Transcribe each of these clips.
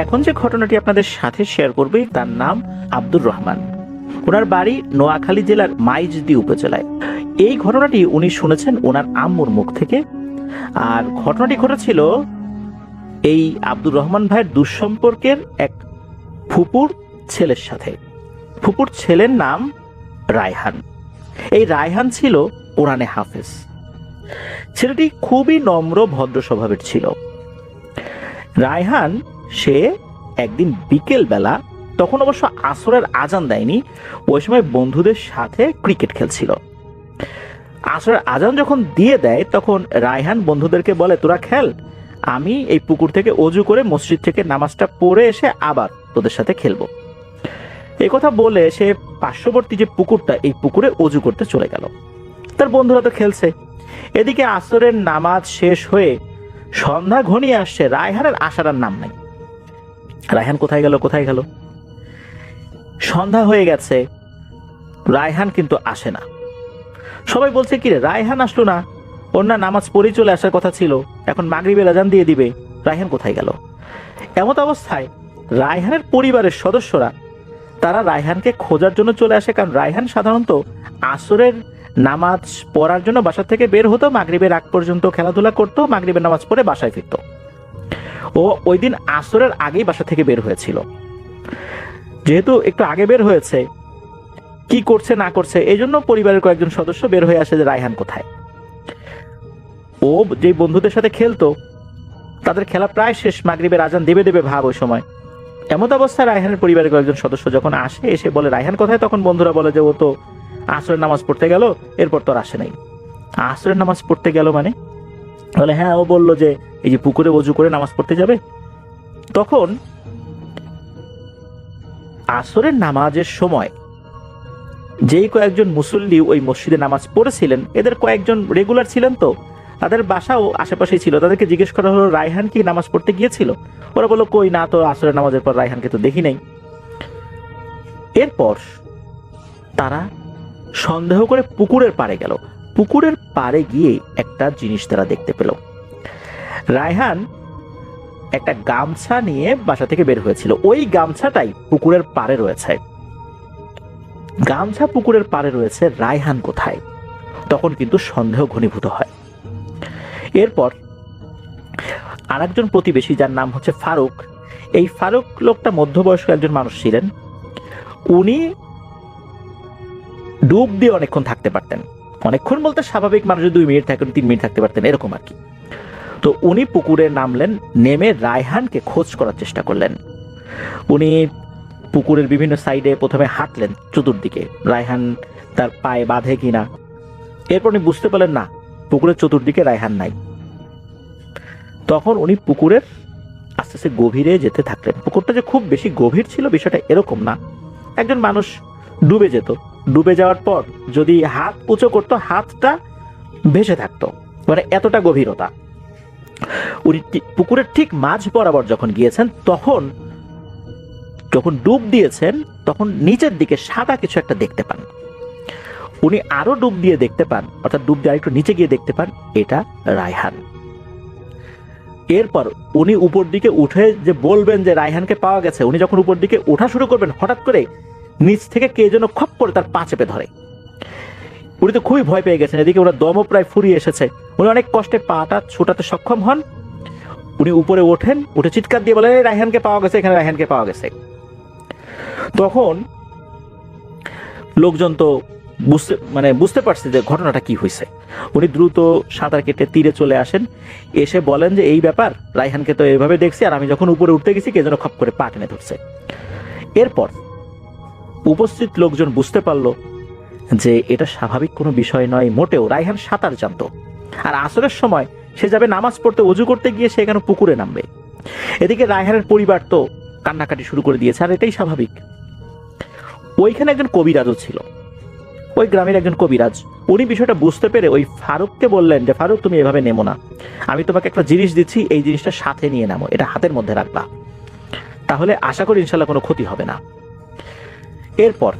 এখন যে ঘটনাটি আপনাদের সাথে শেয়ার করবে তার নাম আব্দুর রহমান। ওনার বাড়ি নোয়াখালী জেলার মাইজদি উপজেলায়। এই ঘটনাটি উনি শুনেছেন ওনার আম্মুর মুখ থেকে। আর ঘটনাটি ঘটেছিল এই আব্দুর রহমান ভাইয়ের দুঃসম্পর্কের এক ফুপুর ছেলের সাথে। ফুপুর ছেলের নাম রায়হান। এই রায়হান ছিল কোরআনে হাফেজ। ছেলেটি খুবই নম্র ভদ্র স্বভাবের ছিল। রায়হান সে একদিন বিকেল বেলা, তখন অবশ্য আসরের আজান দেয়নি, ওই সময় বন্ধুদের সাথে ক্রিকেট খেলছিল। আসরের আজান যখন দিয়ে দেয় তখন রায়হান বন্ধুদেরকে বলে, তোরা খেল, আমি এই পুকুর থেকে অজু করে মসজিদ থেকে নামাজটা পড়ে এসে আবার তোদের সাথে খেলবো। এই কথা বলে সে পার্শ্ববর্তী যে পুকুরটা, এই পুকুরে অজু করতে চলে গেল। তার বন্ধুরা তো খেলছে। এদিকে আসরের নামাজ শেষ হয়ে সন্ধ্যা ঘনিয়ে আসছে, রায়হানের আসার নাম নাই। রায়হান কোথায় গেল? সন্ধ্যা হয়ে গেছে, রায়হান কিন্তু আসে না। সবাই বলছে, কিরে রায়হান আসলো না? ওর না নামাজ পড়ে চলে আসার কথা ছিল, এখন মাগরিবের আজান দিয়ে দিবে, রায়হান কোথায় গেল? এমত অবস্থায় রায়হানের পরিবারের সদস্যরা তারা রায়হানকে খোঁজার জন্য চলে আসে। কারণ রায়হান সাধারণত আসরের নামাজ পড়ার জন্য বাসা থেকে বের হতো, মাগরিবের আগ পর্যন্ত খেলাধুলা করতো, মাগরিবের নামাজ পড়ে বাসায় ফিরত। ও ওই দিন আসরের আগেই বাসা থেকে বের হয়েছিল। যেহেতু একটু আগে বের হয়েছে, কি করছে না করছে এই জন্য পরিবারের কয়েকজন সদস্য বের হয়ে আসে যে রায়হান কোথায়। ও যে বন্ধুদের সাথে খেলতো তাদের খেলা প্রায় শেষ, মাগরিবের আজান দেবে ভাব ওই সময়। এমত অবস্থায় রায়হানের পরিবারের কয়েকজন সদস্য যখন আসে, এসে বলে রায়হান কোথায়, তখন বন্ধুরা বলে যে ও তো আসরের নামাজ পড়তে গেল, এরপর তো আর আসে নাই। আসরের নামাজ পড়তে গেল মানে? বলে হ্যাঁ, ও বললো যে এই যে পুকুরে অজু করে নামাজ পড়তে যাবে। তখন আসরের নামাজের সময় যেই কয়েকজন মুসল্লি ওই মসজিদে নামাজ পড়েছিলেন, এদের কয়েকজন রেগুলার ছিলেন, তো তাদের বাসাও আশেপাশেই ছিল। তাদেরকে জিজ্ঞেস করা হলো, রায়হান কি নামাজ পড়তে গিয়েছিল? ওরা বললো, কই না তো, আসরের নামাজের পর রায়হানকে তো দেখি নাই। এরপর তারা সন্দেহ করে পুকুরের পাড়ে গেল। পুকুরের পাড়ে গিয়ে একটা জিনিস তারা দেখতে পেল। রায়হান একটা গামছা নিয়ে বাসা থেকে বের হয়েছিল, ওই গামছাটাই পুকুরের পাড়ে রয়েছে। গামছা পুকুরের পাড়ে রয়েছে, রায়হান কোথায়? তখন কিন্তু সন্দেহ ঘনীভূত হয়। এরপর আরেকজন প্রতিবেশী, যার নাম হচ্ছে ফারুক, এই ফারুক লোকটা মধ্যবয়স্ক একজন মানুষ ছিলেন। উনি ডুব দিয়ে অনেকক্ষণ থাকতে পারতেন। অনেকক্ষণ বলতে স্বাভাবিক মানুষ 2 মিনিট থাকেন, 3 মিনিট থাকতে পারতেন, এরকম আর কি। তো উনি পুকুরে নামলেন, নেমে রায়হানকে খোঁজ করার চেষ্টা করলেন। উনি পুকুরের বিভিন্ন সাইডে প্রথমে হাঁটলেন চতুর্দিকে, রায়হান তার পায়ে বাঁধে কিনা। এরপর উনি বুঝতে পারলেন না, পুকুরের চতুর্দিকে রায়হান নাই। তখন উনি পুকুরের আস্তে আস্তে গভীরে যেতে থাকলেন। পুকুরটা যে খুব বেশি গভীর ছিল বিষয়টা এরকম না, একজন মানুষ ডুবে যেত, ডুবে যাওয়ার পর যদি হাত উঁচু করতো হাতটা ভেসে থাকতো, মানে এতটা গভীরতা। উনি পুকুরের ঠিক মাঝ বরাবর যখন গিয়েছেন, যখন ডুব দিয়েছেন তখন নিচের দিকে সাদা কিছু একটা দেখতে পান। উনি আরো ডুব দিয়ে দেখতে পান, অর্থাৎ ডুব দিয়ে আরেকটু নিচে গিয়ে দেখতে পান এটা রায়হান। এরপর উনি উপর দিকে উঠে যে বলবেন যে রায়হানকে পাওয়া গেছে, উনি যখন উপর দিকে ওঠা শুরু করবেন, হঠাৎ করে নিচ থেকে কে যেন খপ করে তার পা চেপে ধরে। উনি তো খুবই ভয় পেয়ে গেছেন, এদিকে ওনার দমও প্রায় ফুরিয়ে এসেছে। উনি অনেক কষ্টে পাটা ছোটাতে সক্ষম হন। উনি উপরে ওঠেন, উঠে চিৎকার দিয়ে বলেন, রায়হানকে পাওয়া গেছে, এখানে রায়হানকে পাওয়া গেছে। তখন লোকজন তো বুঝতে পারছে যে ঘটনাটা কি হয়েছে। উনি দ্রুত সাঁতার কেটে তীরে চলে আসেন, এসে বলেন যে এই ব্যাপার, রায়হানকে তো এইভাবে দেখছি, আর আমি যখন উপরে উঠতে গেছি কে যেন খপ করে পা টেনে ধরছে। এরপর উপস্থিত লোকজন বুঝতে পারলো যে এটা স্বাভাবিক কোনো বিষয় নয় মোটেও। রায়হান সাঁতার জানতো, আর আসরের সময় সে যাবে নামাজ পড়তে, অজু করতে গিয়ে সে কেন পুকুরে নামবে? এদিকে রায়হানের পরিবার তো কান্নাকাটি শুরু করে দিয়েছে, আর এটাই স্বাভাবিক। ওইখানে একজন কবিরাজও ছিল, ওই গ্রামের একজন কবিরাজ। উনি বিষয়টা বুঝতে পেরে ওই ফারুককে বললেন যে ফারুক, তুমি এভাবে নেমো না, আমি তোমাকে একটা জিনিস দিচ্ছি, এই জিনিসটা সাথে নিয়ে নামো, এটা হাতের মধ্যে রাখবা, তাহলে আশা করি ইনশাল্লাহ কোনো ক্ষতি হবে না। এরপর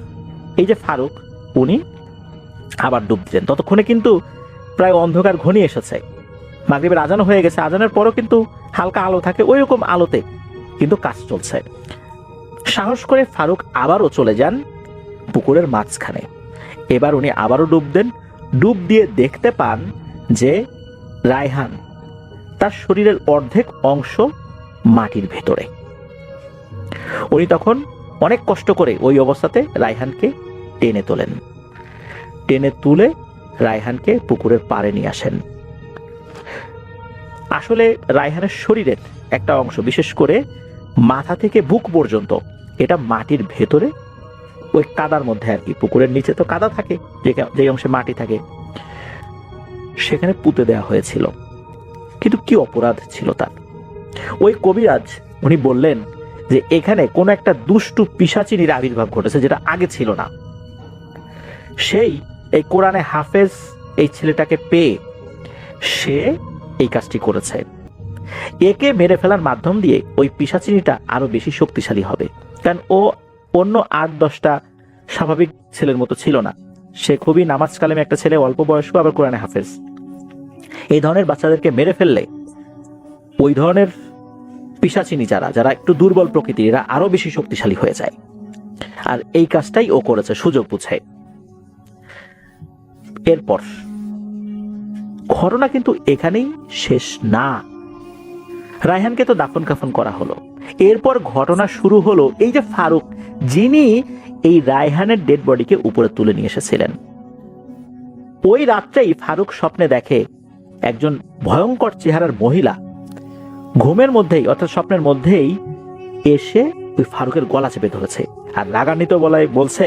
এই যে ফারুক, উনি আবার ডুব দিলেন। ততক্ষণে কিন্তু প্রায় অন্ধকার ঘনিয়ে এসেছে, মাগরিবের আজান হয়ে গেছে। আজানের পরও কিন্তু হালকা আলো থাকে, ওই রকম আলোতে কিন্তু কাজ চলছে। সাহস করে ফারুক আবারও চলে যান পুকুরের মাঝখানে। এবার উনি আবারও ডুব দেন। ডুব দিয়ে দেখতে পান যে রায়হান তার শরীরের অর্ধেক অংশ মাটির ভেতরে। উনি তখন অনেক কষ্ট করে ওই অবস্থাতে রায়হানকে টেনে তোলেন। টেনে তুলে রায়হানকে পুকুরের পাড়ে নিয়ে আসেন। আসলে রায়হানের শরীরের একটা অংশ, বিশেষ করে মাথা থেকে বুক পর্যন্ত, এটা মাটির ভেতরে ওই কাদার মধ্যে আর কি, পুকুরের নিচে তো কাদা থাকে, যে অংশে মাটি থাকে, সেখানে পুঁতে দেওয়া হয়েছিল। কিন্তু কি অপরাধ ছিল তার? ওই কবিরাজ উনি বললেন যে এখানে কোন একটা দুষ্টু পিশাচিনীর আবির্ভাব ঘটেছে, যেটা আগে ছিল না। সেই এই কোরআনে হাফেজ এই ছেলেটাকে পেয়ে সে এই কাজটি করেছে। একে মেরে ফেলার মাধ্যম দিয়ে ওই পিশাচিনীটা আরো বেশি শক্তিশালী হবে, কারণ ও অন্য 8-10টা স্বাভাবিক ছেলের মতো ছিল না। সে খুবই নামাজ কালেমে একটা ছেলে, অল্প বয়স্ক, আবার কোরআনে হাফেজ। এই ধরনের বাচ্চাদেরকে মেরে ফেললে ওই ধরনের পিশাচিনী যারা একটু দুর্বল প্রকৃতির, এরা আরো বেশি শক্তিশালী হয়ে যায়। আর এই কাজটাই ও করেছে সুযোগ বুঝে। এরপর ঘটনা কিন্তু এখানেই শেষ না। রায়হানকে তো দাফন কাফন করা হলো। এরপর ঘটনা শুরু হলো এই যে ফারুক, যিনি এই রায়হানের ডেড বডিকে উপরে তুলে নিয়ে এসেছিলেন, ওই রাত্রেই ফারুক স্বপ্নে দেখে একজন ভয়ঙ্কর চেহারার মহিলা ঘুমের মধ্যেই, অর্থাৎ স্বপ্নের মধ্যেই এসে ওই ফারুকের গলা চেপে ধরেছে আর রাগান্বিত গলায় বলছে,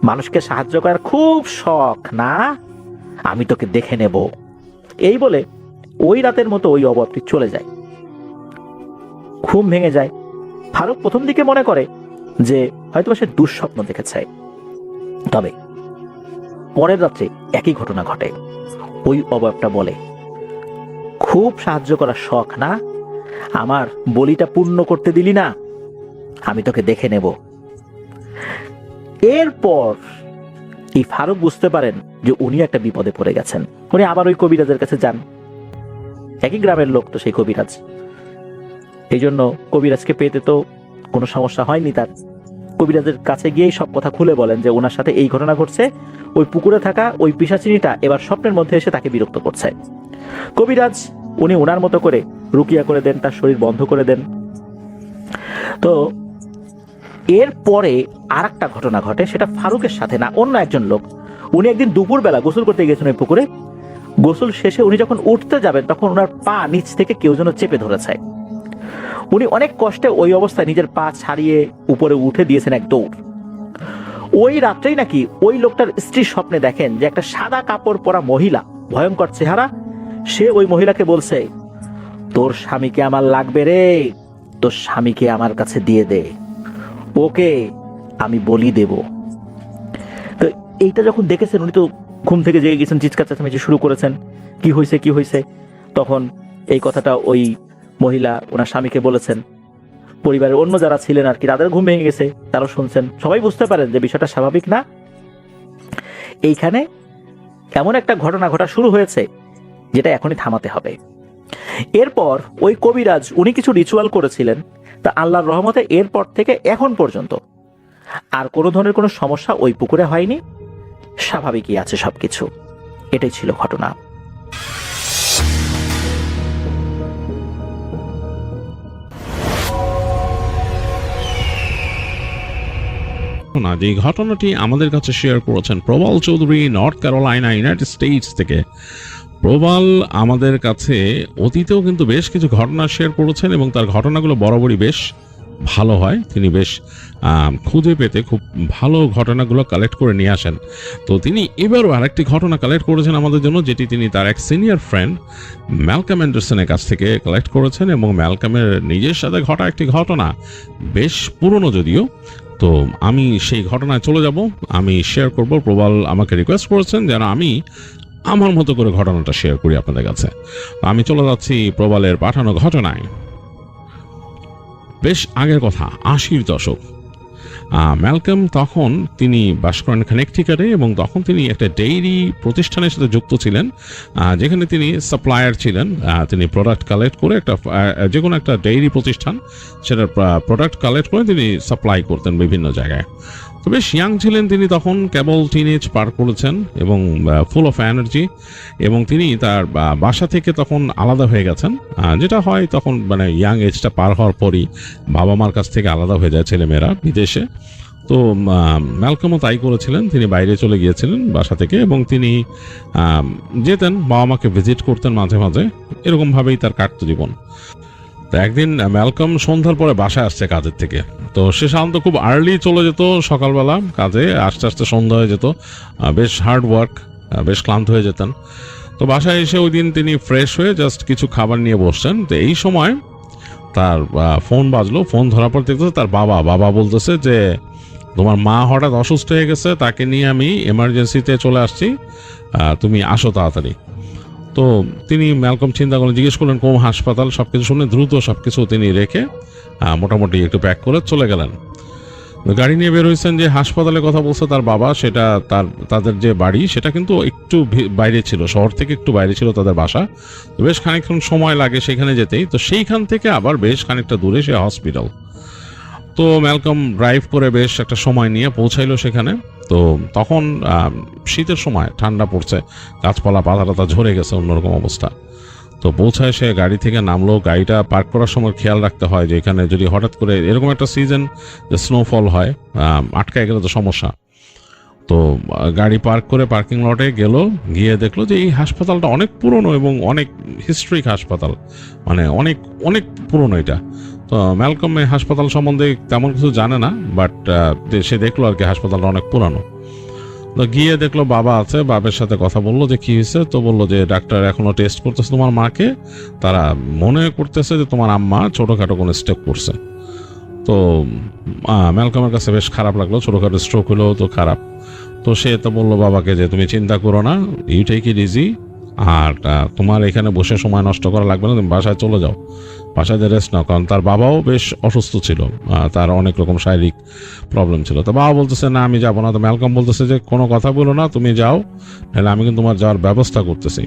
মানুষকে সাহায্য করার খুব শখ না, আমি তোকে দেখে নেব। এই বলে ওই রাতের মতো ওই অবয়বটি চলে যায়। ঘুম ভেঙে যায়। ফারুক প্রথম দিকে মনে করে যে হয়তো সে দুঃস্বপ্ন দেখেছে। তবে পরের রাত্রে একই ঘটনা ঘটে। ওই অবয়বটা বলে, খুব সাহায্য করার শখ না, আমার বলিটা পূর্ণ করতে দিলি না, আমি তোকে দেখে নেব। এরপর এই ফারুক বুঝতে পারেন যে উনি একটা বিপদে পড়ে গেছেন। উনি আবার ওই কবিরাজের কাছে যান। একই গ্রামের লোক তো সেই কবিরাজ, এই জন্য কবিরাজকে পেতে তো কোনো সমস্যা হয়নি তার। কবিরাজের কাছে গিয়েই সব কথা খুলে বলেন যে ওনার সাথে এই ঘটনা ঘটছে, ওই পুকুরে থাকা ওই পিশাচিনীটা এবার স্বপ্নের মধ্যে এসে তাকে বিরক্ত করছে। কবিরাজ উনি ওনার মতো করে রুকিয়া করে দেন, তার শরীর বন্ধ করে দেন। তো এরপরে আর একটা ঘটনা ঘটে, সেটা ফারুকের সাথে না, অন্য একজন লোক। উনি একদিন দুপুরবেলা গোসল করতে গিয়েছেন ওই পুকুরে। গোসল শেষে উনি যখন উঠতে যাবেন তখন ওনার পা নিচ থেকে কেউ যেন চেপে ধরেছে। উনি অনেক কষ্টে ওই অবস্থায় নিজের পা ছাড়িয়ে উপরে উঠে দিয়েছেন এক দৌড়। ওই রাত্রেই নাকি ওই লোকটার স্ত্রী স্বপ্নে দেখেন যে একটা সাদা কাপড় পরা মহিলা, ভয়ঙ্কর চেহারা, সে ওই মহিলাকে বলছে, তোর স্বামীকে আমার লাগবে রে, তোর স্বামীকে আমার কাছে দিয়ে দে, ওকে আমি বলি দেব। তো এইটা যখন দেখেছেন উনি তো ঘুম থেকে জেগে গেছেন, চিৎকার চেঁচামেচি শুরু করেছেন, কি হয়েছে। তখন এই কথাটা ওই মহিলা ওনার স্বামীকে বলেছেন। পরিবারের অন্য যারা ছিলেন আর কি, তাদের ঘুম ভেঙে গেছে, তারাও শুনছেন। সবাই বুঝতে পারেন যে বিষয়টা স্বাভাবিক না। এইখানে এমন একটা ঘটনা ঘটা শুরু হয়েছে যেটা এখনই থামাতে হবে। এরপর ওই কবিরাজ উনি কিছু রিচুয়াল করেছিলেন, তা আল্লাহর রহমতে এরপর থেকে এখন পর্যন্ত আর কোনো ধরনের কোনো সমস্যা ওই পুকুরে হয়নি, স্বাভাবিকই আছে সবকিছু। এটাই ছিল ঘটনা। যে ঘটনাটি আমাদের কাছে শেয়ার করেছেন Prabal Chowdhury, North Carolina, United States থেকে। প্রবাল আমাদের কাছে অতীতেও কিন্তু বেশ কিছু ঘটনা শেয়ার করেছেন এবং তার ঘটনাগুলো বরাবরই বেশ ভালো হয়। তিনি বেশ খুঁজে পেতে খুব ভালো ঘটনাগুলো কালেক্ট করে নিয়ে আসেন। তো তিনি এবারও আরেকটি ঘটনা কালেক্ট করেছেন আমাদের জন্য, যেটি তিনি তার এক সিনিয়র ফ্রেন্ড ম্যালকম অ্যান্ডারসনের কাছ থেকে কালেক্ট করেছেন এবং ম্যালকমের নিজের সাথে ঘটা একটি ঘটনা, বেশ পুরনো যদিও। তো আমি সেই ঘটনায় চলে যাব, আমি শেয়ার করব। প্রবাল আমাকে রিকোয়েস্ট করেছেন যেন আমি আমার মতো করে ঘটনাটা শেয়ার করি আপনাদের কাছে। আমি চলে যাচ্ছি প্রবালের পাঠানো ঘটনায়। বেশ আগের কথা, 80-র দশক। ম্যালকম তখন তিনি বাস করেন কানেকটিকাটে এবং তখন তিনি একটা ডেইরি প্রতিষ্ঠানের সাথে যুক্ত ছিলেন, যেখানে তিনি সাপ্লায়ার ছিলেন। তিনি প্রোডাক্ট কালেক্ট করে যে কোনো একটা ডেইরি প্রতিষ্ঠান সেটার প্রোডাক্ট কালেক্ট করে তিনি সাপ্লাই করতেন বিভিন্ন জায়গায়। তো বেশ ইয়াং ছিলেন তিনি তখন, কেবল টিনেজ পার করেছেন এবং ফুল অফ এনার্জি, এবং তিনি তার বাসা থেকে তখন আলাদা হয়ে গেছেন, যেটা হয় তখন মানে ইয়াং এজটা পার হওয়ার পরই বাবা মার কাছ থেকে আলাদা হয়ে যায় ছেলেমেয়েরা বিদেশে। তো ম্যালকমও তাই করেছিলেন, তিনি বাইরে চলে গিয়েছিলেন বাসা থেকে এবং তিনি যেতেন বাবা মাকে ভিজিট করতেন মাঝে মাঝে, এরকমভাবেই তার কাটতো জীবন। তো একদিন ম্যালকম সন্ধ্যার পরে বাসায় আসছে কাজের থেকে। তো সে সাধারণত খুব আর্লি চলে যেত সকালবেলা কাজে, আস্তে আস্তে সন্ধ্যা হয়ে যেত, বেশ হার্ড ওয়ার্ক, বেশ ক্লান্ত হয়ে যেতেন। তো বাসায় এসে ওই দিন তিনি ফ্রেশ হয়ে জাস্ট কিছু খাবার নিয়ে বসছেন। তো এই সময় তার ফোন বাজলো, ফোন ধরার পর দেখতেছে তার বাবা বলতেছে যে তোমার মা হঠাৎ অসুস্থ হয়ে গেছে, তাকে নিয়ে আমি এমার্জেন্সিতে চলে আসছি, তুমি আসো তাড়াতাড়ি। তো তিনি ম্যালকম চিন্তা করলেন, জিজ্ঞেস করলেন কোন হাসপাতাল, সবকিছু শুনে দ্রুত সবকিছু তিনি রেখে মোটামুটি একটু প্যাক করে চলে গেলেন। গাড়ি নিয়ে বের হয়েছেন, যে হাসপাতালের কথা বলছে তার বাবা, সেটা তাদের যে বাড়ি সেটা কিন্তু একটু বাইরে ছিল, শহর থেকে একটু বাইরে ছিল তাদের বাসা। তো বেশ খানিকক্ষণ সময় লাগে সেখানে যেতেই। তো সেইখান থেকে আবার বেশ খানিকটা দূরে সে হসপিটাল। তো ম্যালকম ড্রাইভ করে বেশ একটা সময় নিয়ে পৌঁছাইলো সেখানে। তো তখন শীতের সময়, ঠান্ডা পড়ছে, গাছপালা পাতা ঝরে গেছে, অন্যরকম অবস্থা। তো পৌঁছায় সে গাড়ি থেকে নামলো। গাড়িটা পার্ক করার সময় খেয়াল রাখতে হয় যে এখানে যদি হঠাৎ করে এরকম একটা সিজন যে স্নোফল হয়, আটকায় গেলে তো সমস্যা। তো গাড়ি পার্ক করে পার্কিং লটে গেল, গিয়ে দেখলো যে এই হাসপাতালটা অনেক পুরনো এবং অনেক হিস্ট্রিক হাসপাতাল, মানে অনেক অনেক পুরনো এটা। তো ম্যালকম এই হাসপাতাল সম্বন্ধে তেমন কিছু জানে না, বাট সে দেখলো আর কি হাসপাতালটা অনেক পুরানো। তো গিয়ে দেখলো বাবা আছে, বাবার সাথে কথা বললো যে কি হয়েছে। তো বললো যে ডাক্তার এখনো টেস্ট করতেছে তোমার মাকে, তারা মনে করতেছে যে তোমার আম্মা ছোটোখাটো কোনো স্টেপ করছে। তো ম্যালকমের কাছে বেশ খারাপ লাগলো, ছোটোখাটো স্ট্রোক হলেও তো খারাপ। তো সে তো বললো বাবাকে যে তুমি চিন্তা করো না, ইউ টেক ইট ইজি, আর তোমার এখানে বসে সময় নষ্ট করা লাগবে না, তুমি বাসায় চলে যাও, বাসায় রেস্ট নাও। কারণ তার বাবাও বেশ অসুস্থ ছিল, তার অনেক রকম শারীরিক প্রবলেম ছিল। তো বাবা বলতেছে না আমি যাবো না। তো ম্যালকম বলতেছে যে কোনো কথা বলো না, তুমি যাও, নাহলে আমি কিন্তু তোমার যাওয়ার ব্যবস্থা করতেছি।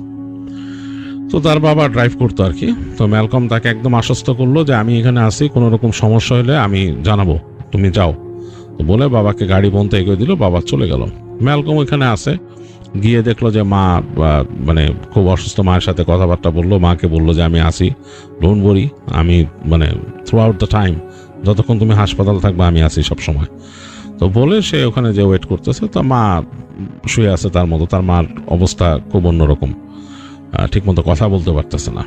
তো তার বাবা ড্রাইভ করতো আর কি। তো ম্যালকম তাকে একদম আশ্বস্ত করলো যে আমি এখানে আসি, কোনো রকম সমস্যা হলে আমি জানাবো, তুমি যাও। তো বলে বাবাকে গাড়ি বন্ধ এগিয়ে দিল, বাবা চলে গেল। ম্যালকম এখানে আসে, গিয়ে দেখলো যে মা মানে খুব অসুস্থ, মায়ের সাথে কথাবার্তা বললো, মাকে বললো যে আমি আসি, ডোন্ট ওয়ারি, আমি মানে থ্রু আউট দ্য টাইম, যতক্ষণ তুমি হাসপাতাল থাকবে আমি আসি সবসময়। তো বলে সে ওখানে যে ওয়েট করতেছে। তো মা শুয়ে আছে তার মতো, তার মার অবস্থা খুব অন্যরকম, ঠিকমতো কথা বলতে পারতেছে না।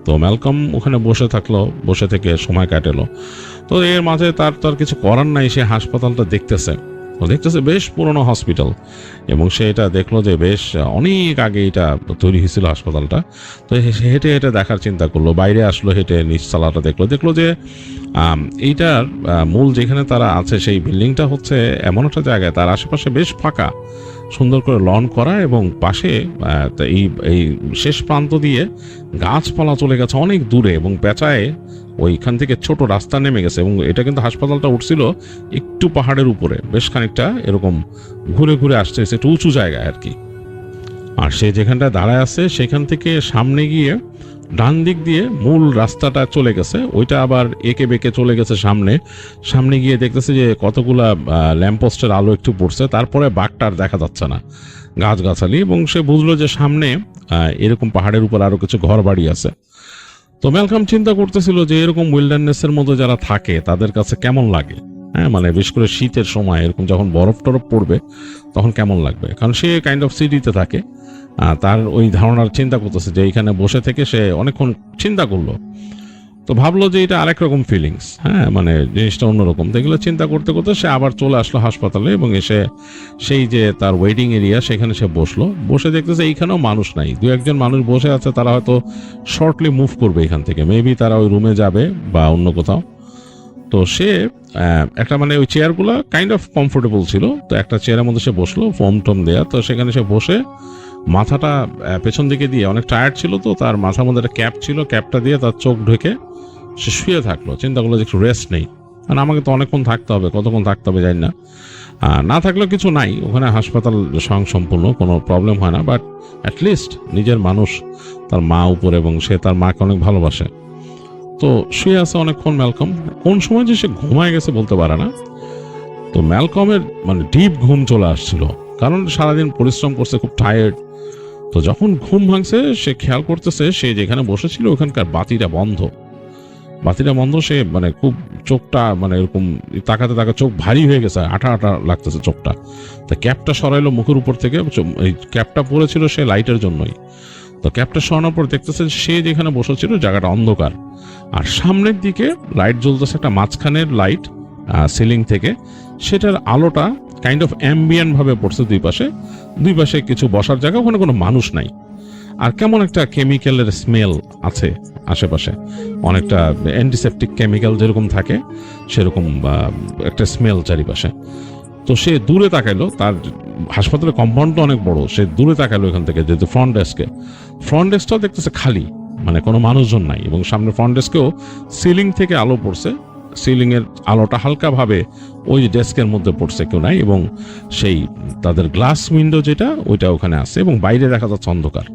তো ম্যালকম ওখানে বসে থাকলো, বসে থেকে সময় কাটেলো। তো এর মাঝে তার কিছু করার নাই, সে হাসপাতালটা দেখতেছে বেশ পুরনো হসপিটাল, এবং সে এটা দেখলো যে বেশ অনেক আগে এটা তৈরি হয়েছিল হাসপাতালটা। তো হেঁটে হেঁটে দেখার চিন্তা করলো, বাইরে আসলো, হেঁটে নিচতলাটা দেখলো যে এইটার মূল যেখানে তারা আছে সেই বিল্ডিংটা হচ্ছে এমন একটা জায়গায়, তার আশেপাশে বেশ ফাঁকা, সুন্দর করে লন করা, এবং পাশে এই শেষ প্রান্ত দিয়ে গাছপালা চলে গেছে অনেক দূরে, এবং পেঁচায় ওইখান থেকে ছোট রাস্তা নেমে গেছে। এবং এটা কিন্তু হাসপাতালটা উঠছিল একটু পাহাড়ের উপরে, বেশ খানিকটা এরকম ঘুরে ঘুরে আসছে, একটু উঁচু জায়গায় আর কি। আর সে যেখানটা দাঁড়ায় আছে সেখান থেকে সামনে গিয়ে ডান দিক দিয়ে মূল রাস্তাটা চলে গেছে, ওইটা আবার এঁকে বেঁকে চলে গেছে সামনে গিয়ে দেখতেছে যে কতগুলা ল্যাম্পপোস্টের আলো একটু পড়ছে, তারপরে বাঘটা আর দেখা যাচ্ছে না, গাছগাছালি। এবং সে বুঝলো যে সামনে এরকম পাহাড়ের উপর আরো কিছু ঘর বাড়ি আছে। তো ম্যালকম চিন্তা করতেছিল যে এরকম উইল্ডারনেসের মধ্যে যারা থাকে তাদের কাছে কেমন লাগে, হ্যাঁ, মানে বিশেষ করে শীতের সময় এরকম যখন বরফ টরফ পড়বে তখন কেমন লাগবে। কারণ সে কাইন্ড অফ সিটিতে থাকে, তার ওই ধারণার চিন্তা করতেছে যে এইখানে বসে থেকে সে অনেকক্ষণ চিন্তা করলো। তো ভাবলো যে এটা আরেক রকম ফিলিংস, হ্যাঁ, মানে জিনিসটা অন্যরকম। দেখলো চিন্তা করতে করতে সে আবার চলে আসলো হাসপাতালে, এবং এসে সেই যে তার ওয়েটিং এরিয়া সেখানে সে বসে দেখতেছে এইখানেও মানুষ নাই, দু একজন মানুষ বসে আছে, তারা হয়তো শর্টলি মুভ করবে এখান থেকে, মেবি তারা ওই রুমে যাবে বা অন্য কোথাও। তো সে একটা মানে ওই চেয়ারগুলো কাইন্ড অফ কমফোর্টেবল ছিল, তো একটা চেয়ারের মধ্যে সে বসলো, ফোম টোম দেয়া। তো সেখানে সে বসে মাথাটা পেছন দিকে দিয়ে, অনেক টায়ার্ড ছিল তো, তার মাথার মধ্যে একটা ক্যাপ ছিল, ক্যাপটা দিয়ে তার চোখ ঢেকে সে শুয়ে থাকলো। চিন্তা করলো যে একটু রেস্ট নেই, আর আমাকে তো অনেকক্ষণ থাকতে হবে, কতক্ষণ থাকতে হবে জানি না। না থাকলেও কিছু নাই, ওখানে হাসপাতাল স্বয়ংসম্পূর্ণ, কোনো প্রবলেম হয় না। বাট অ্যাটলিস্ট নিজের মানুষ, তার মা উপরে, এবং সে তার মাকে অনেক ভালোবাসে। তো শুয়ে আছে অনেকক্ষণ ম্যালকম। কোন সময় যে সে ঘুমায় গেছে বলতে পারে না। তো ম্যালকমের মানে ডিপ ঘুম চলে আসছিল, কারণ সারাদিন পরিশ্রম করছে, খুব টায়ার্ড। তো যখন ঘুম ভাঙছে সে খেয়াল করতেছে সে যেখানে বসেছিল ওখানকার বাতিটা বন্ধ। সে মানে খুব চোখটা মানে এরকম তাকাতে তাকাতে চোখ ভারী হয়ে গেছে, আঠা আঠা লাগতেছে চোখটা। তো ক্যাপটা সরাইলো মুখের উপর থেকে, এই ক্যাপটা পরেছিল সে লাইটের জন্যই। তো ক্যাপটা সরানোর পর দেখতেছে সে যেখানে বসেছিল জায়গাটা অন্ধকার, আর সামনের দিকে লাইট জ্বলতেছে, একটা মাঝখানের লাইট সিলিং থেকে, সেটার আলোটা কাইন্ড অফ অ্যাম্বিয়েন্ট ভাবে পড়ছে দুই পাশে কিছু বসার জায়গা, ওখানে কোনো মানুষ নাই। আর কেমন একটা কেমিক্যালের স্মেল আছে আশেপাশে, অনেকটা অ্যান্টিসেপটিক কেমিক্যাল যেরকম থাকে সেরকম একটা স্মেল চারিপাশে। তো সে দূরে তাকাইলো, তার হাসপাতালের কম্পাউন্ডটা অনেক বড়, সে দূরে তাকাইলো এখান থেকে, যেহেতু ফ্রন্ট ডেস্কটাও দেখতেছে খালি, মানে কোনো মানুষজন নাই। এবং সামনে ফ্রন্ট ডেস্কেও সিলিং থেকে আলো পড়ছে, সিলিং এর আলোটা হালকা ভাবে ওই ডেস্কের মধ্যে পড়ছে, কেউ নাই। এবং সেই তাদের গ্লাস উইন্ডো যেটা ওইটা ওখানে আছে, এবং বাইরে দেখা যাচ্ছে অন্ধকার।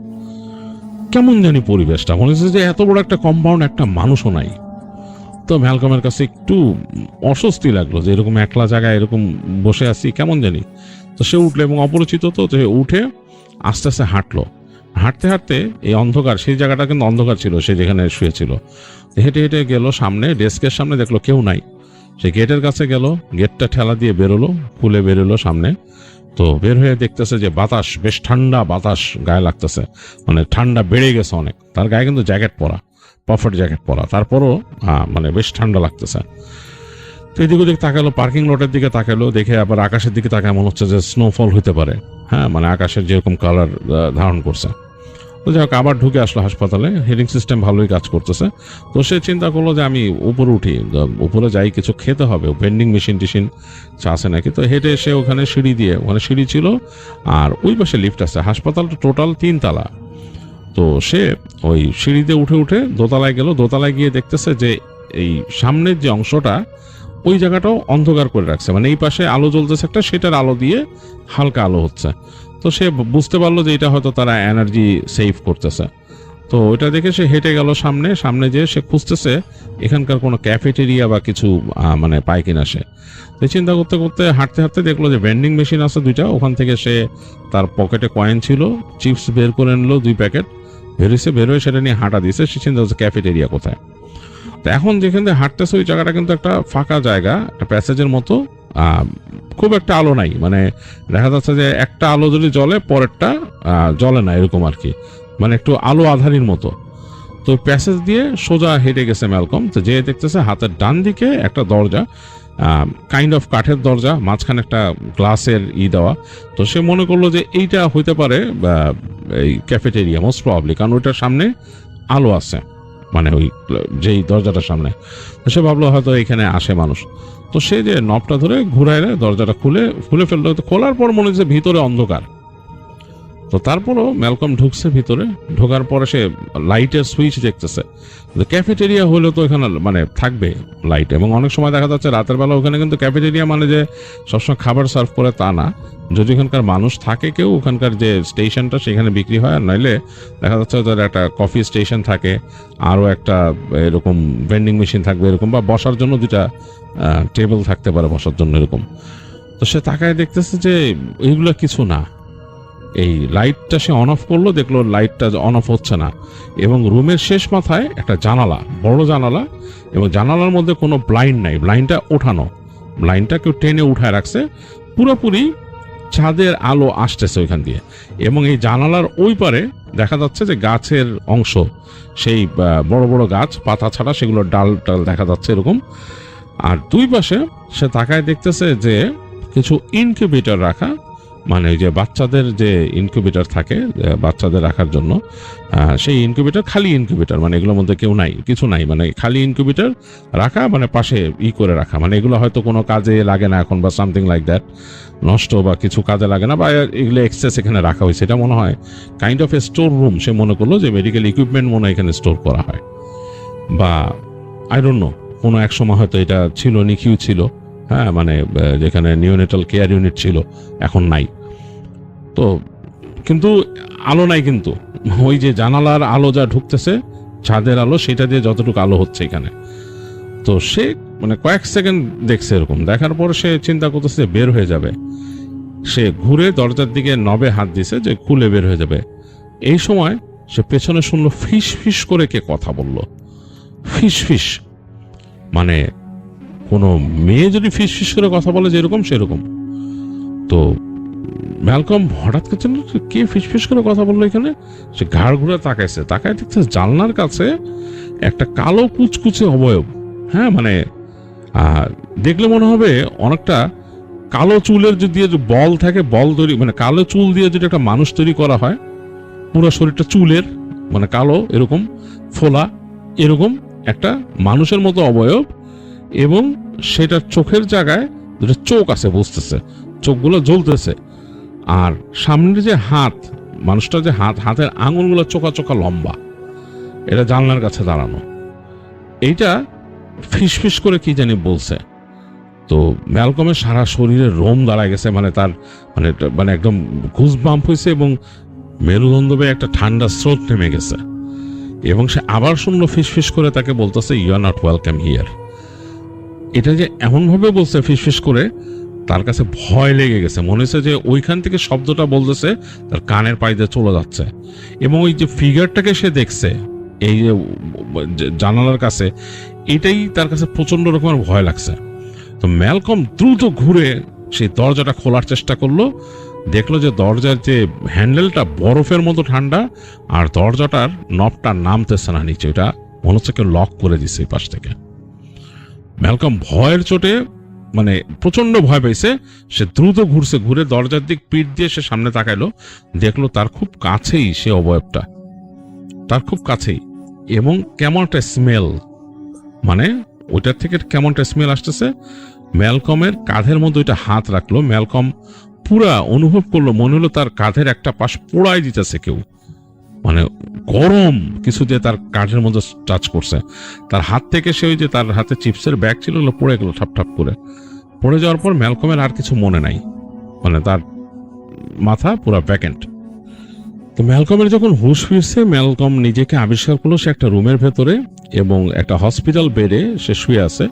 কেমন জানি পরিবেশটা, মনে হচ্ছে যে এত বড় একটা কম্পাউন্ড, একটা মানুষও নাই। তো ম্যালকমের কাছে একটু অস্বস্তি লাগলো যে এরকম একলা জায়গায় এরকম বসে আছি, কেমন জানি। তো সে উঠলো, এবং অপরিচিত তো উঠে আস্তে আস্তে হাঁটতে হাঁটতে এই অন্ধকার, সেই জায়গাটা কিন্তু অন্ধকার ছিল, সে যেখানে শুয়েছিল। হেঁটে হেঁটে গেল সামনে, ডেস্কের সামনে দেখলো কেউ নাই। সে গেটের কাছে গেল, গেটটা ঠেলা দিয়ে বেরোলো, খুলে বেরোলো সামনে। তো বের হয়ে দেখতেছে যে বাতাস, বেশ ঠান্ডা বাতাস গায়ে লাগতেছে, মানে ঠান্ডা বেড়ে গেছে অনেক। তার গায়ে কিন্তু জ্যাকেট পরা, পাফেট জ্যাকেট পরা, তারপরও মানে বেশ ঠান্ডা লাগতেছে। তো এদিক ওদিক তাকালো, পার্কিং লটের দিকে তাকালো, দেখে আবার আকাশের দিকে তাকায়, মনে হচ্ছে যে স্নোফল হতে পারে, হ্যাঁ, মানে আকাশের যেরকম কালার ধারণ করছে। তো যাই হোক, আবার ঢুকে আসলো হাসপাতালে, হিটিং সিস্টেম ভালোই কাজ করতেছে। তো সে চিন্তা করলো যে আমি উপরে উঠি, উপরে যাই, কিছু খেতে হবে, ভেন্ডিং মেশিন টিশিন আছে নাকি। তো হেঁটে এসে ওখানে সিঁড়ি ছিল, আর ওই পাশে লিফট আছে। হাসপাতালটা টোটাল 3 তলা। তো সে ওই সিঁড়িতে উঠে উঠে দোতলায় গেল। দোতলায় গিয়ে দেখতেছে যে এই সামনের যে অংশটা, ওই জায়গাটাও অন্ধকার করে রাখছে, মানে এই পাশে আলো জ্বলতেছে একটা, সেটার আলো দিয়ে হালকা আলো হচ্ছে। তো সে বুঝতে পারলো যে এটা হয়তো তারা এনার্জি সেভ করতেছে। তো ওইটা দেখে সে হেঁটে গেল সামনে যেয়ে সে খুঁজতেছে এখানকার কোনো ক্যাফেটেরিয়া বা কিছু মানে পায় কিনা। সে চিন্তা করতে করতে হাঁটতে দেখলো যে ভেন্ডিং মেশিন আছে 2টা, ওখান থেকে সে তার পকেটে কয়েন ছিল, চিপস বের করে নিল 2 প্যাকেট, বেরোয় সেটা নিয়ে হাঁটা দিয়েছে। সে চিন্তা করছে ক্যাফেটেরিয়া কোথায়। তো এখন যেখান থেকে হাঁটতেছে ওই জায়গাটা কিন্তু একটা ফাঁকা জায়গা, একটা প্যাসেজের মতো, খুব একটা আলো নাই, মানে দেখা যাচ্ছে যে একটা আলো যদি জ্বলে পরেরটা জ্বলে না, এরকম আর কি, মানে একটু আলো আধারির মতো। তো প্যাসেজ দিয়ে সোজা হেঁটে গেছে ম্যালকম। তো যে দেখতেছে হাতের ডান দিকে একটা দরজা, কাইন্ড অফ কাঠের দরজা, মাঝখানে একটা গ্লাসের দেওয়া। তো সে মনে করলো যে এইটা হইতে পারে এই ক্যাফেটেরিয়া, মোস্ট প্রবাবলি, কারণ ওইটার সামনে আলো আছে, মানে ওই যেই দরজাটার সামনে। তো সে ভাবলো হয়তো এখানে আসে মানুষ। তো সে যে নবটা ধরে ঘুরাইলে দরজাটা খুলে ফেললো। তো খোলার পর মনে হচ্ছে ভিতরে অন্ধকার। তো তারপরও ম্যালকম ঢুকছে ভিতরে, ঢোকার পরে সে লাইটের সুইচ দেখতেছে। ক্যাফেটেরিয়া হলে তো এখানে মানে থাকবে লাইট, এবং অনেক সময় দেখা যাচ্ছে রাতের বেলা ওখানে কিন্তু ক্যাফেটেরিয়া মানে যে সবসময় খাবার সার্ভ করে তা না, যদি ওখানকার মানুষ থাকে কেউ, ওখানকার যে স্টেশনটা সেখানে বিক্রি হয়, আর নাইলে দেখা যাচ্ছে ওদের একটা কফি স্টেশন থাকে, আরও একটা এরকম ভেন্ডিং মেশিন থাকবে এরকম, বা বসার জন্য 2টা টেবিল থাকতে পারে বসার জন্য এরকম। তো সে তাকায় দেখতেছে যে এইগুলো কিছু না। এই লাইটটা সে অন অফ করলো, দেখলো লাইটটা অন অফ হচ্ছে না, এবং রুমের শেষ মাথায় একটা জানালা, বড় জানালা, এবং জানালার মধ্যে কোনো ব্লাইন্ড নাই, ব্লাইন্ডটা ওঠানো, ব্লাইন্ডটা কেউ টেনে উঠায় রাখছে, পুরোপুরি ছাদের আলো আসতেছে ওইখান দিয়ে। এবং এই জানালার ওই পারে দেখা যাচ্ছে যে গাছের অংশ, সেই বড় বড় গাছ, পাতা ছাড়া সেগুলোর ডাল দেখা যাচ্ছে এরকম। আর 2 পাশে সে তাকায় দেখতেছে যে কিছু ইনকিউবেটর রাখা, মানে যে বাচ্চাদের যে ইনকিউবেটর থাকে বাচ্চাদের রাখার জন্য, সেই ইনকিউবেটর, খালি ইনকিউবেটর, মানে এগুলোর মধ্যে কেউ নাই, কিছু নাই, মানে খালি ইনকিউবেটর রাখা, মানে পাশে করে রাখা, মানে এগুলো হয়তো কোনো কাজে লাগে না এখন, বা সামথিং লাইক দ্যাট, নষ্ট বা কিছু কাজে লাগে না, বা এগুলো এক্সেস এখানে রাখা হয়েছে। এটা মনে হয় kind of a store room. সে মনে করলো যে মেডিকেল ইকুইপমেন্ট মনে হয় এখানে স্টোর করা হয়, বা আই ডোন্ট নো। কোনো এক সময় হয়তো এটা ছিল, নিকিউ ছিল, হ্যাঁ, মানে যেখানে নিওনেটাল কেয়ার ইউনিট ছিল, এখন নাই। তো কিন্তু আলো নাই, কিন্তু ওই যে জানালার আলো যা ঢুকতেছে, ছাদের আলো, সেটা দিয়ে যতটুকু আলো হচ্ছে এখানে। তো সে মানে কয়েক সেকেন্ড দেখছে, এরকম দেখার পর সে চিন্তা করতেছে যে বের হয়ে যাবে। সে ঘুরে দরজার দিকে নবে হাত দিছে যে খুলে বের হয়ে যাবে। এই সময় সে পেছনে শুনলো ফিস ফিস করে কে কথা বলল। ফিস ফিস মানে কোনো মেয়ে যদি ফিস ফিস করে কথা বলে যেরকম, সেরকম। তো ম্যালকম হঠাৎ করছে কে ফিস ফিস করে কথা বললো এখানে। সে ঘাড় ঘুরে তাকাইছে, তাকায় দেখছে জানলার কাছে একটা কালো কুচকুচে অবয়ব। হ্যাঁ, মানে দেখলে মনে হবে অনেকটা কালো চুলের দিয়ে যে বল থাকে, বল তৈরি, মানে কালো চুল দিয়ে যদি একটা মানুষ তৈরি করা হয়, পুরো শরীরটা চুলের, মানে কালো এরকম ফোলা, এরকম একটা মানুষের মতো অবয়ব, এবং সেটার চোখের জায়গায় দুটো চোখ আছে, বুঝতেছে, চোখগুলো জ্বলতেছে। আর সামনের যে হাত, মানুষটার যে হাতের আঙুলগুলো চোখা চোখা লম্বা, এটা জানলার কাছে দাঁড়ানো। এইটা ফিস ফিস করে কি জানি বলছে। তো ম্যালকমের সারা শরীরে রোম দাঁড়ায় গেছে, মানে তার মানে মানে একদম ঘুষ বাম্প হয়েছে, এবং মেরুদণ্ডবে একটা ঠান্ডা স্রোত নেমে গেছে। এবং সে আবার শুনলো ফিস ফিস করে তাকে বলতেছে, you are not welcome here. এটা যে এমন ভাবে বলছে ফিস ফিস করে, তার কাছে ভয় লেগে গেছে। মনে হচ্ছে যে ওইখান থেকে শব্দটা বলতেছে তার কানের পাইতে চলে যাচ্ছে। এবং ওই যে ফিগারটাকে সে দেখছে এই যে জানালার কাছে, এটাই তার কাছে প্রচন্ড রকমের ভয় লাগছে। তো ম্যালকম দ্রুত ঘুরে সেই দরজাটা খোলার চেষ্টা করলো। দেখলো যে দরজার যে হ্যান্ডেলটা বরফের মতো ঠান্ডা, আর দরজাটার নবটা নামতেছে না নিচে, ওটা মনে হচ্ছে কেউ লক করে দিচ্ছে এই পাশ থেকে। ম্যালকম ভয়ের চোটে মানে প্রচন্ড ভয় পেয়েছে। সে দ্রুত ঘুরছে, ঘুরে দরজার দিক পিঠ দিয়ে সে সামনে তাকাইলো, দেখলো তার খুব কাছেই সে অবয়বটা, তার খুব কাছেই, এবং কেমন একটা স্মেল, মানে ওইটার থেকে কেমন একটা স্মেল আসতেছে। ম্যালকমের কাঁধের মধ্যে ওইটা হাত রাখলো, ম্যালকম পুরা অনুভব করলো, মনে হলো তার কাঁধের একটা পাশ পোড়াই দিতেছে কেউ, মানে গরম কিছু দিয়ে তার কাঁধের মধ্যে টাচ করছে। তার হাত থেকে সে ওই যে তার হাতে চিপসের ব্যাগ ছিল, ওগুলো পড়ে গেল ঠাপ ঠাপ করে। পড়ে যাওয়ার পর ম্যালকমের আর কিছু মনে নাই, মানে তার মাথা পুরো ভ্যাকেন্ট। তো ম্যালকমের যখন হুঁশ ফিরছে, ম্যালকম নিজেকে আবিষ্কার করলো সে একটা রুমের ভেতরে, এবং একটা হসপিটাল বেডে সে শুয়ে আছে।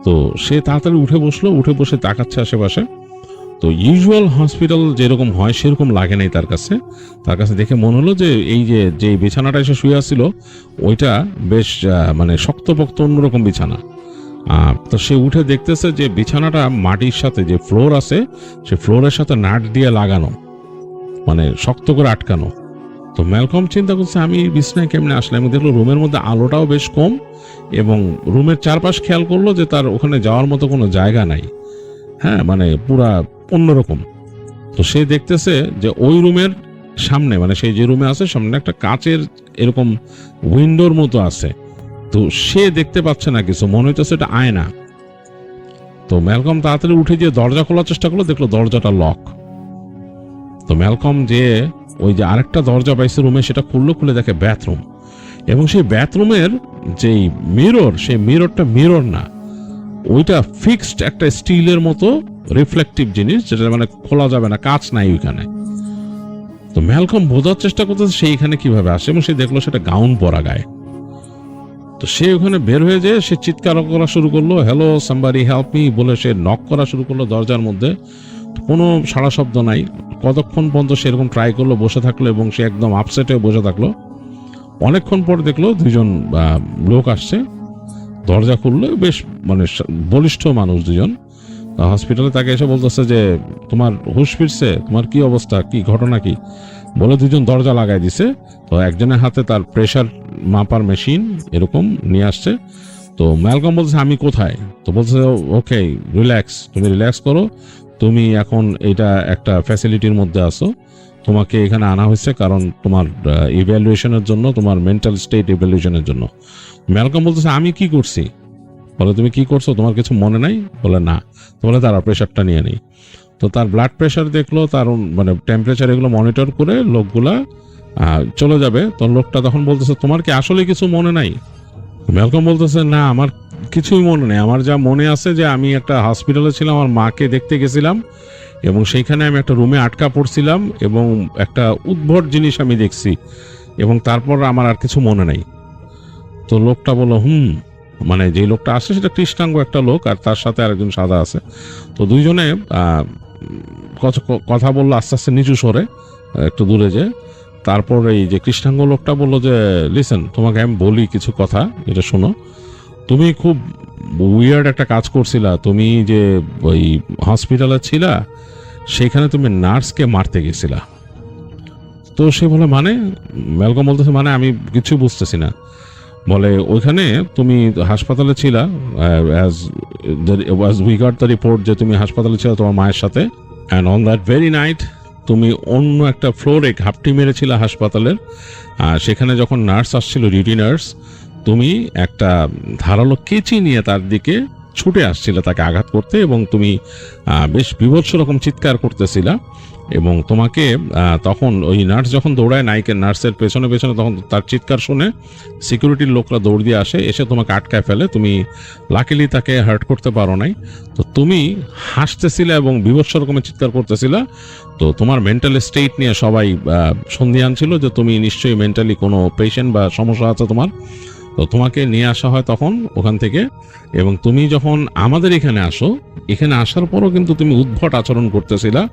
তো সে তাড়াতাড়ি উঠে বসলো, উঠে বসে তাকাচ্ছে আশেপাশে। তো ইউজুয়াল হসপিটাল যেরকম হয় সেরকম লাগে নাই তার কাছে। তার কাছে দেখে মনে হলো যে এই যে বিছানাটা এসে শুয়ে আসছিল, ওইটা বেশ মানে শক্তপোক্ত অন্যরকম বিছানা। তো সে উঠে দেখতেছে যে বিছানাটা মাটির সাথে যে ফ্লোর আছে, সে ফ্লোরের সাথে নাট দিয়ে লাগানো, মানে শক্ত করে আটকানো। তো ম্যালকম চিন্তা করছে আমি বিছানায় কেমনে আসলাম। আমি দেখলো রুমের মধ্যে আলোটাও বেশ কম, এবং রুমের চারপাশ খেয়াল করলো যে তার ওখানে যাওয়ার মতো কোনো জায়গা নাই, হ্যাঁ, মানে পুরা অন্যরকম। তো সে দেখতেছে যে ওই রুমের সামনে, মানে সেই যে রুমে আছে সামনে একটা কাচের এরকম উইন্ডোর মতো আছে। তো সে দেখতে পাচ্ছে না কিছু, মনে হইতেছে এটা আয়না। তো ম্যালকম তাড়াতাড়ি উঠে গিয়ে দরজা খোলার চেষ্টা করলো, দেখলো দরজাটা লক। তো ম্যালকম যে ওই যে আরেকটা দরজা পাইছে রুমে, সেটা খুললো, খুলে দেখে বাথরুম। এবং সেই বাথরুমের যেই মিরর, সেই মিররটা মিরর না, ওইটা ফিক্সড একটা স্টিলের মতো রিফ্লেকটিভ জিনিস, যেটা মানে খোলা যাবে না, কাঁচ নাই ওইখানে। তো ম্যালকম বোঝার চেষ্টা করতেছে সেইখানে কিভাবে আসে, এবং সে দেখলো সেটা গাউন পরা গায়ে। তো সে ওখানে বের হয়ে যায়, সে চিৎকার করা শুরু করলো, হ্যালো সামবাডি হেল্প মি বলে সে নক করা শুরু করলো দরজার মধ্যে। কোনো সাড়া শব্দ নাই। কতক্ষণ পর্যন্ত সেরকম ট্রাই করলো, বসে থাকলো, এবং সে একদম আপসেট হয়ে বসে থাকলো। অনেকক্ষণ পর দেখলো দুজন লোক আসছে, দরজা খুললো, বেশ মানে বলিষ্ঠ মানুষ দুজন। হসপিটালে তাকে এসে বলতেছে যে তোমার হুঁশ ফিরছে, তোমার কি অবস্থা, কি ঘটনা কি, বলে দুজন দরজা লাগাই দিছে। তো একজনের হাতে তার প্রেশার মাপার মেশিন এরকম নিয়ে আসছে। তো ম্যালকম বলছে আমি কোথায়? তো বলছে ওকে রিল্যাক্স, তুমি রিল্যাক্স করো, তুমি এখন এটা একটা ফ্যাসিলিটির মধ্যে আসো, তোমাকে এখানে আনা হয়েছে কারণ তোমার ইভ্যালুয়েশনের জন্য, তোমার মেন্টাল স্টেট ইভ্যালুয়েশনের জন্য। ম্যালকম বলতেছে আমি কি করছি? বলে তুমি কি করছো, তোমার কিছু মনে নাই? বলে না। তো বলে তারা প্রেশারটা নিয়ে নেই। তো তার ব্লাড প্রেশার দেখলো, তার মানে টেম্পারেচার এগুলো মনিটর করে লোকগুলা চলে যাবে। তো লোকটা তখন বলতেছে তোমার কি আসলে কিছু মনে নাই? ম্যালকম বলতেছে না, আমার কিছুই মনে নেই। আমার যা মনে আছে যে আমি একটা হসপিটালে ছিলাম, আমার মাকে দেখতে গেছিলাম এবং সেইখানে আমি একটা রুমে আটকা পড়ছিলাম এবং একটা উদ্ভট জিনিস আমি দেখছি এবং তারপর আমার আর কিছু মনে নাই। তো লোকটা বলল মানে যে লোকটা আসে সেটা কৃষ্ণাঙ্গ একটা লোক আর তার সাথে আরেকজন সাদা আছে। তো দুইজনে কথা বললো আস্তে আস্তে নিচু স্বরে, একটু দূরে যে। তারপর এই যে কৃষ্ণাঙ্গ লোকটা বললো যে লিসেন, তোমাকে আমি বলি কিছু কথা, এটা শোনো। তুমি খুব উইয়ার্ড একটা কাজ করছিলা। তুমি যে ওই হসপিটালে ছিলা সেখানে তুমি নার্সকে মারতে গেছিলা। তো সে বলে মানে? ম্যালকম বলতেছে মানে আমি কিছু বুঝতেছি না। বলে ওইখানে তুমি হাসপাতালে ছিলা, as we got the report যে তুমি হাসপাতালে ছিলা তোমার মায়ের সাথে, and on that very night তুমি অন্য একটা ফ্লোরে ঘাপটি মেরেছিলা হাসপাতালের। সেখানে যখন নার্স আসছিল, ডিউটি নার্স, তুমি একটা ধারালো কেচি নিয়ে তার দিকে ছুটে আসছিলে তাকে আঘাত করতে এবং তুমি বেশ বীভৎস রকম চিৎকার করতেছিলা এবং তোমাকে তখন ওই নার্স যখন দৌড়ায় নার্সের পেছনে পেছনে, তখন তার চিৎকার শুনে সিকিউরিটির লোকরা দৌড় দিয়ে আসে, এসে তোমাকে আটকায় ফেলে। তুমি লাকিলি তাকে হার্ট করতে পারো নাই। তো তুমি হাসতেছিলা এবং বীভৎস রকমের চিৎকার করতেছিলা। তো তোমার মেন্টাল স্টেট নিয়ে সবাই সন্দেহান ছিল যে তুমি নিশ্চয়ই মেন্টালি কোনো পেশেন্ট বা সমস্যা আছে তোমার। তো তোমাকে নিয়ে আসা হয় তখন ওখান থেকে, এবং তুমি যখন আমাদের এখানে আসো, এখানে আসার পরও কিন্তু তুমি উদ্ভট আচরণ করতেছিলা।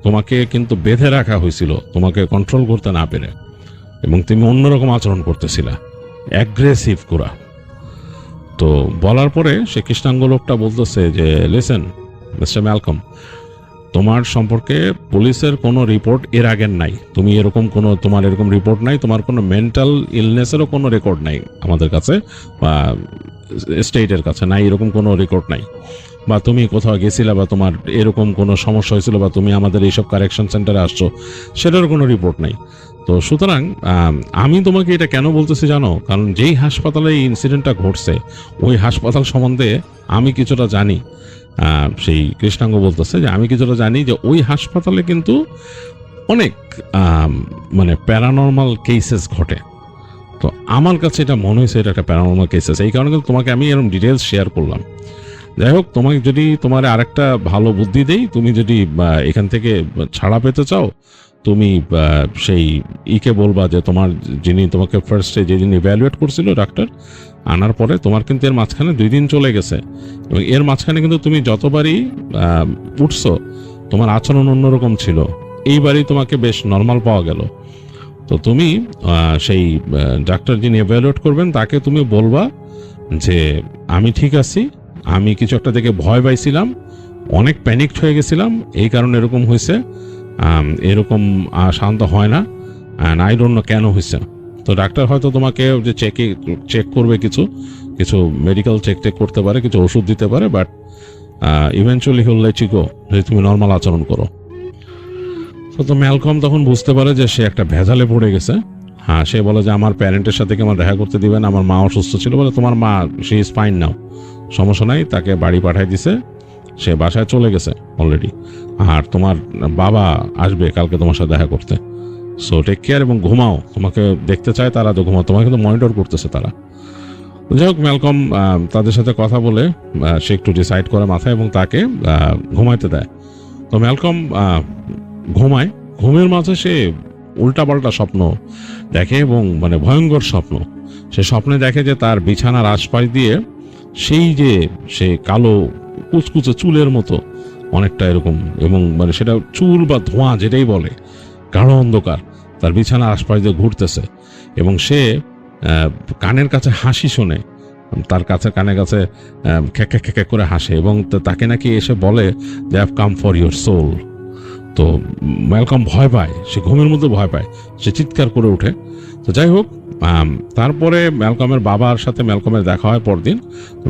তোমাকে কিন্তু বেঁধে রাখা হয়েছিল তোমাকে কন্ট্রোল করতে না পেরে, এবং তুমি অন্যরকম আচরণ করতেছিলা, অ্যাগ্রেসিভ করা। তো বলার পরে সে কৃষ্ণাঙ্গ লোকটা বলতেছে যে লিসেন মিস্টার ম্যালকম, তোমার সম্পর্কে পুলিশের কোনো রিপোর্ট এর আগের নাই। তুমি এরকম কোনো, তোমার এরকম রিপোর্ট নাই, তোমার কোনো মেন্টাল ইলনেসেরও কোনো রেকর্ড নাই আমাদের কাছে বা স্টেটের কাছে নাই, এরকম কোনো রেকর্ড নাই। বা তুমি কোথাও গেছিলা বা তোমার এরকম কোনো সমস্যা হয়েছিল বা তুমি আমাদের এইসব কারেকশন সেন্টারে আসছো, সেটার কোনো রিপোর্ট নাই। তো সুতরাং আমি তোমাকে এটা কেন বলতেছি জানো? কারণ যেই হাসপাতালে এই ইনসিডেন্টটা ঘটছে ওই হাসপাতাল সম্বন্ধে আমি কিছুটা জানি। সেই কৃষ্ণাঙ্গ বলতেছে যে আমি কিছুটা জানি যে ওই হাসপাতালে কিন্তু অনেক মানে প্যারানর্মাল কেসেস ঘটে। তো আমার কাছে এটা মনে হয়েছে এটা একটা প্যারানর্মাল কেসেস, এই কারণে কিন্তু তোমাকে আমি এরকম ডিটেলস শেয়ার করলাম। যাই হোক, তোমাকে যদি তোমার আরেকটা ভালো বুদ্ধি দেই, তুমি যদি এখান থেকে ছাড়া পেতে চাও, তুমি সেই ইকে বলবা যে তোমার যিনি তোমাকে ফার্স্টে যেদিন ইভ্যালুয়েট করছিল ডাক্তার, আনার পরে তোমার কিন্তু এর মাঝখানে 2 দিন চলে গেছে এবং এর মাঝখানে কিন্তু তুমি যতবারই উঠছো তোমার আচরণ অন্যরকম ছিল, এইবারই তোমাকে বেশ নর্মাল পাওয়া গেল। তো তুমি সেই ডাক্তার যিনি ইভ্যালুয়েট করবেন তাকে তুমি বলবা যে আমি ঠিক আছি, আমি কিছু একটা দেখে ভয় পাইছিলাম, অনেক প্যানিকড হয়ে গেছিলাম, এই কারণে এরকম হয়েছে, এরকম শান্ত হয় না, আই ডোন্ট নো কেন হয়েছে। তো ডাক্তার হয়তো তোমাকে যে চেক করবে, কিছু কিছু মেডিকেল চেক করতে পারে, কিছু ওষুধ দিতে পারে, বাট ইভেনচুয়ালি হল লেট ইউ গো, যদি তুমি নর্মাল আচরণ করো। তো ম্যালকম তখন বুঝতে পারে যে সে একটা ভেজালে পড়ে গেছে। হ্যাঁ, সে বলে যে আমার প্যারেন্টের সাথে কি আমার দেখা করতে দিবেন, আমার মা অসুস্থ ছিল। বলে তোমার মা, সে ইজ ফাইন নাও, সমস্যা নাই, তাকে বাড়ি পাঠাই দিছে, সে বাসায় চলে গেছে অলরেডি, আর তোমার বাবা আসবে কালকে তোমার সাথে দেখা করতে। সো টেক কেয়ার এবং ঘুমাও, তোমাকে দেখতে চায় তারা, তো ঘুমাও, তোমাকে কিন্তু মনিটর করতেছে তারা। যাই হোক, ম্যালকম তাদের সাথে কথা বলে সে একটু ডিসাইড করে মাথায় এবং তাকে ঘুমাইতে দেয়। তো ম্যালকম ঘুমায়, ঘুমের মাঝে সে উল্টাপাল্টা স্বপ্ন দেখে এবং মানে ভয়ঙ্কর স্বপ্ন। সে স্বপ্নে দেখে যে তার বিছানার আশপাশ দিয়ে সেই যে সে কালো কুচকুচে চুলের মতো অনেকটা এরকম, এবং মানে সেটা চুল বা ধোঁয়া যেটাই বলে, গাঢ় অন্ধকার তার বিছানার আশপাশ দিয়ে ঘুরতেছে এবং সে কানের কাছে হাসি শোনে, তার কাছে কানের কাছে খেকে খেকে করে হাসে এবং তাকে নাকি এসে বলে they have come for your soul. তো ম্যালকম ভয় পায়, সে ঘুমের মধ্যে ভয় পায়, সে চিৎকার করে ওঠে। তো যাই হোক, তারপরে ম্যালকমের বাবার সাথে ম্যালকমের দেখা হয় পরদিন।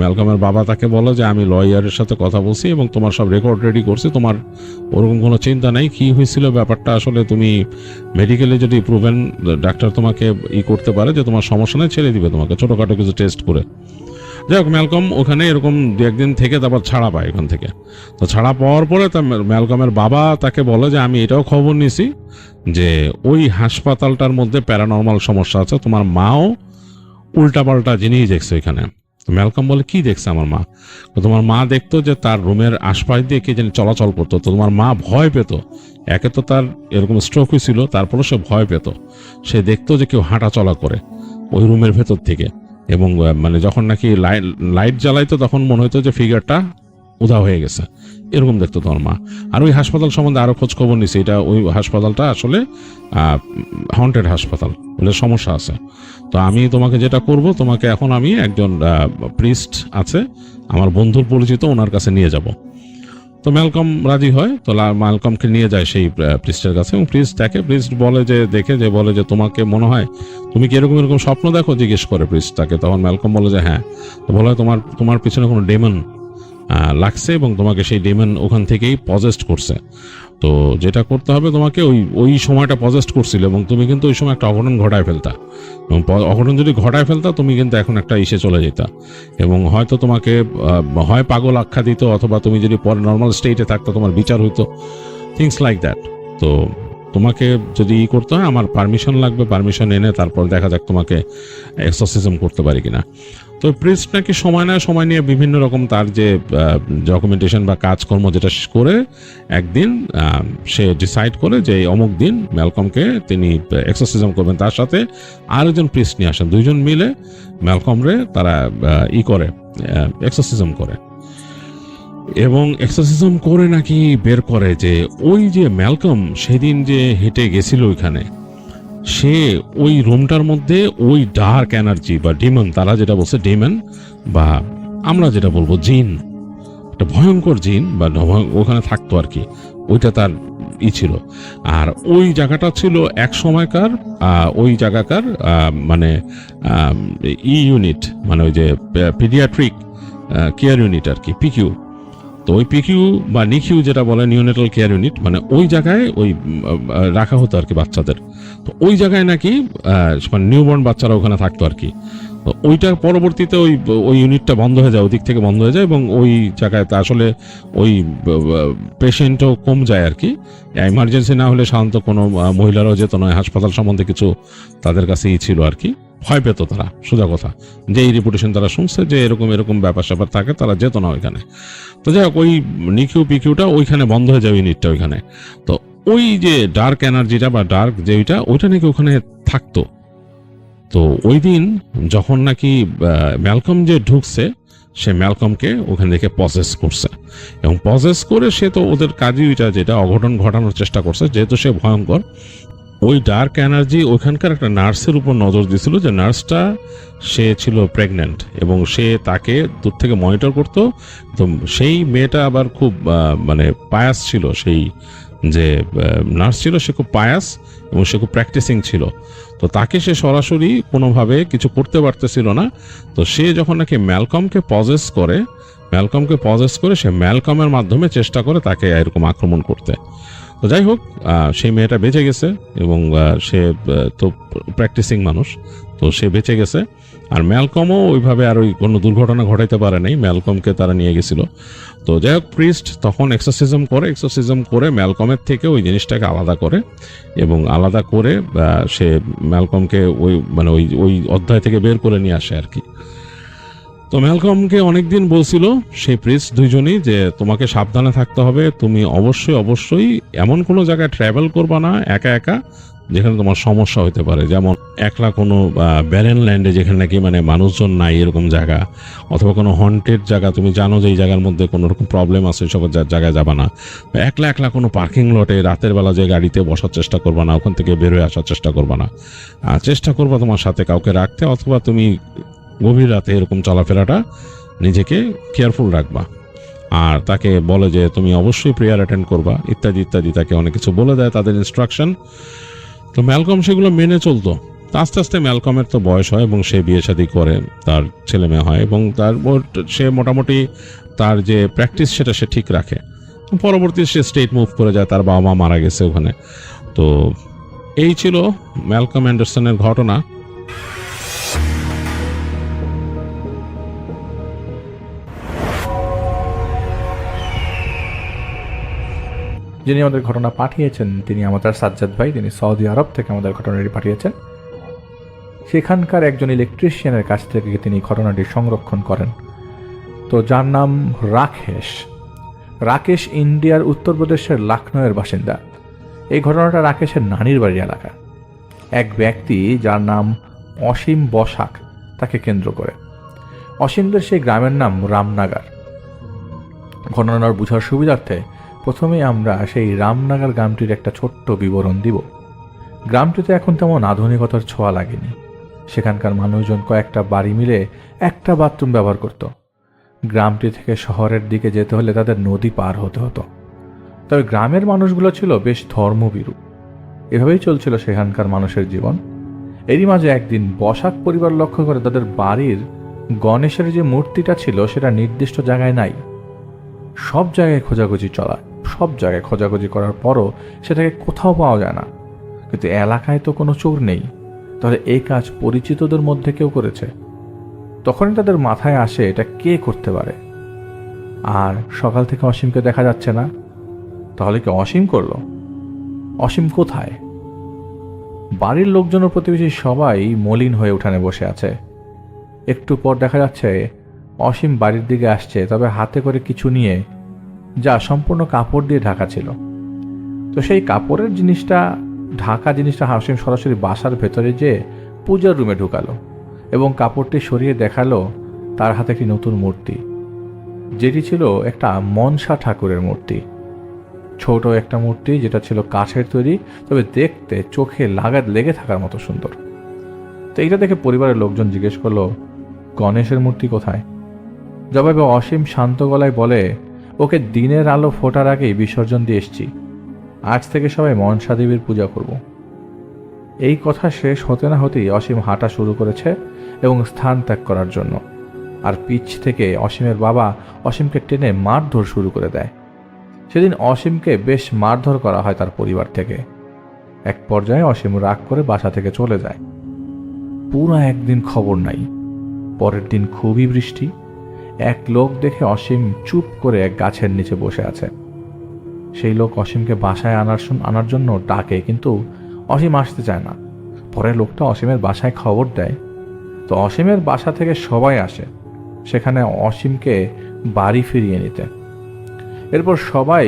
ম্যালকমের বাবা তাকে বলে যে আমি লয়ারের সাথে কথা বলছি এবং তোমার সব রেকর্ড রেডি করছি, তোমার ওরকম কোনো চিন্তা নেই, কি হয়েছিল ব্যাপারটা আসলে তুমি মেডিকেলে যদি প্রুভেন, ডাক্তার তোমাকে করতে পারে যে তোমার সমস্যা নেই, ছেড়ে দিবে তোমাকে ছোটোখাটো কিছু টেস্ট করে। যাই হোক, ম্যালকম ওখানে এরকম 2-1 দিন থেকে তারপর ছাড়া পায় ওখান থেকে। তো ছাড়া পাওয়ার পরে ম্যালকমের বাবা তাকে বলে যে আমি এটাও খবর নিছি যে ওই হাসপাতালটার মধ্যে প্যারানর্মাল সমস্যা আছে, তোমার মাও উল্টাপাল্টা জিনিস দেখছে এখানে। তো ম্যালকম বলে, কি দেখছে আমার মা? তো তোমার মা দেখতো যে তার রুমের আশপাশ দিয়ে কে যেন চলাচল করতো। তো তোমার মা ভয় পেত, একে তো তার এরকম স্ট্রোক হয়েছিল, তারপরে সে ভয় পেত। সে দেখতো যে কেউ হাঁটা চলা করে ওই রুমের ভেতর থেকে, এবং মানে যখন নাকি লাইট জ্বালাইতো তখন মনে হতো যে ফিগারটা উধাও হয়ে গেছে, এরকম দেখতো তোমার মা। আর ওই হাসপাতাল সম্বন্ধে আরো খোঁজ খবর নিছে, এটা ওই হাসপাতালটা আসলে হন্টেড হাসপাতাল, বলে সমস্যা আছে। তো আমি তোমাকে যেটা করব, তোমাকে এখন আমি একজন প্রিস্ট আছে আমার বন্ধুর পরিচিত, ওনার কাছে নিয়ে যাব। তো ম্যালকম রাজি হয়, তো ম্যালকমকে নিয়ে যায় সেই প্রিস্টের কাছে, এবং প্রিস্ট দেখে, প্রিস্ট বলে যে দেখে যে বলে যে তোমাকে মনে হয় তুমি কি এরকম এরকম স্বপ্ন দেখো, জিজ্ঞেস করে প্রিস্ট তাকে। তখন ম্যালকম বলে যে হ্যাঁ। তো বলে তোমার পিছনে কোনো ডেমন লাগছে এবং তোমাকে সেই ডেমন ওখান থেকেই পজেস্ট করছে। তো যেটা করতে হবে তোমাকে, ওই সময়টা পজেস্ট করছিল এবং তুমি কিন্তু ওই সময় একটা অঘটন ঘটায় ফেলতা, এবং অঘটন যদি ঘটায় ফেলতা তুমি কিন্তু এখন একটা ইসে চলে যেতা, এবং হয়তো তোমাকে হয় পাগল আখ্যা দিত, অথবা তুমি যদি পরে নর্মাল স্টেটে থাকতো তোমার বিচার হইতো, থিংস লাইক দ্যাট। তো তোমাকে যদি করতে হয় আমার পারমিশন লাগবে, পারমিশন এনে তারপর দেখা যাক তোমাকে এক্সরসিজম করতে পারি কিনা। তো প্রিস্ট নাকি সময় নিয়ে বিভিন্ন রকম তার যে ডকুমেন্টেশন বা কাজকর্ম যেটা করে একদিন সে ডিসাইড করে যে অমুক দিন ম্যালকমকে তিনি এক্সরসিজম করবেন। তার সাথে আরেকজন প্রিস্ট নিয়ে আসেন, দুইজন মিলে ম্যালকমরে তারা করে এক্সরসিজম করে, এবং এক্সরসিজম করে নাকি বের করে যে ওই যে ম্যালকম সেদিন যে হেঁটে গেছিল ওইখানে, সে ওই রুমটার মধ্যে ওই ডার্ক এনার্জি বা ডিমন, তারা যেটা বলছে ডিমন, বা আমরা যেটা বলবো জিন, একটা ভয়ঙ্কর জিন বা ওখানে থাকতো আর কি, ওইটা তার ছিল। আর ওই জায়গাটা ছিল এক সময়কার ওই জায়গাকার মানে ইউনিট, মানে ওই যে পিডিয়াট্রিক কেয়ার ইউনিট আর কি, পিকিউ। তো ওই পিকিউ বা নিকিউ যেটা বলে, নিউনেটাল কেয়ার ইউনিট, মানে ওই জায়গায় ওই রাখা হতো আর কি বাচ্চাদের। তো ওই জায়গায় নাকি মানে নিউবর্ন বাচ্চারা ওখানে থাকতো আর কি। তো ওইটা পরবর্তীতে ওই ইউনিটটা বন্ধ হয়ে যায়, ওই দিক থেকে বন্ধ হয়ে যায়, এবং ওই জায়গায় আসলে ওই পেশেন্টও কম যায় আর কি। ইমার্জেন্সি না হলে সাধারণত কোনো মহিলারাও যেত না, হাসপাতাল সম্বন্ধে কিছু তাদের কাছেই ছিল আর কি, ভয় পেত তারা, সোজা কথা। যে এই রিপুটেশন তারা শুনছে যে এরকম এরকম ব্যাপার স্যাপার থাকে, তারা যেত না ওইখানে। তো যাই হোক, ওই নিকিউ পিকিউটা ওইখানে বন্ধ হয়ে যায় ইউনিটটা ওইখানে। তো ওই যে ডার্ক এনার্জিটা বা ডার্ক যে ওইটা নাকি ওখানে থাকতো। তো ওই দিন যখন নাকি ম্যালকম যে ঢুকছে, সে ম্যালকমকে ওখান থেকে পজেস করছে, এবং পজেস করে সে তো ওদের কাজই ওইটা, যেটা অঘটন ঘটানোর চেষ্টা করছে, যেহেতু সে ভয়ঙ্কর। ওই ডার্ক এনার্জি ওইখানকার একটা নার্সের উপর নজর দিয়েছিল, যে নার্সটা সে ছিল প্রেগন্যান্ট, এবং সে তাকে দূর থেকে মনিটর করতো। তো সেই মেয়েটা আবার খুব মানে পায়াস ছিল, সেই যে নার্স ছিল সে খুব পায়াস এবং সে খুব প্র্যাকটিসিং ছিল। তো তাকে সে সরাসরি কোনোভাবে কিছু করতে পারতেছিল না। তো সে যখন নাকি ম্যালকমকে পজেস করে সে ম্যালকমের মাধ্যমে চেষ্টা করে তাকে এরকম আক্রমণ করতে। তো যাই হোক, সেই মেয়েটা বেঁচে গেছে, এবং সে তো প্র্যাকটিসিং মানুষ, তো সে বেঁচে গেছে। আর ম্যালকমও ওইভাবে আর ওই কোনো দুর্ঘটনা ঘটাইতে পারে নাই, ম্যালকমকে তারা নিয়ে গেছিল। তো যাই হোক, প্রিস্ট তখন এক্সরসিজম করে ম্যালকমের থেকে ওই জিনিসটাকে আলাদা করে, এবং আলাদা করে সে ম্যালকমকে ওই মানে ওই অধ্যায় থেকে বের করে নিয়ে আসে আর কি। তো ম্যালকমকে অনেকদিন বলছিল সেই প্রিস্ট দুইজনই যে তোমাকে সাবধানে থাকতে হবে, তুমি অবশ্যই এমন কোনো জায়গায় ট্রাভেল করবা না একা একা যেখানে তোমার সমস্যা হতে পারে, যেমন একলা কোনো ব্যারেন ল্যান্ডে যেখানে নাকি মানে মানুষজন নাই এরকম জায়গা, অথবা কোনো হন্টেড জায়গা, তুমি জানো যে এই জায়গার মধ্যে কোনো রকম প্রবলেম আছে, সব জায়গায় যাবা না। একলা কোনো পার্কিং লটে রাতের বেলা যে গাড়িতে বসার চেষ্টা করবা না, ওখান থেকে বের হয়ে আসার চেষ্টা করবা না। চেষ্টা করবা তোমার সাথে কাউকে রাখতে, অথবা তুমি গভীর রাতে এরকম চলাফেরাটা নিজেকে কেয়ারফুল রাখবা। আর তাকে বলে যে তুমি অবশ্যই প্রেয়ার অ্যাটেন্ড করবা, ইত্যাদি ইত্যাদি, তাকে অনেক কিছু বলে দেয় তাদের ইনস্ট্রাকশন। তো ম্যালকম সেগুলো মেনে চলতো। আস্তে আস্তে ম্যালকমের তো বয়স হয় এবং সে বিয়ে শাদী করে, তার ছেলে মেয়ে হয়, এবং সে মোটামুটি তার যে প্র্যাকটিস সেটা সে ঠিক রাখে। পরবর্তী সে স্টেট মুভ করে যায়, তার বাবা মা মারা গেছে ওখানে। তো এই ছিল ম্যালকম অ্যান্ডারসনের ঘটনা। যিনি আমাদের ঘটনা পাঠিয়েছেন তিনি আমাদের সাজ্জাদ ভাই, তিনি সৌদি আরব থেকে আমাদের ঘটনাটি পাঠিয়েছেন। সেখানকার একজন ইলেকট্রিশিয়ানের কাছ থেকে তিনি ঘটনাটি সংরক্ষণ করেন। তো যার নাম রাকেশ। রাকেশ ইন্ডিয়ার উত্তরপ্রদেশের লখনউয়ের বাসিন্দা। এই ঘটনাটা রাকেশের নানির বাড়ির এলাকা। এক ব্যক্তি যার নাম অসীম বসাক তাকে কেন্দ্র করে। অসীমদের সেই গ্রামের নাম রামনাগার। ঘটনার বোঝার সুবিধার্থে প্রথমেই আমরা সেই রামনাগার গ্রামটির একটা ছোট্ট বিবরণ দিব। গ্রামটিতে এখন তেমন আধুনিকতার ছোঁয়া লাগেনি। সেখানকার মানুষজন কয়েকটা বাড়ি মিলে একটা বাথরুম ব্যবহার করত। গ্রামটি থেকে শহরের দিকে যেতে হলে তাদের নদী পার হতে হতো। তবে গ্রামের মানুষগুলো ছিল বেশ ধর্মভীরু। এভাবেই চলছিল সেখানকার মানুষের জীবন। এরই মাঝে একদিন বসাক পরিবার লক্ষ্য করে তাদের বাড়ির গণেশের যে মূর্তিটা ছিল সেটা নির্দিষ্ট জায়গায় নাই। সব জায়গায় খোঁজাখুঁজি চলায়, সব জায়গায় খোঁজাখুঁজি করার পরও সেটাকে কোথাও পাওয়া যায় না। কিন্তু এলাকায় তো কোনো চোর নেই, তাহলে এই কাজ পরিচিতদের মধ্যে কেউ করেছে। তখনই তাদের মাথায় আসে এটা কে করতে পারে। আর সকাল থেকে অসীমকে দেখা যাচ্ছে না, তাহলে কি অসীম করলো? অসীম কোথায়? বাড়ির লোকজন ও প্রতিবেশী সবাই মলিন হয়ে উঠানে বসে আছে। একটু পর দেখা যাচ্ছে অসীম বাড়ির দিকে আসছে, তবে হাতে করে কিছু নিয়ে, যা সম্পূর্ণ কাপড় দিয়ে ঢাকা ছিল। তো সেই কাপড়ের ঢাকা জিনিসটা অসীম সরাসরি বাসার ভেতরে যেয়ে পূজার রুমে ঢুকালো এবং কাপড়টি সরিয়ে দেখালো তার হাতে একটি নতুন মূর্তি, যেটি ছিল একটা মনসা ঠাকুরের মূর্তি। ছোট একটা মূর্তি, যেটা ছিল কাঠের তৈরি, তবে দেখতে চোখে লেগে থাকার মতো সুন্দর। তো এইটা দেখে পরিবারের লোকজন জিজ্ঞেস করলো, গণেশের মূর্তি কোথায়? জবাবে অসীম শান্ত গলায় বলে, ওকে দিনের আলো ফোটার আগেই বিসর্জন দিয়ে এসছি। আজ থেকে সবাই মনসা দেবীর পূজা করব। এই কথা শেষ হতে না হতেই অসীম হাঁটা শুরু করেছে এবং স্থান ত্যাগ করার জন্য। আর পিছ থেকে অসীমের বাবা অসীমকে টেনে মারধর শুরু করে দেয়। সেদিন অসীমকে বেশ মারধর করা হয় তার পরিবার থেকে। এক পর্যায়ে অসীম রাগ করে বাসা থেকে চলে যায়। পুরো একদিন খবর নাই। পরের দিন খুবই বৃষ্টি। এক লোক দেখে অসীম চুপ করে এক গাছের নিচে বসে আছে। সেই লোক অসীমকে বাসায় আনার জন্য ডাকে, কিন্তু অসীম আসতে চায় না। পরে লোকটা অসীমের বাসায় খবর দেয়। তো অসীমের বাসা থেকে সবাই আসে সেখানে অসীমকে বাড়ি ফিরিয়ে নিতে। এরপর সবাই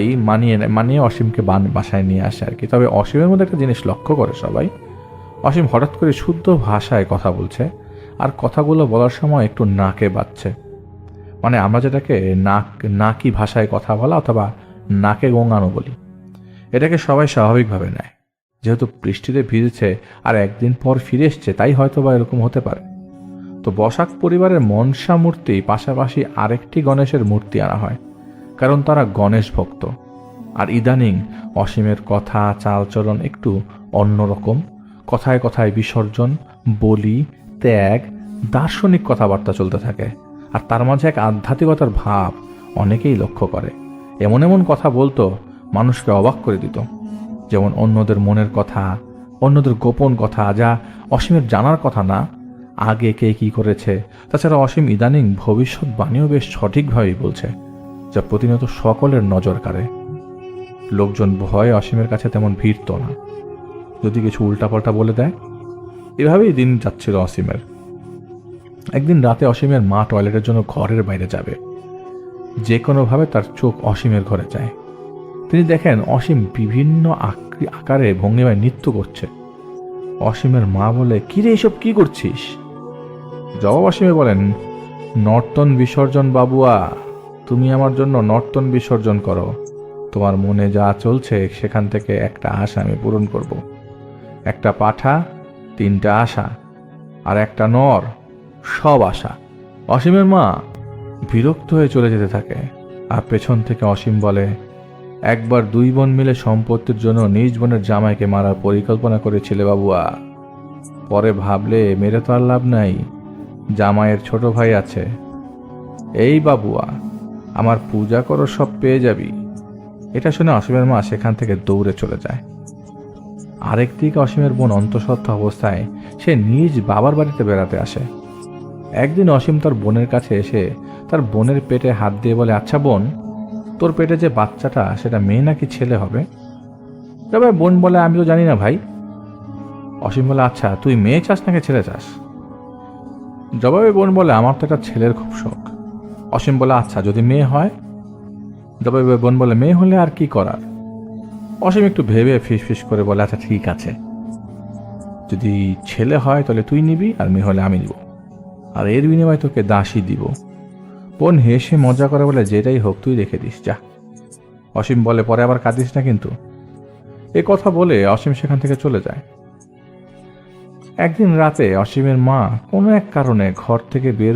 মানিয়ে অসীমকে বাসায় নিয়ে আসে আর কি। তবে অসীমের মধ্যে একটা জিনিস লক্ষ্য করে সবাই, অসীম হঠাৎ করে শুদ্ধ ভাষায় কথা বলছে, আর কথাগুলো বলার সময় একটু নাকে বাজছে। মানে আমরা যেটাকে নাকি ভাষায় কথা বলা অথবা নাকে গোঙানো বলি, এটাকে সবাই স্বাভাবিকভাবে নেয়। যেহেতু বৃষ্টিতে ভিজেছে আর একদিন পর ফিরে এসছে, তাই হয়তো বা এরকম হতে পারে। তো বসাক পরিবারের মনসা মূর্তি পাশাপাশি আরেকটি গণেশের মূর্তি আনা হয়, কারণ তারা গণেশ ভক্ত। আর ইদানিং অসীমের কথা চালচলন একটু অন্যরকম। কথায় কথায় বিসর্জন, বলি, ত্যাগ, দার্শনিক কথাবার্তা চলতে থাকে। আর তার মাঝে এক আধ্যাত্মিকতার ভাব অনেকেই লক্ষ্য করে। এমন এমন কথা বলতো মানুষকে অবাক করে দিত, যেমন অন্যদের মনের কথা, অন্যদের গোপন কথা, যা অসীমের জানার কথা না। আগে কে কি করেছে। তাছাড়া অসীম ইদানিং ভবিষ্যৎবাণীও বেশ সঠিকভাবেই বলছে, যা প্রতিনিয়ত সকলের নজর কাড়ে। লোকজন ভয়ে অসীমের কাছে তেমন ভিড়ত না, যদি কিছু উল্টাপাল্টা বলে দেয়। এভাবেই দিন যাচ্ছিল অসীমের। একদিন রাতে অসীমের মা টয়লেটের জন্য ঘরের বাইরে যাবে। যে কোনোভাবে তার চোখ অসীমের ঘরে যায়। তিনি দেখেন অসীম বিভিন্ন আকারে ভঙ্গিমায় নৃত্য করছে। অসীমের মা বলে, কিরে এসব কি করছিস? জবাব অসীমে বলেন, নর্তন বিসর্জন বাবুয়া, তুমি আমার জন্য নর্তন বিসর্জন করো। তোমার মনে যা চলছে সেখান থেকে একটা আশা আমি পূরণ করব। একটা পাঠা, 3টা আশা, আর একটা নর, সব আশা। অসীমের মা বিরক্ত হয়ে চলে যেতে থাকে। আর পেছন থেকে অসীম বলে, একবার 2 বোন মিলে সম্পত্তির জন্য নিজ বোনের জামাইকে মারার পরিকল্পনা করেছিলে বাবুয়া। পরে ভাবলে মেরে তো আর লাভ নাই, জামাইয়ের ছোট ভাই আছে। এই বাবুয়া, আমার পূজা করো, সব পেয়ে যাবি। এটা শুনে অসীমের মা সেখান থেকে দৌড়ে চলে যায়। আরেকদিকে অসীমের বোন অন্তঃসত্ত্বা অবস্থায় সে নিজ বাবার বাড়িতে বেড়াতে আসে। একদিন অসীম তার বোনের কাছে এসে তার বোনের পেটে হাত দিয়ে বলে, আচ্ছা বোন, তোর পেটে যে বাচ্চাটা সেটা মেয়ে নাকি ছেলে হবে? তবে বোন বলে, আমি তো জানি না ভাই। অসীম বলে, আচ্ছা তুই মেয়ে চাস নাকি ছেলে চাস? জবাবে বোন বলে, আমার তো একটা ছেলের খুব শখ। অসীম বলে, আচ্ছা যদি মেয়ে হয়? জবাবে বোন বলে, মেয়ে হলে আর কি করার? অসীম একটু ভেবে ফিস করে বলে, আচ্ছা ঠিক আছে, যদি ছেলে হয় তাহলে তুই নিবি, আর মেয়ে হলে আমি নিব, আর এর বিনিময়ে তোকে দাসী দিব। বোন হেসে মজা করে বলে, যেটাই হোক তুই রেখে দিস যা। অসীম বলে, পরে আবার কাঁদিস না কিন্তু। এ কথা বলে অসীম সেখান থেকে চলে যায়। একদিন রাতে অসীমের মা কোনো এক কারণে ঘর থেকে বের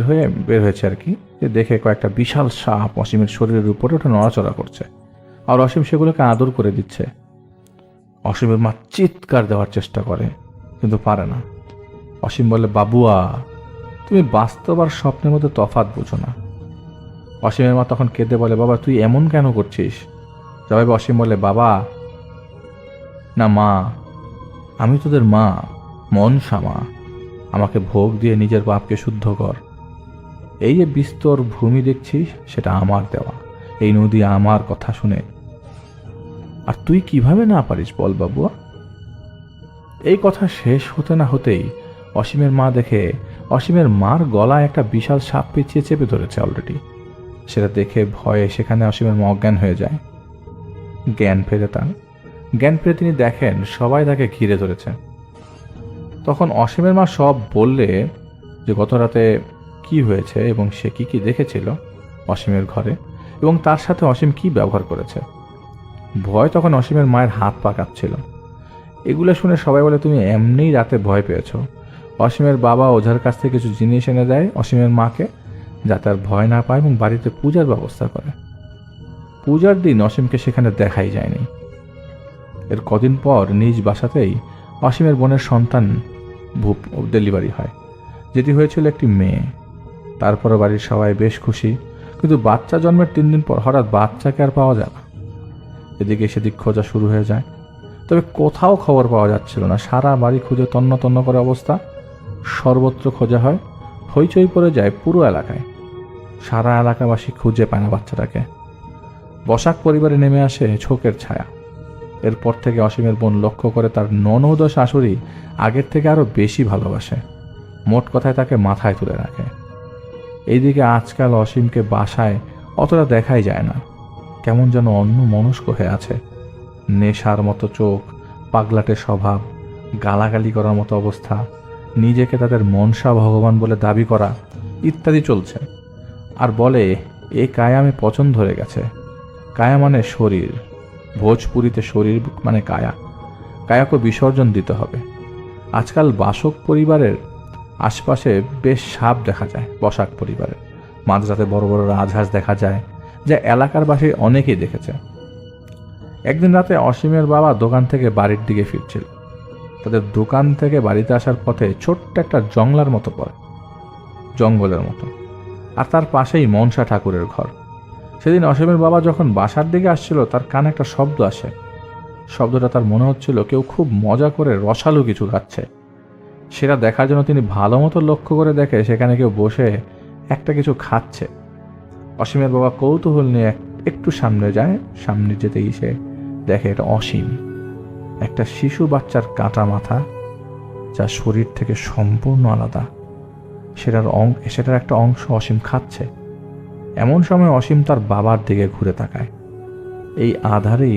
হয়েছে আর কি, যে দেখে কয়েকটা বিশাল সাপ অসীমের শরীরের উপরে ওটা নড়াচড়া করছে, আর অসীম সেগুলোকে আদর করে দিচ্ছে। অসীমের মা চিৎকার দেওয়ার চেষ্টা করে কিন্তু পারে না। অসীম বলে, বাবুয়া তুমি বাস্তব আর স্বপ্নের মধ্যে তফাৎ বুঝো না। অসীমের মা তখন কেঁদে বলে, বাবা তুই এমন কেন করছিস? জবাবে অসীম বলে, বাবা না মা, আমি তোদের মা, মনসা মা, আমাকে ভোগ দিয়ে নিজের পাপকে শুদ্ধ কর। এই যে বিস্তর ভূমি দেখছিস সেটা আমার দেওয়া, এই নদী আমার কথা শুনে, আর তুই কিভাবে না পারিস বল বাবুয়া? এই কথা শেষ হতে না হতেই অসীমের মা দেখে অসীমের মার গলায় একটা বিশাল সাপ পেঁচিয়ে চেপে ধরেছে অলরেডি। সেটা দেখে ভয়ে সেখানে অসীমের মা অজ্ঞান হয়ে যায়। জ্ঞান ফিরে তিনি দেখেন সবাই তাকে ঘিরে ধরেছে। তখন অসীমের মা সব বললে যে গত রাতে কি হয়েছে এবং সে কি কি দেখেছিল অসীমের ঘরে, এবং তার সাথে অসীম কি ব্যবহার করেছে। ভয় তখন অসীমের মায়ের হাত পা কাঁপছিল। এগুলো শুনে সবাই বলে, তুমি এমনিই রাতে ভয় পেয়েছ। অসীমের বাবা ওঝার কাছ থেকে কিছু জিনিস এনে দেয় অসীমের মাকে, যাতে আর ভয় না পায়, এবং বাড়িতে পূজার ব্যবস্থা করে। পূজার দিন অসীমকে সেখানে দেখাই যায়নি। এর কদিন পর নিজ বাসাতেই অসীমের বোনের সন্তান ডেলিভারি হয়, যেটি হয়েছিল একটি মেয়ে। তারপরে বাড়ির সবাই বেশ খুশি, কিন্তু বাচ্চা জন্মের 3 দিন পর হঠাৎ বাচ্চাকে আর পাওয়া যায় না। এদিকে সেদিক খোঁজা শুরু হয়ে যায়, তবে কোথাও খবর পাওয়া যাচ্ছিল না। সারা বাড়ি খুঁজে তন্ন তন্ন করে অবস্থা, সর্বত্র খোঁজা হয়, হইচই পড়ে যায় পুরো এলাকায়। সারা এলাকাবাসী খুঁজে পায় না বাচ্চাটাকে। বসাক পরিবারে নেমে আসে শোকের ছায়া। এরপর থেকে অসীমের বোন লক্ষ্য করে তার ননদ ও শাশুড়ি আগের থেকে আরো বেশি ভালোবাসে, মোট কথায় তাকে মাথায় তুলে রাখে। এইদিকে আজকাল অসীমকে বাসায় অতটা দেখাই যায় না, কেমন যেন অন্য মনস্ক হয়ে আছে। নেশার মতো চোখ, পাগলাটে স্বভাব, গালাগালি করার মতো অবস্থা, নিজেকে তাদের মনসা ভগবান বলে দাবি করা ইত্যাদি চলছে। আর বলে, এ কায়া আমি পছন্দ ধরে গেছে। কায়া মানে শরীর, ভোজপুরিতে শরীর মানে কায়া, কায়াকে বিসর্জন দিতে হবে। আজকাল বাসক পরিবারের আশপাশে বেশ সাপ দেখা যায়। বসাক পরিবারের মাঝরাতে বড় বড় রাজহাঁস দেখা যায়, যা এলাকার বাসী অনেকেই দেখেছে। একদিন রাতে অসীমের বাবা দোকান থেকে বাড়ির দিকে ফিরছিল। তাদের দোকান থেকে বাড়িতে আসার পথে ছোট্ট একটা জঙ্গলের মতো, আর তার পাশেই মনসা ঠাকুরের ঘর। সেদিন অসীমের বাবা যখন বাসার দিকে আসছিল, তার কানে একটা শব্দ আসে। শব্দটা তার মনে হচ্ছিল কেউ খুব মজা করে রসালো কিছু খাচ্ছে। সেটা দেখার জন্য তিনি ভালো মতো লক্ষ্য করে দেখে সেখানে কেউ বসে একটা কিছু খাচ্ছে। অসীমের বাবা কৌতূহল নিয়ে একটু সামনে যায়। সামনে যেতেই সে দেখে এটা অসীম, একটা শিশু বাচ্চার কাটা মাথা, যা শরীর থেকে সম্পূর্ণ আলাদা। সেটার একটা অংশ অসীম খাচ্ছে। এমন সময় অসীম তার বাবার দিকে ঘুরে তাকায়। এই আধারেই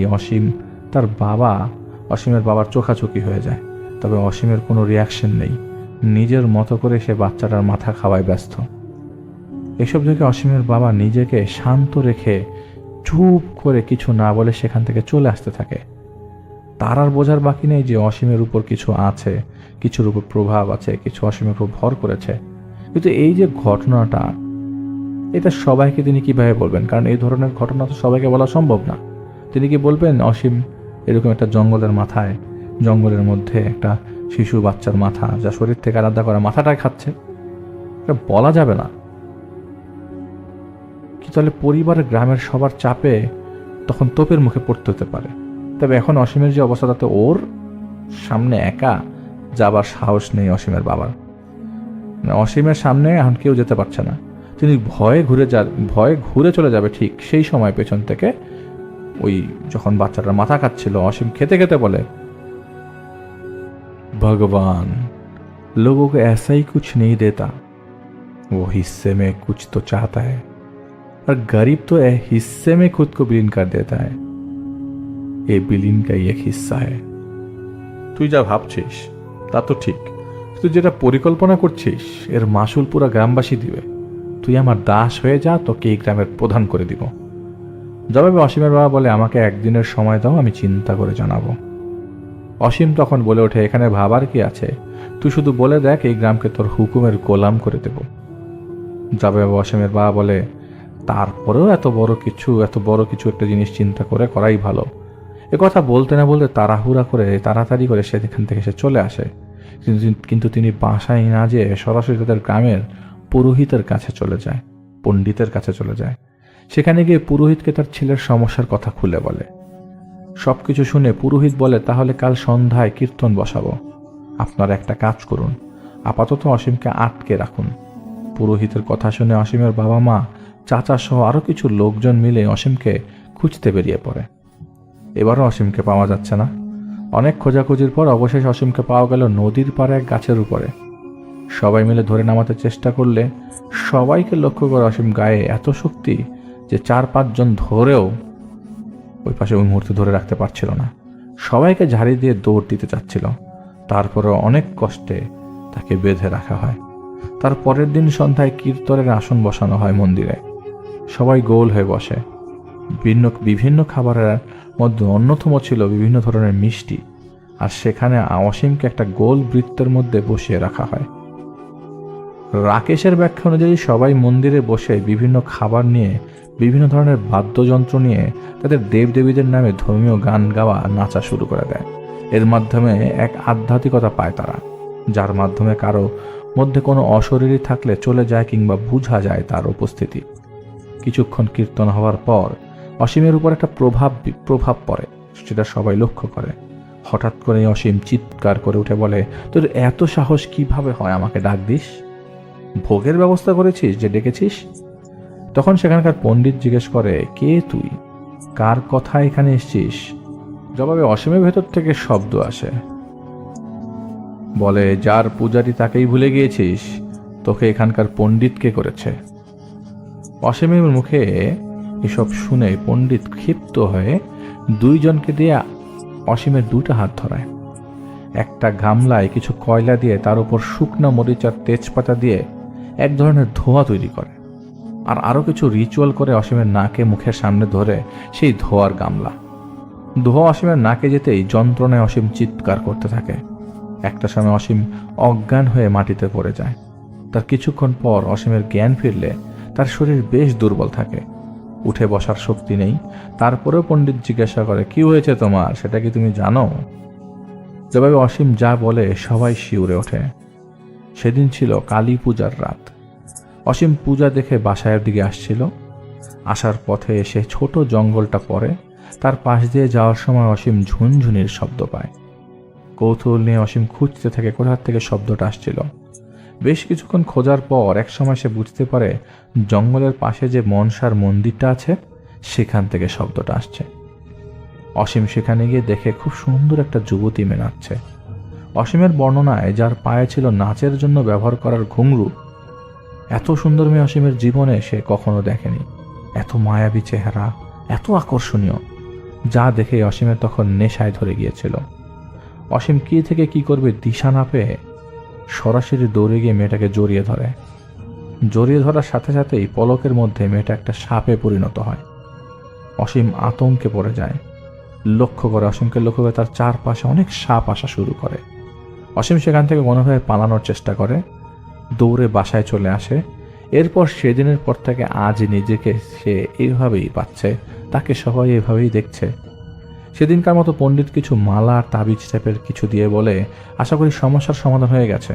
অসীমের বাবার চোখাচোখি হয়ে যায়, তবে অসীমের কোনো রিয়াকশন নেই। নিজের মতো করে সে বাচ্চাটার মাথা খাওয়ায় ব্যস্ত। এসব দেখে অসীমের বাবা নিজেকে শান্ত রেখে চুপ করে কিছু না বলে সেখান থেকে চলে আসতে থাকে। তার আর বোঝার বাকি নেই যে অসীমের উপর কিছু আছে, কিছুর উপর প্রভাব আছে, কিছু অসীমের উপর ভর করেছে। কিন্তু এই যে ঘটনাটা, এটা সবাইকে তিনি কিভাবে বলবেন? কারণ এই ধরনের ঘটনা তো সবাইকে বলা সম্ভব না। তিনি কি বলবেন অসীম এরকম একটা জঙ্গলের মধ্যে একটা শিশু বাচ্চার মাথা, যা শরীর থেকে আলাদা করা, মাথাটাই খাচ্ছে? এটা বলা যাবে না। কি তাহলে পরিবারের গ্রামের সবার চাপে তখন তোপের মুখে পড়তে হতে পারে। তবে এখন অসীমের যে অবস্থা, তাতে ওর সামনে একা যাবার সাহস নেই অসীমের বাবার। অসীমের সামনে এখন কেউ যেতে পারছে না। তিনি ভয়ে ঘুরে চলে যাবে ঠিক সেই সময় পেছন থেকে যখন বাচ্চাটার মাথা খাচ্ছিল, অসীম খেতে খেতে বলে, भगवान, लोगों को ऐसा ही कुछ नहीं देता, वो हिस्से में कुछ तो चाहता है, और गरीब तो हिस्से में खुद को विलीन कर देता है। ये विलीन का ही एक हिस्सा है। তুই যা ভাবছিস তা তো ঠিক, তুই যেটা পরিকল্পনা করছিস এর মাসুল পুরো গ্রামবাসী দিবে। তুই আমার দাস হয়ে যা, তোকে এই গ্রামের প্রধান করে দিব। জবাবে অসীমের বাবা বলে, আমাকে একদিনের সময় দাও, আমি চিন্তা করে জানাবো। অসীম তখন বলে ওঠে, এখানে ভাবার কি আছে, তুই শুধু বলে দেখ, এই গ্রামকে তোর হুকুমের গোলাম করে দেব। জবাবে অসীমের বাবা বলে, তারপরেও এত বড় কিছু একটা জিনিস চিন্তা করে করাই ভালো। এ কথা বলতে না বলতে তাড়াতাড়ি করে সেখান থেকে সে চলে আসে। কিন্তু তিনি বাসায় না যেয়ে সরাসরি তাদের গ্রামের পুরোহিতের কাছে চলে যায়, পণ্ডিতের কাছে চলে যায়। সেখানে গিয়ে পুরোহিতকে তার ছেলের সমস্যার কথা খুলে বলে। সবকিছু শুনে পুরোহিত বলে, তাহলে কাল সন্ধ্যায় কীর্তন বসাবো। আপনারা একটা কাজ করুন, আপাতত অসীমকে আটকে রাখুন। পুরোহিতের কথা শুনে অসীমের বাবা মা, চাচা সহ আরো কিছু লোকজন মিলে অসীমকে খুঁজতে বেরিয়ে পড়ে। এবারও অসীমকে পাওয়া যাচ্ছে না। অনেক খোঁজাখুঁজির পর অবশেষে অসীমকে পাওয়া গেল নদীর পাড়ে এক গাছের উপরে। সবাই মিলে ধরে নামাতে চেষ্টা করলে সবাইকে লক্ষ্য করে অসীম গায়ে এত শক্তি যে 4-5 জন ধরেও ওই পাশে ওই মুহূর্তে ধরে রাখতে পারছিল না। সবাইকে ঝাড়ি দিয়ে দৌড় দিতে চাচ্ছিল। তারপরেও অনেক কষ্টে তাকে বেঁধে রাখা হয়। তার পরের দিন সন্ধ্যায় কীর্তনের আসন বসানো হয় মন্দিরে। সবাই গোল হয়ে বসে। বিভিন্ন খাবারের মধ্যে অন্যতম ছিল বিভিন্ন ধরনের মিষ্টি, আর সেখানে অসীমকে একটা গোল বৃত্তের মধ্যে বসিয়ে রাখা হয়। রাকেশের ব্যাখ্যা অনুযায়ী সবাই মন্দিরে বসে বিভিন্ন খাবার নিয়ে, বিভিন্ন ধরনের বাদ্যযন্ত্র নিয়ে তাদের দেবদেবীদের নামে ধর্মীয় গান গাওয়া, নাচা শুরু করে দেয়। এর মাধ্যমে এক আধ্যাত্মিকতা পায় তারা, যার মাধ্যমে কারো মধ্যে কোনো অশরীরী থাকলে চলে যায় কিংবা বোঝা যায় তার উপস্থিতি। কিছুক্ষণ কীর্তন হওয়ার পর অসীমের উপর একটা প্রভাব পড়ে, সেটা সবাই লক্ষ্য করে। হঠাৎ করে অসীম চিৎকার করে উঠে বলে, তোর এত সাহস কিভাবে হয় আমাকে ডাক দিস? ভোগের ব্যবস্থা করেছিস যে ডেকেছিস? তখন সেখানকার পণ্ডিত জিজ্ঞেস করে, কে তুই, কার কথা এখানে এসছিস? জবাবে অসীমের ভেতর থেকে শব্দ আসে, বলে, যার পূজারি তাকেই ভুলে গিয়েছিস, তোকে এখানকার পণ্ডিত কে করেছে? অসীমের মুখে এসব শুনে পণ্ডিত ক্ষিপ্ত হয়ে 2 জনকে দিয়ে অসীমের 2টা হাত ধরায়। একটা গামলায় কিছু কয়লা দিয়ে তার উপর শুকনো মরিচ আর তেজপাতা দিয়ে এক ধরনের ধোঁয়া তৈরি করে, আর আরো কিছু রিচুয়াল করে অসীমের নাকে মুখের সামনে ধরে সেই ধোঁয়ার গামলা। ধোঁয়া অসীমের নাকে যেতেই যন্ত্রণায় অসীম চিৎকার করতে থাকে। একটা সময় অসীম অজ্ঞান হয়ে মাটিতে পড়ে যায়। তার কিছুক্ষণ পর অসীমের জ্ঞান ফিরলে তার শরীর বেশ দুর্বল থাকে, উঠে বসার শক্তি নেই। তারপরেও পণ্ডিত জিজ্ঞাসা করে, কি হয়েছে তোমার, সেটা কি তুমি জানো? জবাবে অসীম যা বলে সবাই শিউরে ওঠে। সেদিন ছিল কালী পূজার রাত। অসীম পূজা দেখে বাসায়ের দিকে আসছিল। আসার পথে এসে ছোট জঙ্গলটা পড়ে। তার পাশ দিয়ে যাওয়ার সময় অসীম ঝুনঝুনির শব্দ পায়। কৌতূহল নিয়ে অসীম খুঁজতে থাকে কোথা থেকে শব্দটা আসছিল। বেশ কিছুক্ষণ খোঁজার পর এক সময় সে বুঝতে পারে জঙ্গলের পাশে যে মনসার মন্দিরটা আছে সেখান থেকে শব্দটা আসছে। অসীম সেখানে গিয়ে দেখে খুব সুন্দর একটা যুবতী মেয়ে নাচছে। অসীমের বর্ণনায় যার পায়ে ছিল নাচের জন্য ব্যবহার করার ঘুঙরু। এত সুন্দর মেয়ে অসীমের জীবনে সে কখনো দেখেনি। এত মায়াবী চেহারা, এত আকর্ষণীয়, যা দেখে অসীমের তখন নেশায় ধরে গিয়েছিল। অসীম কি থেকে কি করবে দিশা না পেয়ে সরাসরি দৌড়ে গিয়ে মেয়েটাকে জড়িয়ে ধরে। জড়িয়ে ধরার সাথে সাথেই পলকের মধ্যে মেয়েটা একটা সাপে পরিণত হয়। অসীম আতঙ্কে পড়ে যায়। অসীমকে লক্ষ্য করে তার চারপাশে অনেক সাপ আসা শুরু করে। অসীম সেখান থেকে কোনোভাবে পালানোর চেষ্টা করে, দৌড়ে বাসায় চলে আসে। এরপর সেদিনের পর থেকে আজ নিজেকে সে এইভাবেই পাচ্ছে, তাকে সবাই এভাবেই দেখছে। সেদিনকার মতো পণ্ডিত কিছু মালা আর তাবিজ টাইপের কিছু দিয়ে বলে, আশা করি সমস্যার সমাধান হয়ে গেছে।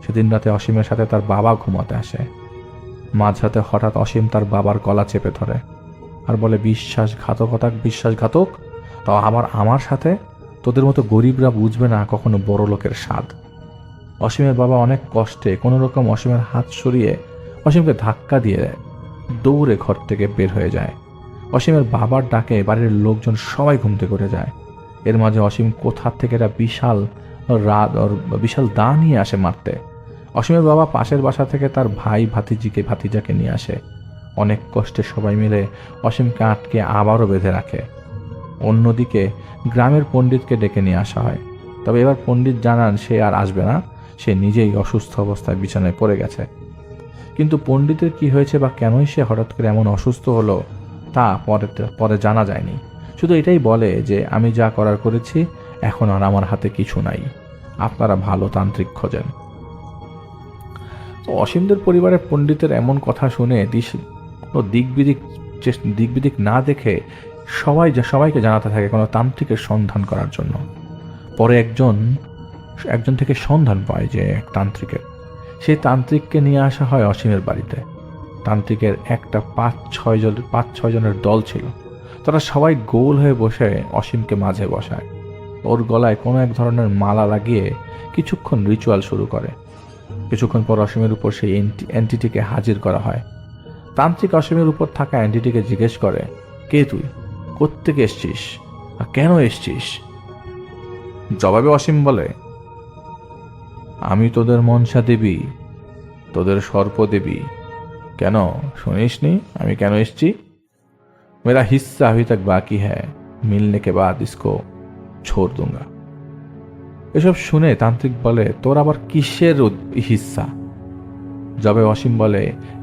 সেদিন রাতে অসীমের সাথে তার বাবা ঘুমাতে আসে। মাঝরাতে হঠাৎ অসীম তার বাবার গলা চেপে ধরে আর বলে, বিশ্বাসঘাতক, তাও আবার আমার সাথে? তোদের মতো গরিবরা বুঝবে না কখনো বড় লোকের স্বাদ। অসীমের বাবা অনেক কষ্টে কোনো রকম অসীমের হাত সরিয়ে অসীমকে ধাক্কা দিয়ে দৌড়ে ঘর থেকে বের হয়ে যায়। অসীমের বাবার ডাকে বাড়ির লোকজন সবাই ঘুম থেকে উঠে যায়। এর মাঝে অসীম কোথা থেকে একটা বিশাল ওর বিশাল দা নিয়ে আসে মারতে। অসীমের বাবা পাশের বাসা থেকে তার ভাই ভাতিজাকে নিয়ে আসে। অনেক কষ্টে সবাই মিলে অসীমকে আটকে আবারও বেঁধে রাখে। অন্যদিকে গ্রামের পণ্ডিতকে ডেকে নিয়ে আসা হয়। তবে এবার পণ্ডিত জানান সে আর আসবে না, সে নিজেই অসুস্থ অবস্থায় বিছানায় পড়ে গেছে। কিন্তু পণ্ডিতের কি হয়েছে বা কেনই সে হঠাৎ করে এমন অসুস্থ হলো তা পরে জানা যায়নি। শুধু এটাই বলে যে আমি যা করার করেছি, এখন আর আমার হাতে কিছু নাই, আপনারা ভালো তান্ত্রিক খোঁজেন। তো অসীমদের পরিবারের পণ্ডিতের এমন কথা শুনে দিক বিদিক না দেখে সবাইকে জানাতে থাকে কোনো তান্ত্রিকের সন্ধান করার জন্য। পরে একজন থেকে সন্ধান পায় যে এক তান্ত্রিকের। সেই তান্ত্রিককে নিয়ে আসা হয় অসীমের বাড়িতে। তান্ত্রিকের একটা 5-6 জনের দল ছিল। তারা সবাই গোল হয়ে বসে অসীমকে মাঝে বসায়। ওর গলায় কোনো এক ধরনের মালা লাগিয়ে কিছুক্ষণ রিচুয়াল শুরু করে। কিছুক্ষণ পর অসীমের উপর সেই এন্টিটিকে হাজির করা হয়। তান্ত্রিক অসীমের উপর থাকা এন্টিটিকে জিজ্ঞেস করে, কে তুই, কোত্থেকে এসছিস আর কেন এসছিস? জবাবে অসীম বলে, আমি তোদের মনসা দেবী, তোদের সর্প দেবী। কেন শুনিসনি আমি কেন এসছি? মেরা হিস্সা अभी तक बाकी है, मिलने के बाद इसको छोड़ दूंगा। এসব শুনে তান্ত্রিক বলে, তোর আবার কিসের হিস্সা? जब অসীম বলে,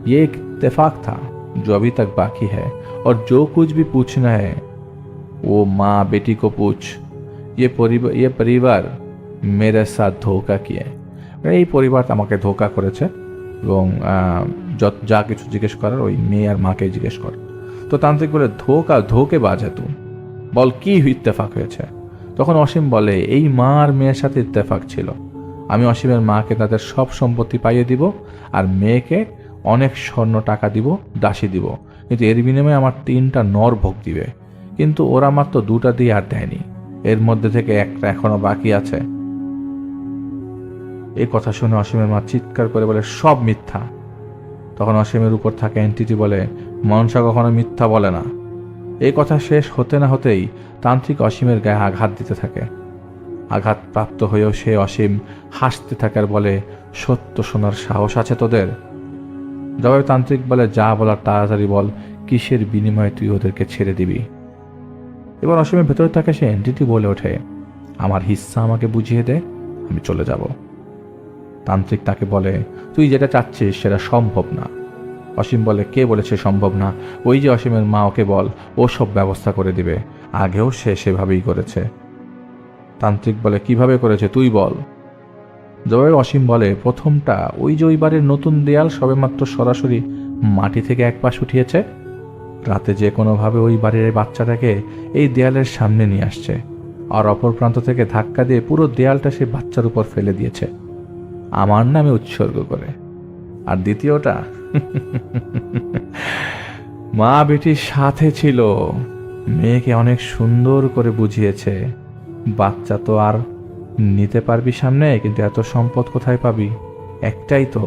ये एक इत्तेफाक था जो अभी तक बाकी है और जो कुछ भी पूछना है वो माँ बेटी को पूछ। ये परिवार मेरे साथ धोखा किए। এই পরিবার আমাকে ধোঁকা করেছে এবং যা কিছু জিজ্ঞেস করার ওই মেয়ে আর মাকে জিজ্ঞেস কর। তো তান্ত্রিক বলে, ধোকে বাজে তুই, বল কি ইত্তেফাক হয়েছে? তখন অসীম বলে, এই মা আর মেয়ের সাথে ইত্তেফাক ছিল। আমি অসীমের মাকে তাদের সব সম্পত্তি পাইয়ে দিব আর মেয়েকে অনেক স্বর্ণ টাকা দিব, দাসী দিব, কিন্তু এর বিনিময়ে আমার 3টা নর ভোগ দিবে। কিন্তু ওরা মাত্র 2টা দিয়ে আর দেয়নি, এর মধ্যে থেকে একটা এখনো বাকি আছে। এই কথা শুনে অসীমের মা চিৎকার করে বলে, সব মিথ্যা। তখন অসীমের উপর থাকা এন্টিটি বলে, মনসা কখনো মিথ্যা বলে না। এই কথা শেষ হতে না হতেই তান্ত্রিক অসীমের গায়ে আঘাত দিতে থাকে। আঘাত প্রাপ্ত হয়েও সে অসীম হাসতে থাকার বলে, সত্য শোনার সাহস আছে তোদের? জবাবে তান্ত্রিক বলে, যা বলার তাড়াতাড়ি বল, কিসের বিনিময়ে তুই ওদেরকে ছেড়ে দিবি? এবার অসীমের ভেতরে থাকা সে এন্টিটি বলে ওঠে, আমার হিস্সা আমাকে বুঝিয়ে দে, আমি চলে যাব। তান্ত্রিক তাকে বলে, তুই যেটা চাচ্ছিস সেটা সম্ভব না। অসীম বলে, কে বলেছে সম্ভব না? ওই যে অসীমের মা, ওকে বল, ও সব ব্যবস্থা করে দিবে, আগেও সে সেভাবেই করেছে। তান্ত্রিক বলে, কিভাবে করেছে তুই বল। জবাবে অসীম বলে, প্রথমটা ওই যে ওই বাড়ির নতুন দেয়াল সবেমাত্র সরাসরি মাটি থেকে এক পাশ উঠিয়েছে। রাতে যে কোনোভাবে ওই বাড়ির বাচ্চাটাকে এই দেয়ালের সামনে নিয়ে আসছে আর অপর প্রান্ত থেকে ধাক্কা দিয়ে পুরো দেয়ালটা সেই বাচ্চার উপর ফেলে দিয়েছে আমার নামে উৎসর্গ করে। আর দ্বিতীয়টা মা বেটির সাথে ছিল, মেয়েকে অনেক সুন্দর করে বুঝিয়েছে, বাচ্চা তো আর নিতে পারবি সামনে, কিন্তু এত সম্পদ কোথায় পাবি? একটাই তো,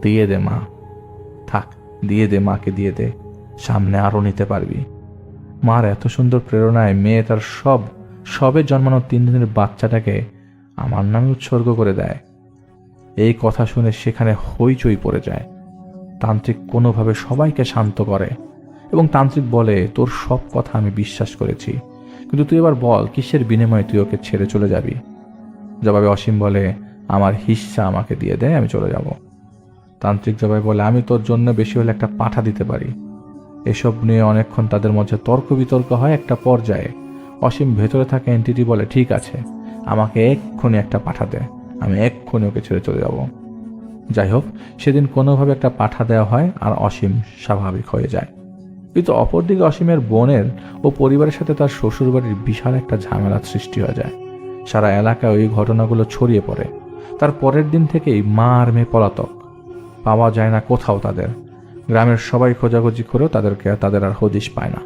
দিয়ে দে মা, থাক দিয়ে দে, মাকে দিয়ে দে, সামনে আরো নিতে পারবি। মার এত সুন্দর প্রেরণায় মেয়ে তার সবে জন্মানো 3 দিনের বাচ্চাটাকে আমার নামে উৎসর্গ করে দেয়। এই কথা শুনে সেখানে হইচই পড়ে যায়। তান্ত্রিক কোনোভাবে সবাইকে শান্ত করে এবং তান্ত্রিক বলে, তোর সব কথা আমি বিশ্বাস করেছি, কিন্তু তুই এবার বল, কিসের বিনিময়ে তুই ওকে ছেড়ে চলে যাবি? জবাবে অসীম বলে, আমার হিস্সা আমাকে দিয়ে দে, আমি চলে যাব। তান্ত্রিক জবাবে বলে, আমি তোর জন্য বেশি হলে একটা পাঠা দিতে পারি। এসব নিয়ে অনেকক্ষণ তাদের মধ্যে তর্ক বিতর্ক হয়। একটা পর্যায়ে অসীম ভেতরে থাকা এন্টিটি বলে, ঠিক আছে, আমাকে এক্ষুনি একটা পাঠা দে, আমি এক্ষুনি ওকে ছেড়ে চলে যাব। যাই হোক, সেদিন কোনোভাবে একটা পাঠা দেওয়া হয় আর অসীম স্বাভাবিক হয়ে যায়। কিন্তু অপরদিকে অসীমের বোনের ও পরিবারের সাথে তার শ্বশুরবাড়ির বিশাল একটা ঝামেলার সৃষ্টি হয়ে যায়। সারা এলাকায় ওই ঘটনাগুলো ছড়িয়ে পড়ে। তার পরের দিন থেকেই মা আর মেয়ে পলাতক, পাওয়া যায় না কোথাও তাদের। গ্রামের সবাই খোঁজাখুঁজি করেও তাদের আর হদিশ পায় না।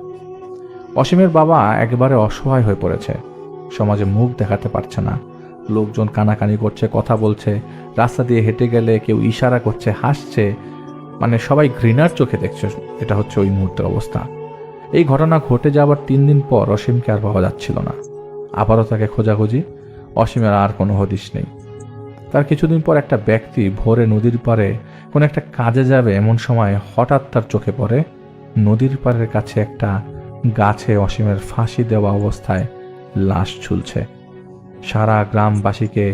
অসীমের বাবা একেবারে অসহায় হয়ে পড়েছে, সমাজে মুখ দেখাতে পারছে না। লোকজন কানাকানি করছে, কথা বলছে, রাস্তা দিয়ে হেঁটে গেলে কেউ ইশারা করছে, হাসছে, মানে সবাই ঘৃণার চোখে দেখছে। এটা হচ্ছে ওই মুহূর্তের অবস্থা। এই ঘটনা ঘটে যাওয়ার 3 দিন পর অসীমকে আর পাওয়া যাচ্ছিল না। আবারও তাকে খোঁজাখুঁজি। অসীমের আর কোনো হদিশ নেই। তার কিছুদিন পর একটা ব্যক্তি ভোরে নদীর পাড়ে কোনো একটা কাজে যাবে এমন সময় হঠাৎ তার চোখে পড়ে নদীর পাড়ের কাছে একটা গাছে অসীমের ফাঁসি দেওয়া অবস্থায় লাশ ঝুলছে। সারা গ্রামবাসীকে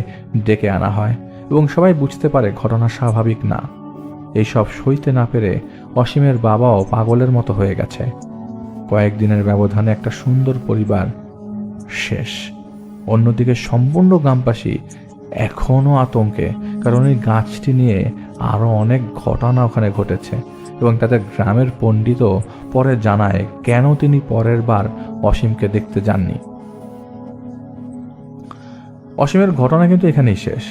ডেকে আনা হয় এবং সবাই বুঝতে পারে ঘটনা স্বাভাবিক না। এইসব সইতে না পেরে অসীমের বাবাও পাগলের মতো হয়ে গেছে। কয়েকদিনের ব্যবধানে একটা সুন্দর পরিবার শেষ। অন্যদিকে সম্পূর্ণ গ্রামবাসী এখনো আতঙ্কে, কারণ এই গাছটি নিয়ে আরো অনেক ঘটনা ওখানে ঘটেছে এবং তাদের গ্রামের পণ্ডিতও পরে জানায় কেন তিনি পরের বার অসীমকে দেখতে যাননি। অসীমের ঘটনা কিন্তু এখানেই শেষ।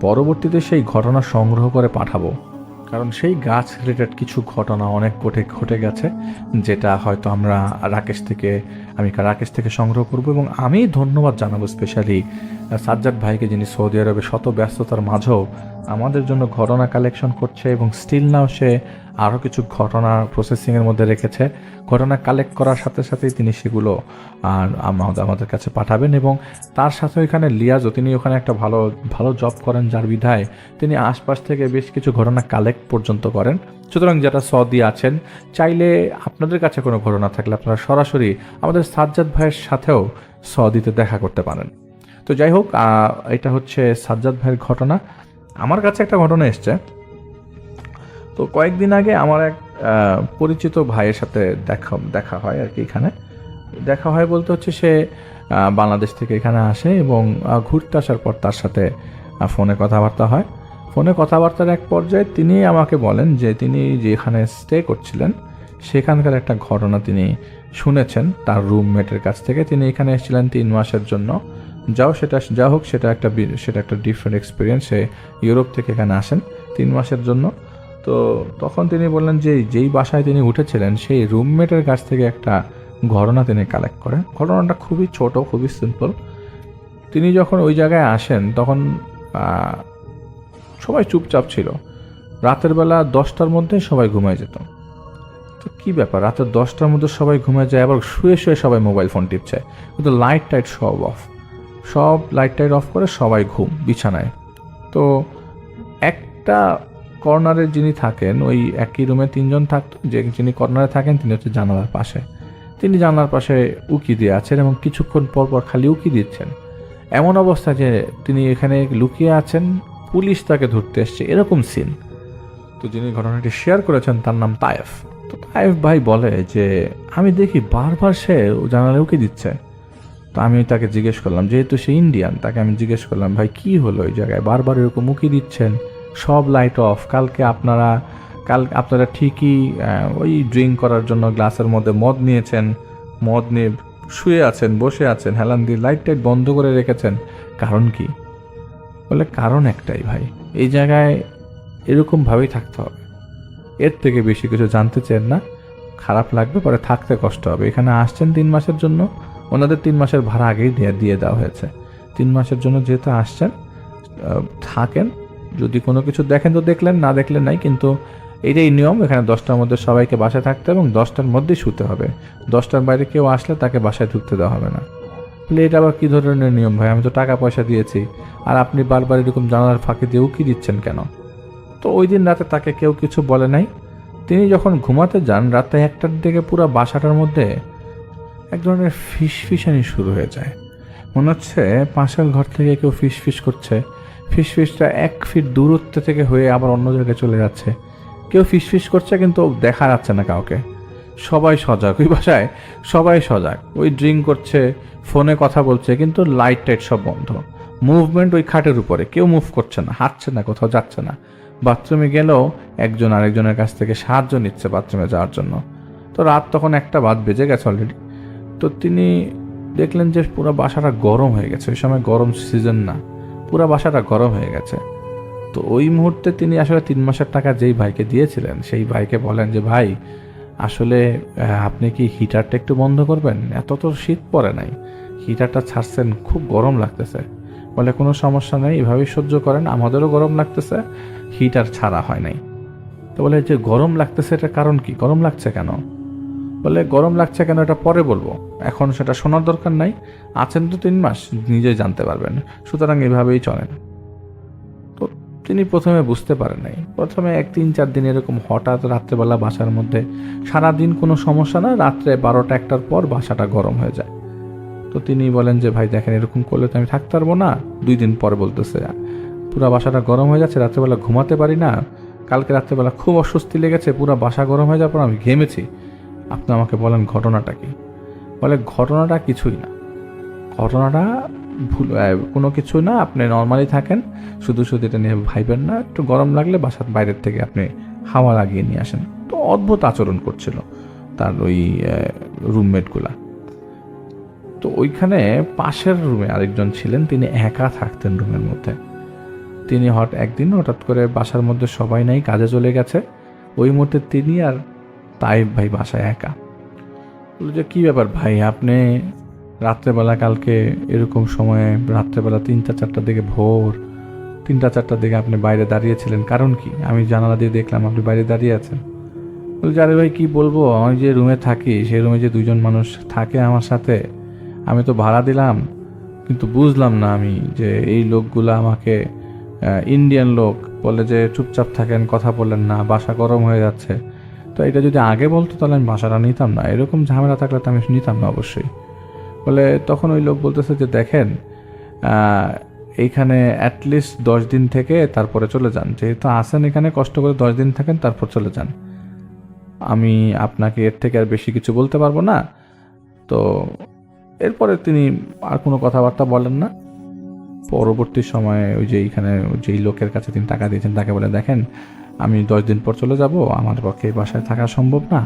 পরবর্তীতে সেই ঘটনা সংগ্রহ করে পাঠাবো, কারণ সেই গাছ রিলেটেড কিছু ঘটনা অনেক ঘটে গেছে, যেটা হয়তো আমি রাকেশ থেকে সংগ্রহ করব। এবং আমি ধন্যবাদ জানাবো স্পেশালি সাজ্জাদ ভাইকে, যিনি সৌদি আরবে শত ব্যস্ততার মাঝেও আমাদের জন্য ঘটনা কালেকশন করছে এবং স্টিল নাও সে আরও কিছু ঘটনা প্রসেসিংয়ের মধ্যে রেখেছে। ঘটনা কালেক্ট করার সাথে সাথেই তিনি সেগুলো আমাদের কাছে পাঠাবেন। এবং তার সাথে ওইখানে লিয়াজও, তিনি ওখানে একটা ভালো জব করেন, যার বিধায় তিনি আশপাশ থেকে বেশ কিছু ঘটনা কালেক্ট পর্যন্ত করেন। সুতরাং যারা সৌদি আছেন, চাইলে আপনাদের কাছে কোনো ঘটনা থাকলে আপনারা সরাসরি আমাদের সাজ্জাদ ভাইয়ের সাথেও সৌদিতে দেখা করতে পারেন। তো যাই হোক, এটা হচ্ছে সাজ্জাদ ভাইয়ের ঘটনা। আমার কাছে একটা ঘটনা এসছে। তো কয়েকদিন আগে আমার এক পরিচিত ভাইয়ের সাথে দেখা হয় আর কি। এখানে দেখা হয় বলতে হচ্ছে সে বাংলাদেশ থেকে এখানে আসে এবং ঘুরতে আসার পর তার সাথে ফোনে কথাবার্তা হয়। ফোনে কথাবার্তার এক পর্যায়ে তিনি আমাকে বলেন যে তিনি যেখানে স্টে করছিলেন সেখানকার একটা ঘটনা তিনি শুনেছেন তার রুমমেটের কাছ থেকে। তিনি এখানে এসেছিলেন 3 মাসের জন্য। সেটা একটা ডিফারেন্ট এক্সপিরিয়েন্স। সে ইউরোপ থেকে এখানে আসেন 3 মাসের জন্য। তো তখন তিনি বললেন যে যেই বাসায় তিনি উঠেছিলেন সেই রুমমেটের কাছ থেকে একটা ঘটনা তিনি কালেক্ট করেন। ঘটনাটা খুবই ছোট, খুবই সিম্পল। তিনি যখন ওই জায়গায় আসেন তখন সবাই চুপচাপ ছিল। রাতের বেলা 10টার মধ্যে সবাই ঘুমায় যেত। তো কী ব্যাপার, রাতের 10টার মধ্যে সবাই ঘুমায় যায়, আবার শুয়ে সবাই মোবাইল ফোন টিপছে, কিন্তু লাইট টাইট সব লাইট টাইট অফ করে সবাই ঘুম বিছানায়। তো একটা কর্নারে যিনি থাকেন, ওই একই রুমে 3 জন থাকতো। যিনি কর্নারে থাকেন তিনি হচ্ছে জানালার পাশে। তিনি জানলার পাশে উকি দিয়ে আছেন এবং কিছুক্ষণ পর খালি উকি দিচ্ছেন। এমন অবস্থা যে তিনি এখানে লুকিয়ে আছেন, পুলিশ তাকে ধরতে এসছে, এরকম সিন। তো যিনি ঘটনাটি শেয়ার করেছেন তার নাম তায়েফ। তো তায়েফ ভাই বলে যে আমি দেখি বারবার সে জানালে উকি দিচ্ছে। তো আমি তাকে জিজ্ঞেস করলাম, যেহেতু সে ইন্ডিয়ান, তাকে আমি জিজ্ঞেস করলাম, ভাই কি হলো ওই জায়গায় বারবার এরকম উকি দিচ্ছেন, সব লাইট অফ, কালকে আপনারা ঠিকই ওই ড্রিঙ্ক করার জন্য গ্লাসের মধ্যে মদ নিয়েছেন, মদ নিয়ে শুয়ে আছেন, বসে আছেন, হেলান দিয়ে লাইট টাইট বন্ধ করে রেখেছেন, কারণ কি? বলে কারণ একটাই ভাই, এই জায়গায় এরকমভাবেই থাকতে হবে, এর থেকে বেশি কিছু জানতে চান না, খারাপ লাগবে, পরে থাকতে কষ্ট হবে। এখানে আসছেন 3 মাসের জন্য, ওনাদের 3 মাসের ভাড়া আগেই দিয়ে দেওয়া হয়েছে। 3 মাসের জন্য যেহেতু আসছেন, থাকেন, যদি কোনো কিছু দেখেন তো দেখলেন, না দেখলেন নাই, কিন্তু এটাই নিয়ম। এখানে 10টার মধ্যে সবাইকে বাসায় থাকতে হবে এবং 10টার মধ্যেই শুতে হবে। 10টার বাইরে কেউ আসলে তাকে বাসায় ঢুকতে দেওয়া হবে না। বলে এটা আবার কী ধরনের নিয়ম ভাই, আমি তো টাকা পয়সা দিয়েছি, আর আপনি বারবার এরকম জানালার ফাঁকি দিয়ে উকি দিচ্ছেন কেন? তো ওই দিন রাতে তাকে কেউ কিছু বলে নাই। তিনি যখন ঘুমাতে যান রাতে 1টার দিকে পুরো বাসাটার মধ্যে এক ধরনের ফিসফিসানি শুরু হয়ে যায়। মনে হচ্ছে পাশের ঘর থেকে কেউ ফিসফিস করছে। ফিসফিসটা 1 ফিট দূরত্ব থেকে হয়ে আবার অন্য জায়গায় চলে যাচ্ছে। কেউ ফিসফিস করছে কিন্তু দেখা যাচ্ছে না কাউকে। সবাই সজাগ, ওই বাসায় সবাই সজাগ, ওই ড্রিঙ্ক করছে, ফোনে কথা বলছে, কিন্তু লাইট টাইট সব বন্ধ। মুভমেন্ট ওই খাটের উপরে, কেউ মুভ করছে না, হাঁটছে না, কোথাও যাচ্ছে না। বাথরুমে গেলেও একজন আরেকজনের কাছ থেকে সাহায্য নিচ্ছে বাথরুমে যাওয়ার জন্য। তো রাত তখন 1টা বেজে গেছে অলরেডি। তো তিনি দেখলেন যে পুরো বাসাটা গরম হয়ে গেছে। ওই সময় গরম সিজন না, পুরো বাসাটা গরম হয়ে গেছে। তো ওই মুহূর্তে তিনি আসলে 3 মাসের টাকা যেই ভাইকে দিয়েছিলেন সেই ভাইকে বলেন যে ভাই, আসলে আপনি কি হিটারটা একটু বন্ধ করবেন? এত তো শীত পড়ে নাই, হিটারটা ছাড়ছেন, খুব গরম লাগতেছে। বলে কোনো সমস্যা নেই, এভাবেই সহ্য করেন, আমাদেরও গরম লাগতেছে, হিটার ছাড়া হয় নাই। তো বলে যে গরম লাগতেছে, এটার কারণ কি, গরম লাগছে কেন? বলে গরম লাগছে কেন এটা পরে বলবো, এখন সেটা শোনার দরকার নাই, আছেন তো 3 মাস, নিজেই জানতে পারবেন, সুতরাং এভাবেই চলেন। তো তিনি প্রথমে বুঝতে পারেন নাই, প্রথমে 1-3-4 দিন এরকম হঠাৎ রাত্রেবেলা বাসার মধ্যে, সারাদিন কোনো সমস্যা না, রাত্রে 12টা-1টার পর বাসাটা গরম হয়ে যায়। তো তিনি বলেন যে ভাই দেখেন এরকম করলে তো আমি থাকতে পারবো না। 2 দিন পর বলতেছে পুরো বাসাটা গরম হয়ে যাচ্ছে, রাত্রেবেলা ঘুমাতে পারি না, কালকে রাত্রেবেলা খুব অস্বস্তি লেগেছে, পুরো বাসা গরম হয়ে যাওয়ার পর আমি ঘেমেছি, আপনি আমাকে বলেন ঘটনাটা কি। বলে ঘটনাটা কিছুই না, ঘটনাটা ভুল, কোনো কিছু না, আপনি নর্মালি থাকেন, শুধু শুধু এটা নিয়ে ভাইবেন না, একটু গরম লাগলে বাসার বাইরের থেকে আপনি হাওয়া লাগিয়ে নিয়ে আসেন। তো অদ্ভুত আচরণ করছিল তার ওই রুমমেটগুলা। তো ওইখানে পাশের রুমে আরেকজন ছিলেন, তিনি একা থাকতেন রুমের মধ্যে। তিনি একদিন হঠাৎ করে বাসার মধ্যে সবাই নাই, কাজে চলে গেছে, ওই মুহূর্তে তিনি আর তাইব ভাই বাসায় একা। বলল যে কী ব্যাপার ভাই, আপনি রাত্রেবেলা কালকে এরকম সময়ে রাত্রেবেলা 3টা-4টার দিকে, ভোর 3টা-4টার দিকে আপনি বাইরে দাঁড়িয়েছিলেন, কারণ কি? আমি জানালা দিয়ে দেখলাম আপনি বাইরে দাঁড়িয়ে আছেন। বলছে আরে ভাই কী বলবো, আমি যে রুমে থাকি সেই রুমে যে 2জন মানুষ থাকে আমার সাথে, আমি তো ভাড়া দিলাম, কিন্তু বুঝলাম না আমি যে এই লোকগুলো আমাকে, ইন্ডিয়ান লোক, বলে যে চুপচাপ থাকেন, কথা বললেন না, বাসা গরম হয়ে যাচ্ছে। তো এটা যদি আগে বলতো তাহলে আমি বাসাটা নিতাম না, এরকম ঝামেলা থাকলে তো আমি নিতাম না অবশ্যই। বলে তখন ওই লোক বলতেছে যে দেখেন এইখানে অ্যাটলিস্ট 10 দিন থেকে তারপরে চলে যান, যেহেতু আসেন এখানে কষ্ট করে 10 দিন থাকেন, তারপর চলে যান, আমি আপনাকে এর থেকে আর বেশি কিছু বলতে পারবো না। তো এরপরে তিনি আর কোনো কথাবার্তা বলেন না। পরবর্তী সময়ে ওই যে এইখানে যেই লোকের কাছে তিনি টাকা দিয়েছেন তাকে বলে দেখেন আমি 10 দিন পর চলে যাব, আমার পক্ষে বাসায় থাকা সম্ভব না,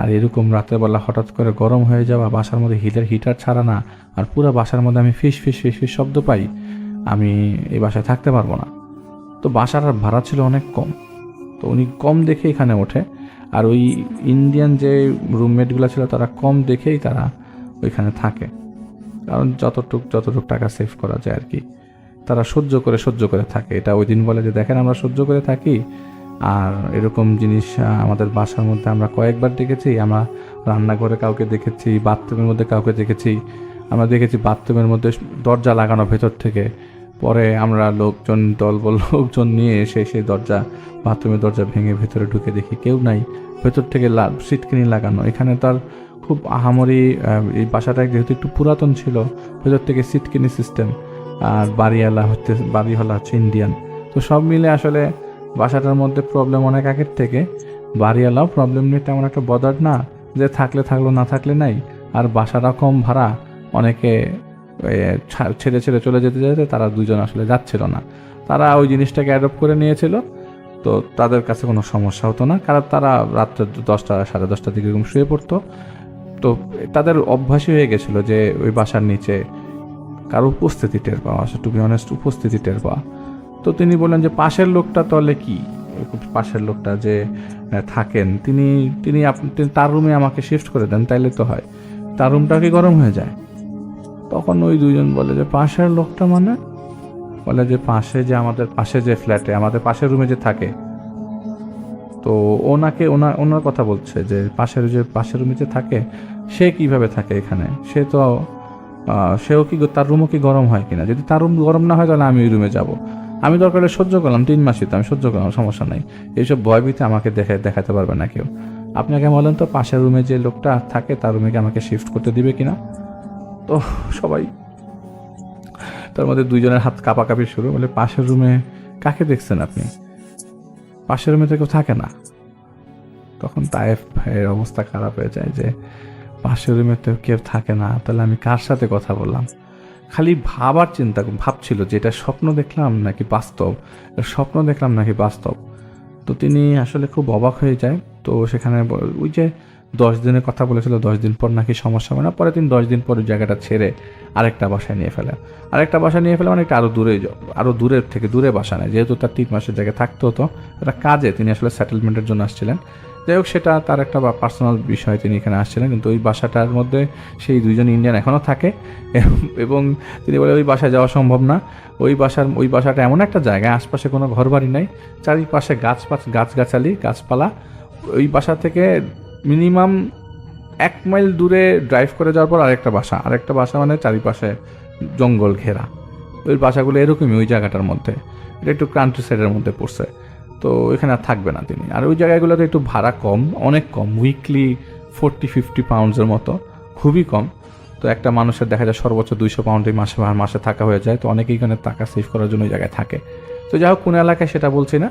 আর এরকম রাতেরবেলা হঠাৎ করে গরম হয়ে যাওয়া, বাসার মধ্যে হিটার ছাড়া না, আর পুরো বাসার মধ্যে আমি ফিস ফিস ফিস ফিস শব্দ পাই, আমি এই বাসায় থাকতে পারবো না। তো বাসার আর ভাড়া ছিল অনেক কম, তো উনি কম দেখে এখানে ওঠে, আর ওই ইন্ডিয়ান যে রুমমেটগুলো ছিল তারা কম দেখেই তারা ওইখানে থাকে, কারণ যতটুক টাকা সেভ করা যায় আর কি, তারা সহ্য করে থাকে। এটা ওই দিন বলে যে দেখেন আমরা সহ্য করে থাকি, আর এরকম জিনিস আমাদের বাসার মধ্যে আমরা কয়েকবার দেখেছি, আমরা রান্নাঘরে কাউকে দেখেছি, বাথরুমের মধ্যে কাউকে দেখেছি, আমরা দেখেছি বাথরুমের মধ্যে দরজা লাগানো ভেতর থেকে, পরে আমরা লোকজন নিয়ে এসে সেই বাথরুমের দরজা ভেঙে ভেতরে ঢুকে দেখি কেউ নাই, ভেতর থেকে সিটকিনি লাগানো। এখানে তার খুব আহামরি, এই বাসাটা যেহেতু একটু পুরাতন ছিল, ভেতর থেকে সিটকিনি সিস্টেম, আর বাড়িওয়ালা হচ্ছে ইন্ডিয়ান। তো সব মিলে আসলে বাসাটার মধ্যে প্রবলেম অনেক আগের থেকে, বাড়িওয়ালাও প্রবলেম নিয়ে তেমন একটা বদার না, যে থাকলে থাকলো না থাকলে নাই, আর বাসাটা কম ভাড়া, অনেকে ছেড়ে চলে যেতে তারা 2জন আসলে যাচ্ছিল না, তারা ওই জিনিসটাকে অ্যাডপ্ট করে নিয়েছিল। তো তাদের কাছে কোনো সমস্যা হতো না, কারণ তারা রাত্রে 10টা 10:30টার দিকে এরকম শুয়ে পড়তো। তো তাদের অভ্যাসই হয়ে গেছিলো যে ওই বাসার নিচে কারো উপস্থিতি টের পাওয়া, টু বি অনেস্ট উপস্থিতি টের পাওয়া। তো তিনি বললেন যে পাশের লোকটা তাহলে কি, পাশের লোকটা যে থাকেন তিনি তার রুমে আমাকে শিফট করে দেন, তাইলে তো হয়, তার রুমটা কি গরম হয়ে যায়? তখন ওই 2জন বলে যে পাশের লোকটা মানে? বলে যে পাশে যে আমাদের পাশে যে ফ্ল্যাটে আমাদের পাশের রুমে যে থাকে, তো ওনার কথা বলছে যে পাশের রুমে যে থাকে সে কিভাবে থাকে এখানে, সেও কি তার রুমও কি গরম হয় কিনা, যদি তার রুম গরম না হয় তাহলে আমি ওই রুমে যাব, আমি দরকার হলে সহ্য করলাম, 3 মাসই তো আমি সহ্য করলাম, সমস্যা নাই, এইসব ভয়ভীতি আমাকে দেখাতে পারবে না কেউ। আপনাকে বলেন তো পাশের রুমে যে লোকটা থাকে তার রুমে কি আমাকে শিফট করতে দিবে কিনা? তো সবাই, তার মধ্যে 2জনের হাত কাঁপাকাঁপি শুরু, বলে পাশের রুমে কাকে দেখছেন আপনি? পাশের রুমে তো কেউ থাকে না। তখন তায়েফ ভাইয়ের অবস্থা খারাপ হয়ে যায় যে পাশের রুমে তো কেউ থাকে না, তাহলে আমি কার সাথে কথা বললাম? খালি ভাবছিল যে এটা স্বপ্ন দেখলাম নাকি বাস্তব। তো তিনি আসলে খুব অবাক হয়ে যায়। তো সেখানে ওই যে 10 দিনের কথা বলেছিল, 10 দিন পর নাকি সমস্যা হবে না, পরে তিনি 10 দিন পর ওই জায়গাটা ছেড়ে আরেকটা বাসায় নিয়ে ফেলে, মানে একটা আরও দূরে বাসা নেয়, যেহেতু তার 3 মাসের জায়গায় থাকতে হতো, একটা কাজে তিনি আসলে সেটেলমেন্টের জন্য আসছিলেন। যাই হোক, সেটা তার একটা পার্সোনাল বিষয়, তিনি এখানে আসছিলেন, কিন্তু ওই বাসাটার মধ্যে সেই 2জন ইন্ডিয়ান এখনও থাকে, এবং তিনি বলে ওই বাসায় যাওয়া সম্ভব না। ওই বাসাটা এমন একটা জায়গায়, আশপাশে কোনো ঘরবাড়ি নাই, চারিপাশে গাছগাছালি, গাছপালা। ওই বাসা থেকে মিনিমাম 1 মাইল দূরে ড্রাইভ করে যাওয়ার পর আরেকটা বাসা মানে চারিপাশে জঙ্গল ঘেরা। ওই বাসাগুলো এরকমই ওই জায়গাটার মধ্যে, এটা একটু কান্ট্রি সাইডের মধ্যে পড়ছে। তো এখানে আর থাকবে না তিনি। আর ওই জায়গাগুলোতে একটু ভাড়া কম, অনেক কম, উইকলি 40-50 পাউন্ডসের মতো, খুবই কম। তো একটা মানুষের দেখা যায় সর্বোচ্চ 200 পাউন্ডে মাসে থাকা হয়ে যায়। তো অনেকেই এখানে টাকা সেভ করার জন্য ওই জায়গায় থাকে। তো যাই হোক, কোন এলাকায় সেটা বলছি না,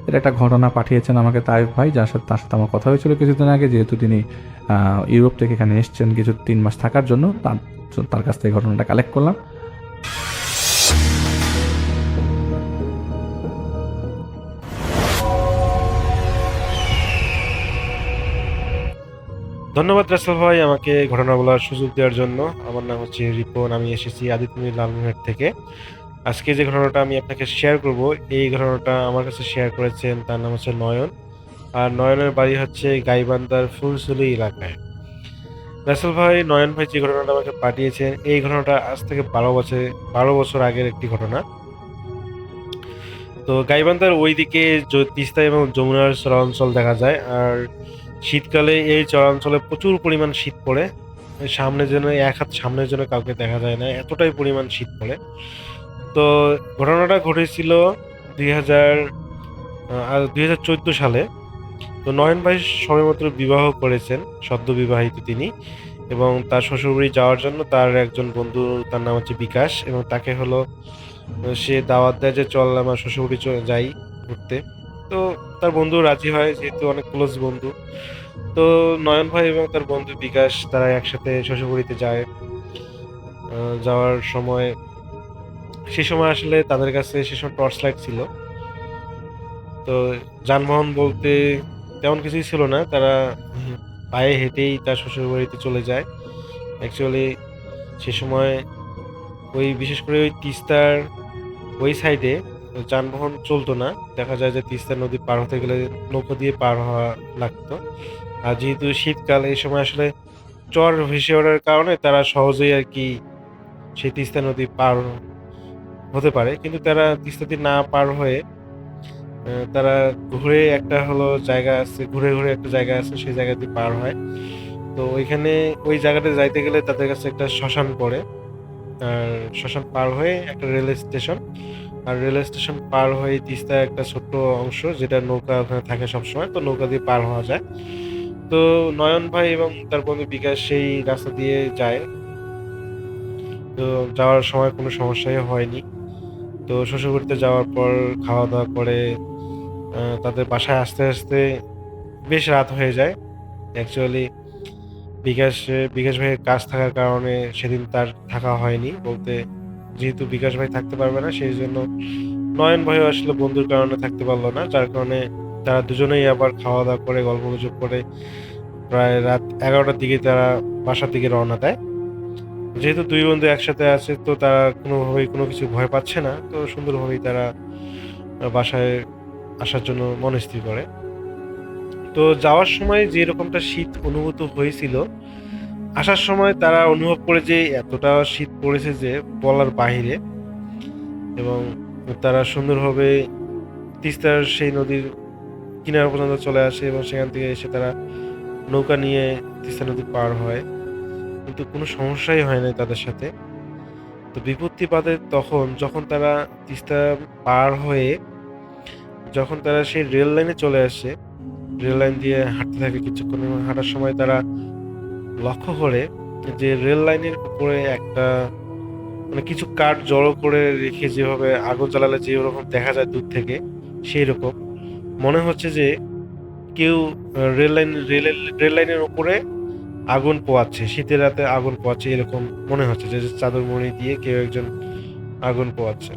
এটা একটা ঘটনা পাঠিয়েছেন আমাকে তাইফ ভাই, তার সাথে আমার কথা হয়েছিল কিছুদিন আগে, যেহেতু তিনি ইউরোপ থেকে এখানে এসছেন কিছু 3 মাস থাকার জন্য। তার কাছ থেকে ঘটনাটা কালেক্ট করলাম। ধন্যবাদ রাসেল ভাই আমাকে ঘটনা বলার সুযোগ দেওয়ার জন্য। আমার নাম হচ্ছে রিপন, আমি এসেছি আদিত্যমণি লালমোহনের থেকে। আজকে যে ঘটনাটা আমি আপনাকে শেয়ার করব, এই ঘটনাটা আমার কাছে শেয়ার করেছেন, তার নাম হচ্ছে নয়ন। আর নয়নের বাড়ি হচ্ছে গাইবান্ধার ফুলসুলি এলাকায়। রাসেল ভাই, নয়ন ভাই যে ঘটনাটা আমাকে পাঠিয়েছেন, এই ঘটনাটা আজ থেকে 12 বছর আগের একটি ঘটনা। তো গাইবান্ধার ওইদিকে তিস্তা এবং যমুনার চরাঞ্চল দেখা যায়। আর শীতকালে এই চরাঞ্চলে প্রচুর পরিমাণ শীত পড়ে, সামনে যেন 1 হাত সামনের জন্য কাউকে দেখা যায় না, এতটাই পরিমাণ শীত পড়ে। তো ঘটনাটা ঘটেছিল 2014 সালে। তো নয়ন ভাই সবেমাত্র বিবাহ করেছেন, সদ্য বিবাহিত তিনি, এবং তার শ্বশুরবাড়ি যাওয়ার জন্য তার একজন বন্ধু, তার নাম হচ্ছে বিকাশ, এবং তাকে হলো সে দাওয়াত দেয় যে চল আমার শ্বশুরবাড়ি যাই ঘুরতে। তো তার বন্ধু রাজি হয়, যেহেতু অনেক ক্লোজ বন্ধু। তো নয়ন ভাই এবং তার বন্ধু বিকাশ তারা একসাথে শ্বশুরবাড়িতে যায়। যাওয়ার সময় সে সময় আসলে তাদের কাছে সে সময় টর্চ লাইট ছিল। তো যানবাহন বলতে তেমন কিছুই ছিল না, তারা পায়ে হেঁটেই তার শ্বশুরবাড়িতে চলে যায়। অ্যাকচুয়ালি সে সময় ওই বিশেষ করে ওই তিস্তার ওই সাইডে যানবাহন চলতো না। দেখা যায় যে তিস্তা নদী পার হতে গেলে নৌকা দিয়ে পার হওয়া লাগতো। আর যেহেতু শীতকাল, এই সময় আসলে চর ভেসে ওঠার কারণে তারা সহজেই আর কি সেই তিস্তা নদী পার হতে পারে। কিন্তু তারা তিস্তা নদী না পার হয়ে তারা ঘুরে একটা হলো জায়গা আছে, ঘুরে ঘুরে একটা জায়গা আছে, সেই জায়গা দিয়ে পার হয়। তো ওইখানে ওই জায়গাটা যাইতে গেলে তাদের কাছে একটা শ্মশান পড়ে। আর শ্মশান পার হয়ে একটা রেল স্টেশন, আর রেল স্টেশন পার হয়ে তিস্তা একটা ছোট্ট অংশ, যেটা নৌকা ওখানে থাকে সবসময়, তো নৌকা দিয়ে পার হওয়া যায়। তো নয়ন ভাই এবং তার বন্ধু বিকাশ সেই রাস্তা দিয়ে যায়। তো যাওয়ার সময় কোনো সমস্যাই হয়নি। তো শ্বশুরবাড়িতে যাওয়ার পর খাওয়া দাওয়া করে তাদের বাসায় আসতে আসতে বেশ রাত হয়ে যায়। অ্যাকচুয়ালি বিকাশ ভাইয়ের কাজ থাকার কারণে সেদিন তার থাকা হয়নি বলতে, যেহেতু বিকাশ ভাই থাকতে পারবে না, সেই জন্য নয়ন ভাইও আসলে বন্ধুর কারণে থাকতে পারলো না, যার কারণে তারা দুজনেই আবার খাওয়া দাওয়া করে গল্প গুজব করে প্রায় রাত 11টার দিকে তারা বাসার দিকে রওনা দেয়। যেহেতু দুই বন্ধু একসাথে আছে, তো তারা কোনোভাবেই কোনো কিছু ভয় পাচ্ছে না, তো সুন্দরভাবেই তারা বাসায় আসার জন্য মনস্থির করে। তো যাওয়ার সময় যে রকমটা শীত অনুভূত হয়েছিল, আসার সময় তারা অনুভব করে যে এতটা শীত পড়েছে যে বলার বাহিরে। এবং তারা সুন্দরভাবে তিস্তার সেই নদীর কিনারা পর্যন্ত চলে আসে, এবং সেখান থেকে এসে তারা নৌকা নিয়ে তিস্তা নদী পার হয়। কিন্তু কোনো সমস্যাই হয় নাই তাদের সাথে। তো বিপত্তি বাধে তখন, যখন তারা তিস্তা পার হয়ে যখন তারা সেই রেল লাইনে চলে আসে, রেল লাইন দিয়ে হাঁটতে থাকে কিছুক্ষণ, এবং হাঁটার সময় তারা লক্ষ্য করে যে রেল লাইনের উপরে একটা মানে কিছু কাঠ জড়ো করে রেখে যেভাবে আগুন জ্বালালে যেরকম দেখা যায় দূর থেকে, সেই রকম মনে হচ্ছে যে কেউ রেল লাইনের উপরে আগুন পোয়াচ্ছে, শীতের রাতে আগুন পোয়াচ্ছে, এরকম মনে হচ্ছে যে চাদর মুড়ি দিয়ে কেউ একজন আগুন পোয়াচ্ছে।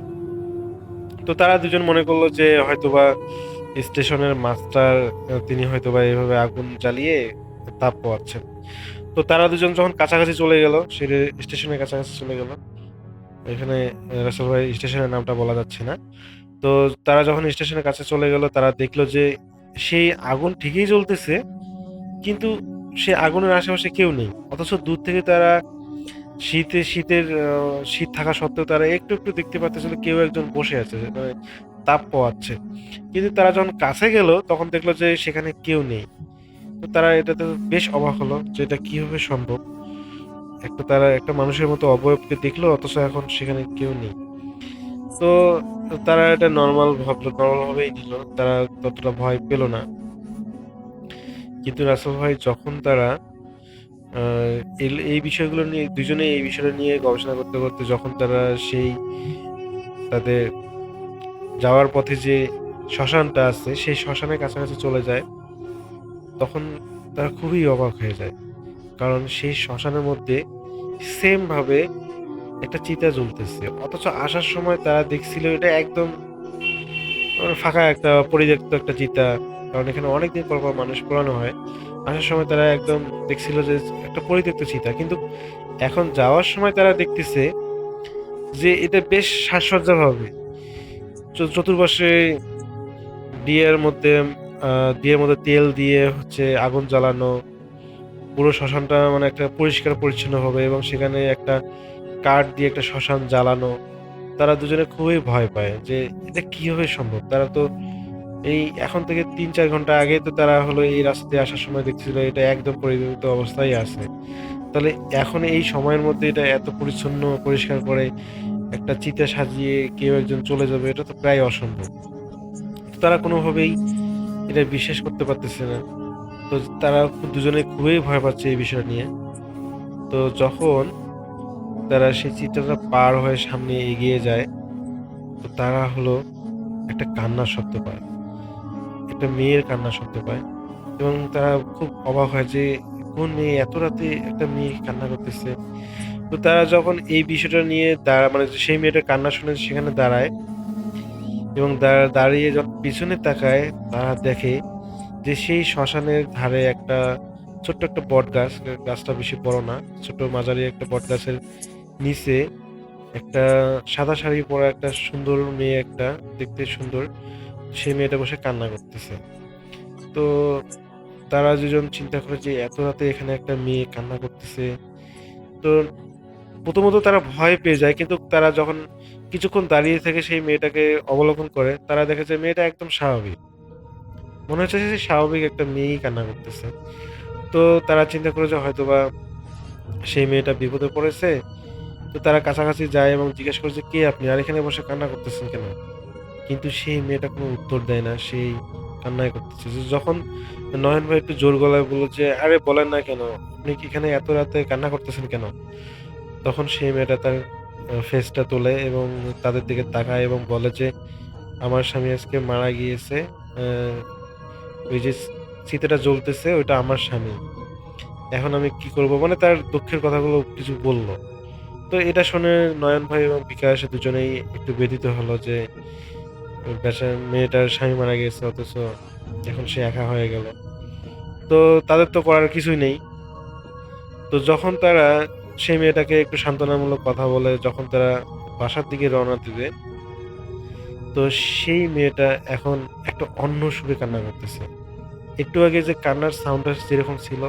তো তারা দুজন মনে করলো যে হয়তোবা স্টেশনের মাস্টার, তিনি হয়তোবা এইভাবে আগুন জ্বালিয়ে তাপ পোয়াচ্ছেন। তো তারা দুজন যখন কাছাকাছি চলে গেল, সে স্টেশনের কাছাকাছি চলে গেল, এখানে রাসেল ভাই স্টেশনের নামটা বলা যাচ্ছে না। তো তারা যখন স্টেশনের কাছে চলে গেল, তারা দেখলো যে সেই আগুন ঠিকই জ্বলতেছে, কিন্তু সে আগুনের আশেপাশে কেউ নেই। অথচ দূর থেকে তারা শীত থাকা সত্ত্বেও তারা একটু একটু দেখতে পাচ্ছিল কেউ একজন বসে আছে, মানে তাপ পোয়াচ্ছে। কিন্তু তারা যখন কাছে গেল, তখন দেখলো যে সেখানে কেউ নেই। তো তারা এটাতে বেশ অবাক হলো যে এটা কিভাবে সম্ভব। তারা একটা মানুষের মতো অবয়বকে দেখলো, অথচ এখন সেখানে কেউ নেই। তো তারা এটা নর্মাল ভাবলো, নর্মাল ভাবেই নিল, তারা ততটা ভয় পেল না। কিন্তু রাসেল ভাই যখন তারা এই বিষয়গুলো নিয়ে, দুজনে এই বিষয়টা নিয়ে গবেষণা করতে করতে যখন তারা সেই তাদের যাওয়ার পথে যে শ্মশানটা আছে সেই শ্মশানের কাছাকাছি চলে যায়, তখন তারা খুবই অবাক হয়ে যায়। কারণ সেই শ্মশানের মধ্যে সেম ভাবে একটা চিতা জ্বলতেছে, অথচ আসার সময় তারা দেখছিল এটা একদম ফাঁকা একটা পরিত্যক্ত একটা চিতা। কারণ এখানে অনেকদিন পর পর মানুষ পোড়ানো হয়। আসার সময় তারা একদম দেখছিল যে একটা পরিত্যক্ত চিতা, কিন্তু এখন যাওয়ার সময় তারা দেখতেছে যে এটা বেশ সাজসজ্জাভাবে চতুর্পাশে দিয়ের মধ্যে তেল দিয়ে হচ্ছে আগুন জ্বালানো, পুরো শ্মশানটা মানে একটা পরিষ্কার পরিচ্ছন্ন হবে, এবং সেখানে একটা কাঠ দিয়ে একটা শ্মশান জ্বালানো। তারা দুজনে খুবই ভয় পায় যে এটা কিভাবে সম্ভব। তারা তো এই এখন থেকে ৩-৪ ঘন্টা আগে তো তারা হলো এই রাস্তা দিয়ে আসার সময় দেখছিল এটা একদম পরিত্যক্ত অবস্থায় আছে। তাহলে এখন এই সময়ের মধ্যে এটা এত পরিচ্ছন্ন পরিষ্কার করে একটা চিতা সাজিয়ে কেউ একজন চলে যাবে, এটা তো প্রায় অসম্ভব। তো তারা কোনোভাবেই এটা বিশ্বাস করতে পারতেছে না। তো তারা দুজনে খুবই ভয় পাচ্ছে এই বিষয়টা নিয়ে। তো যখন তারা সেই চিত্রটা পার হয়ে সামনে এগিয়ে যায়, তো তারা হলো একটা কান্নার শব্দ পায়, একটা মেয়ের কান্নার শব্দ পায়, এবং তারা খুব অবাক হয় যে কোন মেয়ে এত রাতে একটা মেয়ে কান্না করতেছে। তো তারা যখন এই বিষয়টা নিয়ে মানে সেই মেয়েটার কান্না শুনে সেখানে দাঁড়ায়, এবং দাঁড়িয়ে যখন পিছনে তাকায়, তারা দেখে যে সেই শ্মশানের ধারে একটা ছোট্ট একটা বট গাছ, গাছটা বেশি বড় না, ছোট মাঝারি একটা বট গাছের নিচে একটা সাদা শাড়ি পরা একটা সুন্দর মেয়ে, একটা দেখতে সুন্দর, সেই মেয়েটা বসে কান্না করতেছে। তো তারা দুজন চিন্তা করে যে এত রাতে এখানে একটা মেয়ে কান্না করতেছে। তো প্রথমত তারা ভয় পেয়ে যায়, কিন্তু তারা যখন কিছুক্ষণ দাঁড়িয়ে থেকে সেই মেয়েটাকে অবলোকন করে, তারা দেখে যে মেয়েটা একদম স্বাভাবিক, মনে হচ্ছে যে স্বাভাবিক একটা মেয়েই কান্না করতেছে। তো তারা চিন্তা করে যে হয়তোবা সেই মেয়েটা বিপদে পড়েছে। তো তারা কাছাকাছি যায় এবং জিজ্ঞেস করে যে কে আপনি, আর এখানে বসে কান্না করতেছেন কেন? কিন্তু সেই মেয়েটা কোনো উত্তর দেয় না, সেই কান্নাই করতেছে। যখন নয়ন ভাই একটু জোর গলায় বলল যে আরে বলেন না কেন, আপনি কি এখানে এত রাতে কান্না করতেছেন কেন? তখন সেই মেয়েটা তার ফেসটা তোলে এবং তাদের দিকে তাকায় এবং বলে যে আমার স্বামী আজকে মারা গিয়েছে। আহ, ওই যে চিতাটা জ্বলতেছে ওইটা আমার স্বামী। এখন আমি কি করব, মানে তার দুঃখের কথাগুলো কিছু বলল। তো এটা শুনে নয়ন ভাই এবং বিকাশ দুজনেই একটু ব্যথিত হলো যে মেয়েটার স্বামী মারা গেছে, অথচ এখন সে একা হয়ে গেল। তো তাদের তো করার কিছুই নেই। তো যখন তারা সেই মেয়েটাকে একটু সান্ত্বনামূলক কথা বলে, যখন তারা বাসার দিকে রওনা দিবে, তো সেই মেয়েটা এখন একটা অন্য সুরে কান্না করতেছে। একটু আগে যে কান্নার সাউন্ডটা যেরকম ছিল,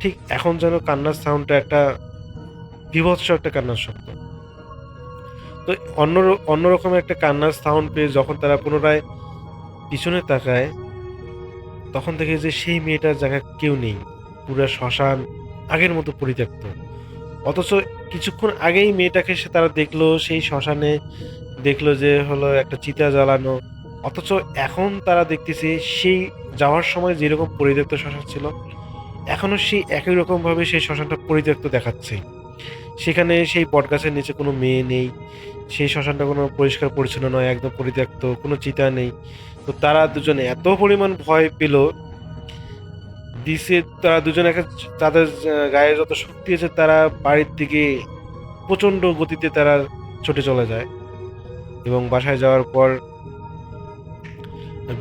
ঠিক এখন যেন কান্নার সাউন্ডটা একটা বীভৎস একটা কান্নার শব্দ। তো অন্যরকম একটা কান্নার সাউন্ড পেয়ে যখন তারা পুনরায় পিছনে তাকায়, তখন দেখে যে সেই মেয়েটার জায়গায় কেউ নেই, পুরো শ্মশান আগের মতো পরিত্যক্ত। অথচ কিছুক্ষণ আগেই মেয়েটাকে তারা দেখলো সেই শ্মশানে, দেখলো যে হলো একটা চিতা জ্বালানো, অথচ এখন তারা দেখতেছে সেই যাওয়ার সময় যেরকম পরিত্যক্ত শ্মশান ছিল, এখনো সেই একই রকম ভাবে সেই শ্মশানটা পরিত্যক্ত দেখাচ্ছে। সেখানে সেই বটগাছের নিচে কোনো মেয়ে নেই, সেই শ্মশানটা কোনো পরিষ্কার পরিচ্ছন্ন নয়, একদম পরিত্যক্ত, কোনো চিতা নেই। তো তারা দুজনে এত পরিমাণ ভয় পেল দিছে, তারা দুজনে তাদের গায়ে যত শক্তি আছে তারা বাড়ির দিকে প্রচন্ড গতিতে তারা ছুটে চলে যায়। এবং বাসায় যাওয়ার পর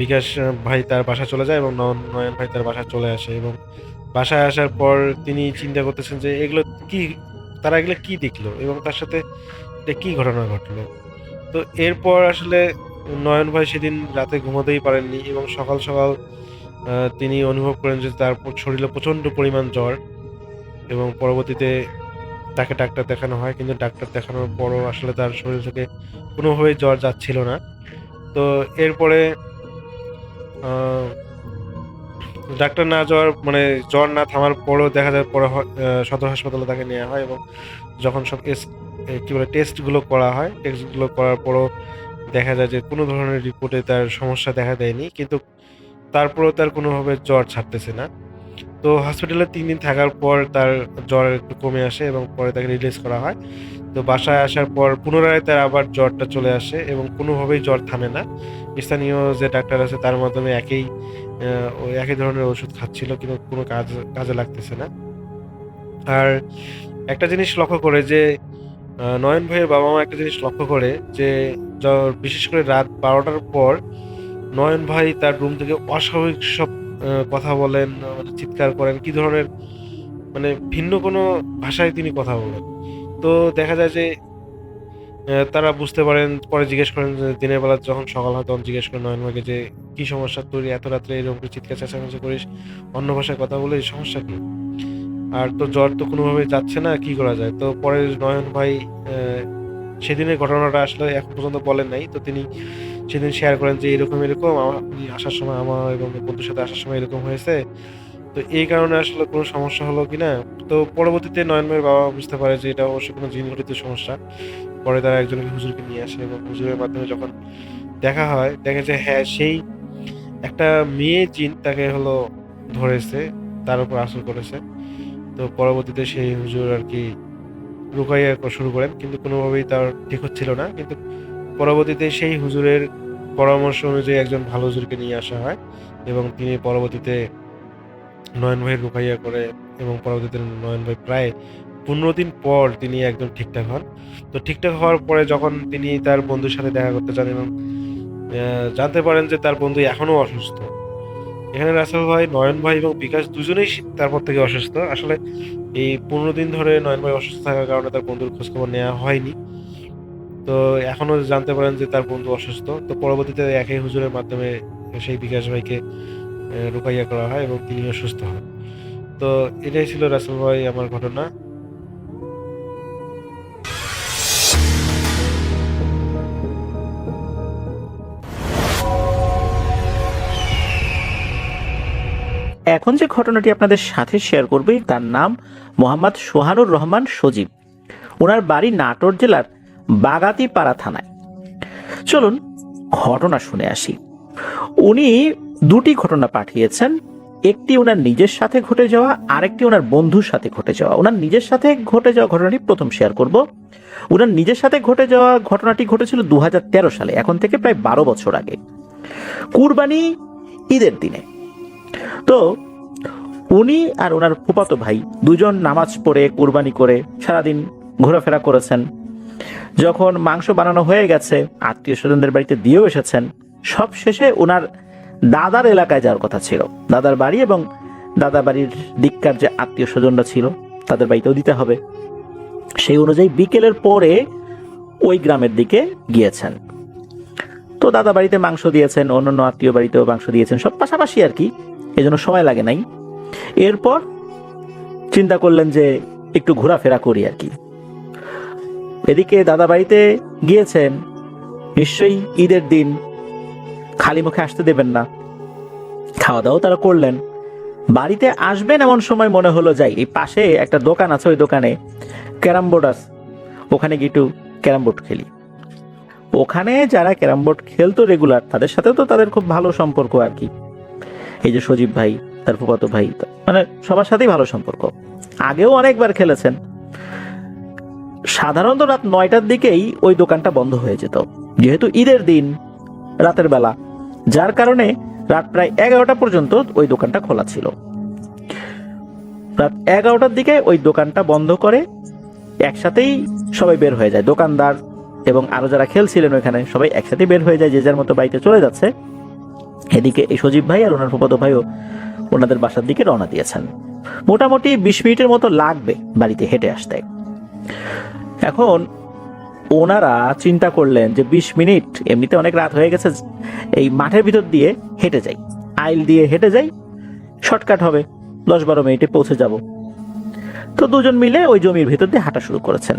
বিকাশ ভাই তার বাসা চলে যায় এবং নয়ন ভাই তার বাসায় চলে আসে, এবং বাসায় আসার পর তিনি চিন্তা করতেছেন যে এগুলো কি, তারা এগুলো কি দেখলো এবং তার সাথে এটা কি ঘটনা ঘটলো। তো এরপর আসলে নয়ন ভাই সেদিন রাতে ঘুমাতেই পারেননি, এবং সকাল সকাল তিনি অনুভব করেন যে তার শরীরে প্রচন্ড পরিমাণ জ্বর, এবং পরবর্তীতে তাকে ডাক্তার দেখানো হয়, কিন্তু ডাক্তার দেখানোর পরও আসলে তার শরীর থেকে কোনোভাবেই জ্বর যাচ্ছিল না। তো এরপরে আহ, ডাক্তার না যাওয়ার মানে জ্বর না থামার পরেও দেখা যায় পরে সদর হাসপাতালে তাকে নেওয়া হয়, এবং যখন সব কি বলে টেস্টগুলো করা হয়, টেস্টগুলো করার পরও দেখা যায় যে কোনো ধরনের রিপোর্টে তার সমস্যা দেখা দেয়নি, কিন্তু তারপরেও তার কোনোভাবে জ্বর ছাড়তেছে না। তো হসপিটালে 3 দিন থাকার পর তার জ্বর একটু কমে আসে এবং পরে তাকে রিলিজ করা হয়। তো বাসায় আসার পর পুনরায় তার আবার জ্বরটা চলে আসে এবং কোনোভাবেই জ্বর থামে না। স্থানীয় যে ডাক্তার আছে তার মাধ্যমে ওই একই ধরনের ওষুধ খাচ্ছিল, কিন্তু কোনো কাজে লাগতেছে না। আর একটা জিনিস লক্ষ্য করে যে নয়ন ভাইয়ের বাবা-মা একটা জিনিস লক্ষ্য করে যে বিশেষ করে রাত 12টার পর নয়ন ভাই তার রুম থেকে অস্বাভাবিক সব কথা বলেন, মানে চিৎকার করেন, কি ধরনের মানে ভিন্ন কোনো ভাষায় তিনি কথা বলেন। তো দেখা যায় যে তারা বুঝতে পারেন, পরে জিজ্ঞেস করেন যে দিনের বেলা যখন সকাল হয় তখন জিজ্ঞেস করেন নয়ন ভাইকে যে কি সমস্যা, তুই এত রাত্রে এরকম করে চিৎকার চেঁচামেচি করিস, অন্য ভাষায় কথা বলে এই সমস্যা কি? আর তো জ্বর তো কোনোভাবে যাচ্ছে না, কি করা যায়? তো পরে নয়ন ভাই সেদিনের ঘটনাটা আসলে এখন পর্যন্ত বলেন নাই। তো তিনি সেদিন শেয়ার করেন যে এরকম আমি আসার সময় আমার এবং বন্ধুর সাথে আসার সময় এরকম হয়েছে, তো এই কারণে আসলে কোনো সমস্যা হলো কিনা। তো পরবর্তীতে নয়ন ভাইয়ের বাবা বুঝতে পারে যে এটা অবশ্যই কোনো জিন ঘটিত সমস্যা। পরে তারা একজনকে হুজুরকে নিয়ে আসে এবং হুজুরের মাধ্যমে যখন দেখা হয়, দেখে যে হ্যাঁ সেই একটা মেয়ে জিন তাকে ধরেছে, তার উপর আসর করেছে। তো পরবর্তীতে সেই হুজুর আর কি রুকাইয়া শুরু করেন, কিন্তু কোনোভাবেই তার ঠিক হচ্ছিল না। কিন্তু পরবর্তীতে সেই হুজুরের পরামর্শ অনুযায়ী একজন ভালো হুজুরকে নিয়ে আসা হয় এবং তিনি পরবর্তীতে নয়ন ভাই রুকাইয়া করে, এবং পরবর্তীতে নয়ন ভাই প্রায় 15 দিন পর তিনি একদম ঠিকঠাক হন। তো ঠিকঠাক হওয়ার পরে যখন তিনি তার বন্ধুর সাথে দেখা করতে চান এবং জানতে পারেন যে তার বন্ধু এখনো অসুস্থ। এখানে রাসেল ভাই, নয়ন ভাই এবং বিকাশ দুজনেই তারপর থেকে অসুস্থ। আসলে এই 15 দিন ধরে নয়ন ভাই অসুস্থ থাকার কারণে তার বন্ধুর খোঁজখবর নেওয়া হয়নি। তো এখনো জানতে পারেন যে তার বন্ধু অসুস্থ। তো পরবর্তীতে একই হুজুরের মাধ্যমে সেই বিকাশ ভাইকে রুকাইয়া করা হয় এবং তিনিও সুস্থ হন। তো এটাই ছিল রাসেল ভাই আমার ঘটনা। এখন যে ঘটনাটি আপনাদের সাথে শেয়ার করবে তার নাম মোহাম্মদ সোহানুর রহমান সজীব। ওনার বাড়ি নাটোর জেলার বাগাতিপাড়া থানায়। চলুন ঘটনা শুনে আসি। উনি দুটি ঘটনা পাঠিয়েছেন, একটি ওনার নিজের সাথে ঘটে যাওয়া, আরেকটি ওনার বন্ধুর সাথে ঘটে যাওয়া। ওনার নিজের সাথে ঘটে যাওয়া ঘটনাটি প্রথম শেয়ার করব। ওনার নিজের সাথে ঘটে যাওয়া ঘটনাটি ঘটেছিল 2013 সালে, এখন থেকে প্রায় 12 বছর আগে, কুরবানি ঈদের দিনে। তো উনি আর ওনার ফুফাতো ভাই দুজন নামাজ পড়ে কুরবানি করে সারাদিন ঘোরাফেরা করেছেন। যখন মাংস বানানো হয়ে গেছে, আত্মীয় স্বজনদের বাড়িতে দিয়েও এসেছেন। সব শেষে ওনার দাদার এলাকায় যাওয়ার কথা ছিল, দাদার বাড়ি এবং দাদা বাড়ির দিককার যে আত্মীয় স্বজনরা ছিল তাদের বাড়িতেও দিতে হবে। সেই অনুযায়ী বিকেলের পরে ওই গ্রামের দিকে গিয়েছেন। তো দাদা বাড়িতে মাংস দিয়েছেন, অন্যান্য আত্মীয় বাড়িতেও মাংস দিয়েছেন, সব পাশাপাশি আর কি, এজন্য সময় লাগে নাই। এরপর চিন্তা করলেন যে একটু ঘোরাফেরা করি আর কি। এদিকে দাদা বাড়িতে গিয়েছেন, নিশ্চয়ই ঈদের দিন খালি মুখে আসতে দেবেন না, খাওয়া দাওয়া তারা করলেন। বাড়িতে আসবেন এমন সময় মনে হলো যাই, এই পাশে একটা দোকান আছে, ওই দোকানে ক্যারাম বোর্ড আছে, ওখানে গিয়ে একটু ক্যারাম বোর্ড খেলি। ওখানে যারা ক্যারাম বোর্ড খেলতো রেগুলার, তাদের সাথে তো তাদের খুব ভালো সম্পর্ক আর কি। এই যে সজীব ভাই, তার ফুফাতো ভাই, মানে সবার সাথেই ভালো সম্পর্ক, আগেও অনেকবার খেলেছেন। সাধারণত রাত 9টার দিকেই ওই দোকানটা বন্ধ হয়ে যেত, যেহেতু ঈদের দিন রাতের বেলা, যার কারণে রাত প্রায় 11টা পর্যন্ত ওই দোকানটা খোলা ছিল। রাত 11টার দিকে ওই দোকানটা বন্ধ করে একসাথেই সবাই বের হয়ে যায়, দোকানদার এবং আরো যারা খেলছিলেন ওইখানে সবাই একসাথে বের হয়ে যায়, যে যার মতো বাড়িতে চলে যাচ্ছে। এদিকে এই সজীব ভাই আর ওনার ফুফাতো ভাইও ওনাদের বাসার দিকে রওনা দিয়েছেন। মোটামুটি 20 মিনিটের মতো লাগবে বাড়িতে হেঁটে আসতে। এখন ওনারা চিন্তা করলেন যে 20 মিনিট, এমনিতে অনেক রাত হয়ে গেছে, এই মাঠের ভিতর দিয়ে হেঁটে যাই, আইল দিয়ে হেঁটে যাই, শর্টকাট হবে, 10-12 মিনিটে পৌঁছে যাব। তো দুজন মিলে ওই জমির ভিতর দিয়ে হাঁটা শুরু করেছেন।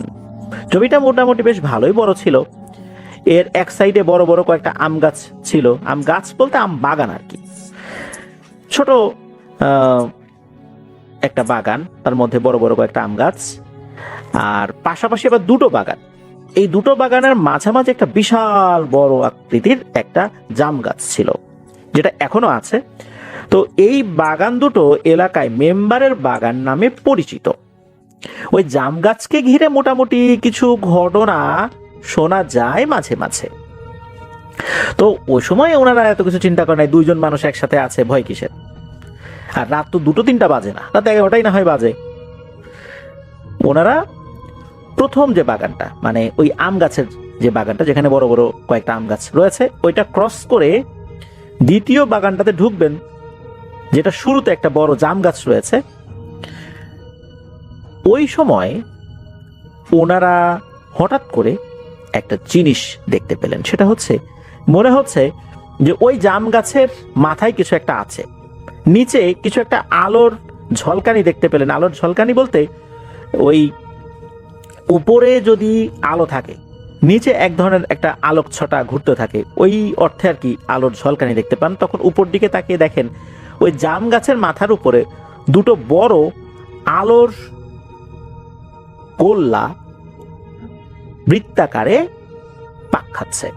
জমিটা মোটামুটি বেশ ভালোই বড় ছিল। এর এক সাইডে বড় বড় কয়েকটা আম গাছ ছিল, আম গাছ বলতে আম বাগান আর কি। ছোট একটা বাগান, তার মধ্যে বড় বড় কয়েকটা আম গাছ, আর পাশাপাশি আবার দুটো বাগান। এই দুটো বাগানের মাঝামাঝি একটা বিশাল বড় আকৃতির একটা জাম গাছ ছিল, যেটা এখনো আছে। তো এই বাগান দুটো এলাকায় মেম্বারের বাগান নামে পরিচিত। ওই জাম গাছকে ঘিরে মোটামুটি কিছু ঘটনা শোনা যায় মাঝে মাঝে। তো ওই সময় ওনারা এত কিছু চিন্তা করে নাই, দুইজন মানুষ একসাথে আছে, ভয় কিসের। আর রাত তো 2-3টা বাজে না, রাত 11টাই না হয় বাজে। ওনারা প্রথম যে বাগানটা, মানে ওই আম গাছের যে বাগানটা যেখানে বড় বড় কয়েকটা আম গাছ রয়েছে, ওইটা ক্রস করে দ্বিতীয় বাগানটাতে ঢুকবেন, যেটা শুরুতে একটা বড় জাম গাছ রয়েছে। ওই সময় ওনারা হঠাৎ করে একটা জিনিস দেখতে পেলেন। সেটা হচ্ছে, মনে হচ্ছে যে ওই জাম গাছের মাথায় কিছু একটা আছে, নিচে কিছু একটা আলোর ঝলকানি দেখতে পেলেন। আলোর ঝলকানি বলতে ওই উপরে যদি আলো থাকে, নিচে এক ধরনের একটা আলোক ছটা ঘুরতে থাকে, ওই অর্থে আর কি আলোর ঝলকানি দেখতে পান। তখন উপর দিকে তাকিয়ে দেখেন ওই জাম গাছের মাথার উপরে দুটো বড় আলোর গোল্লা বৃত্তাকারে পাক খাচ্ছে।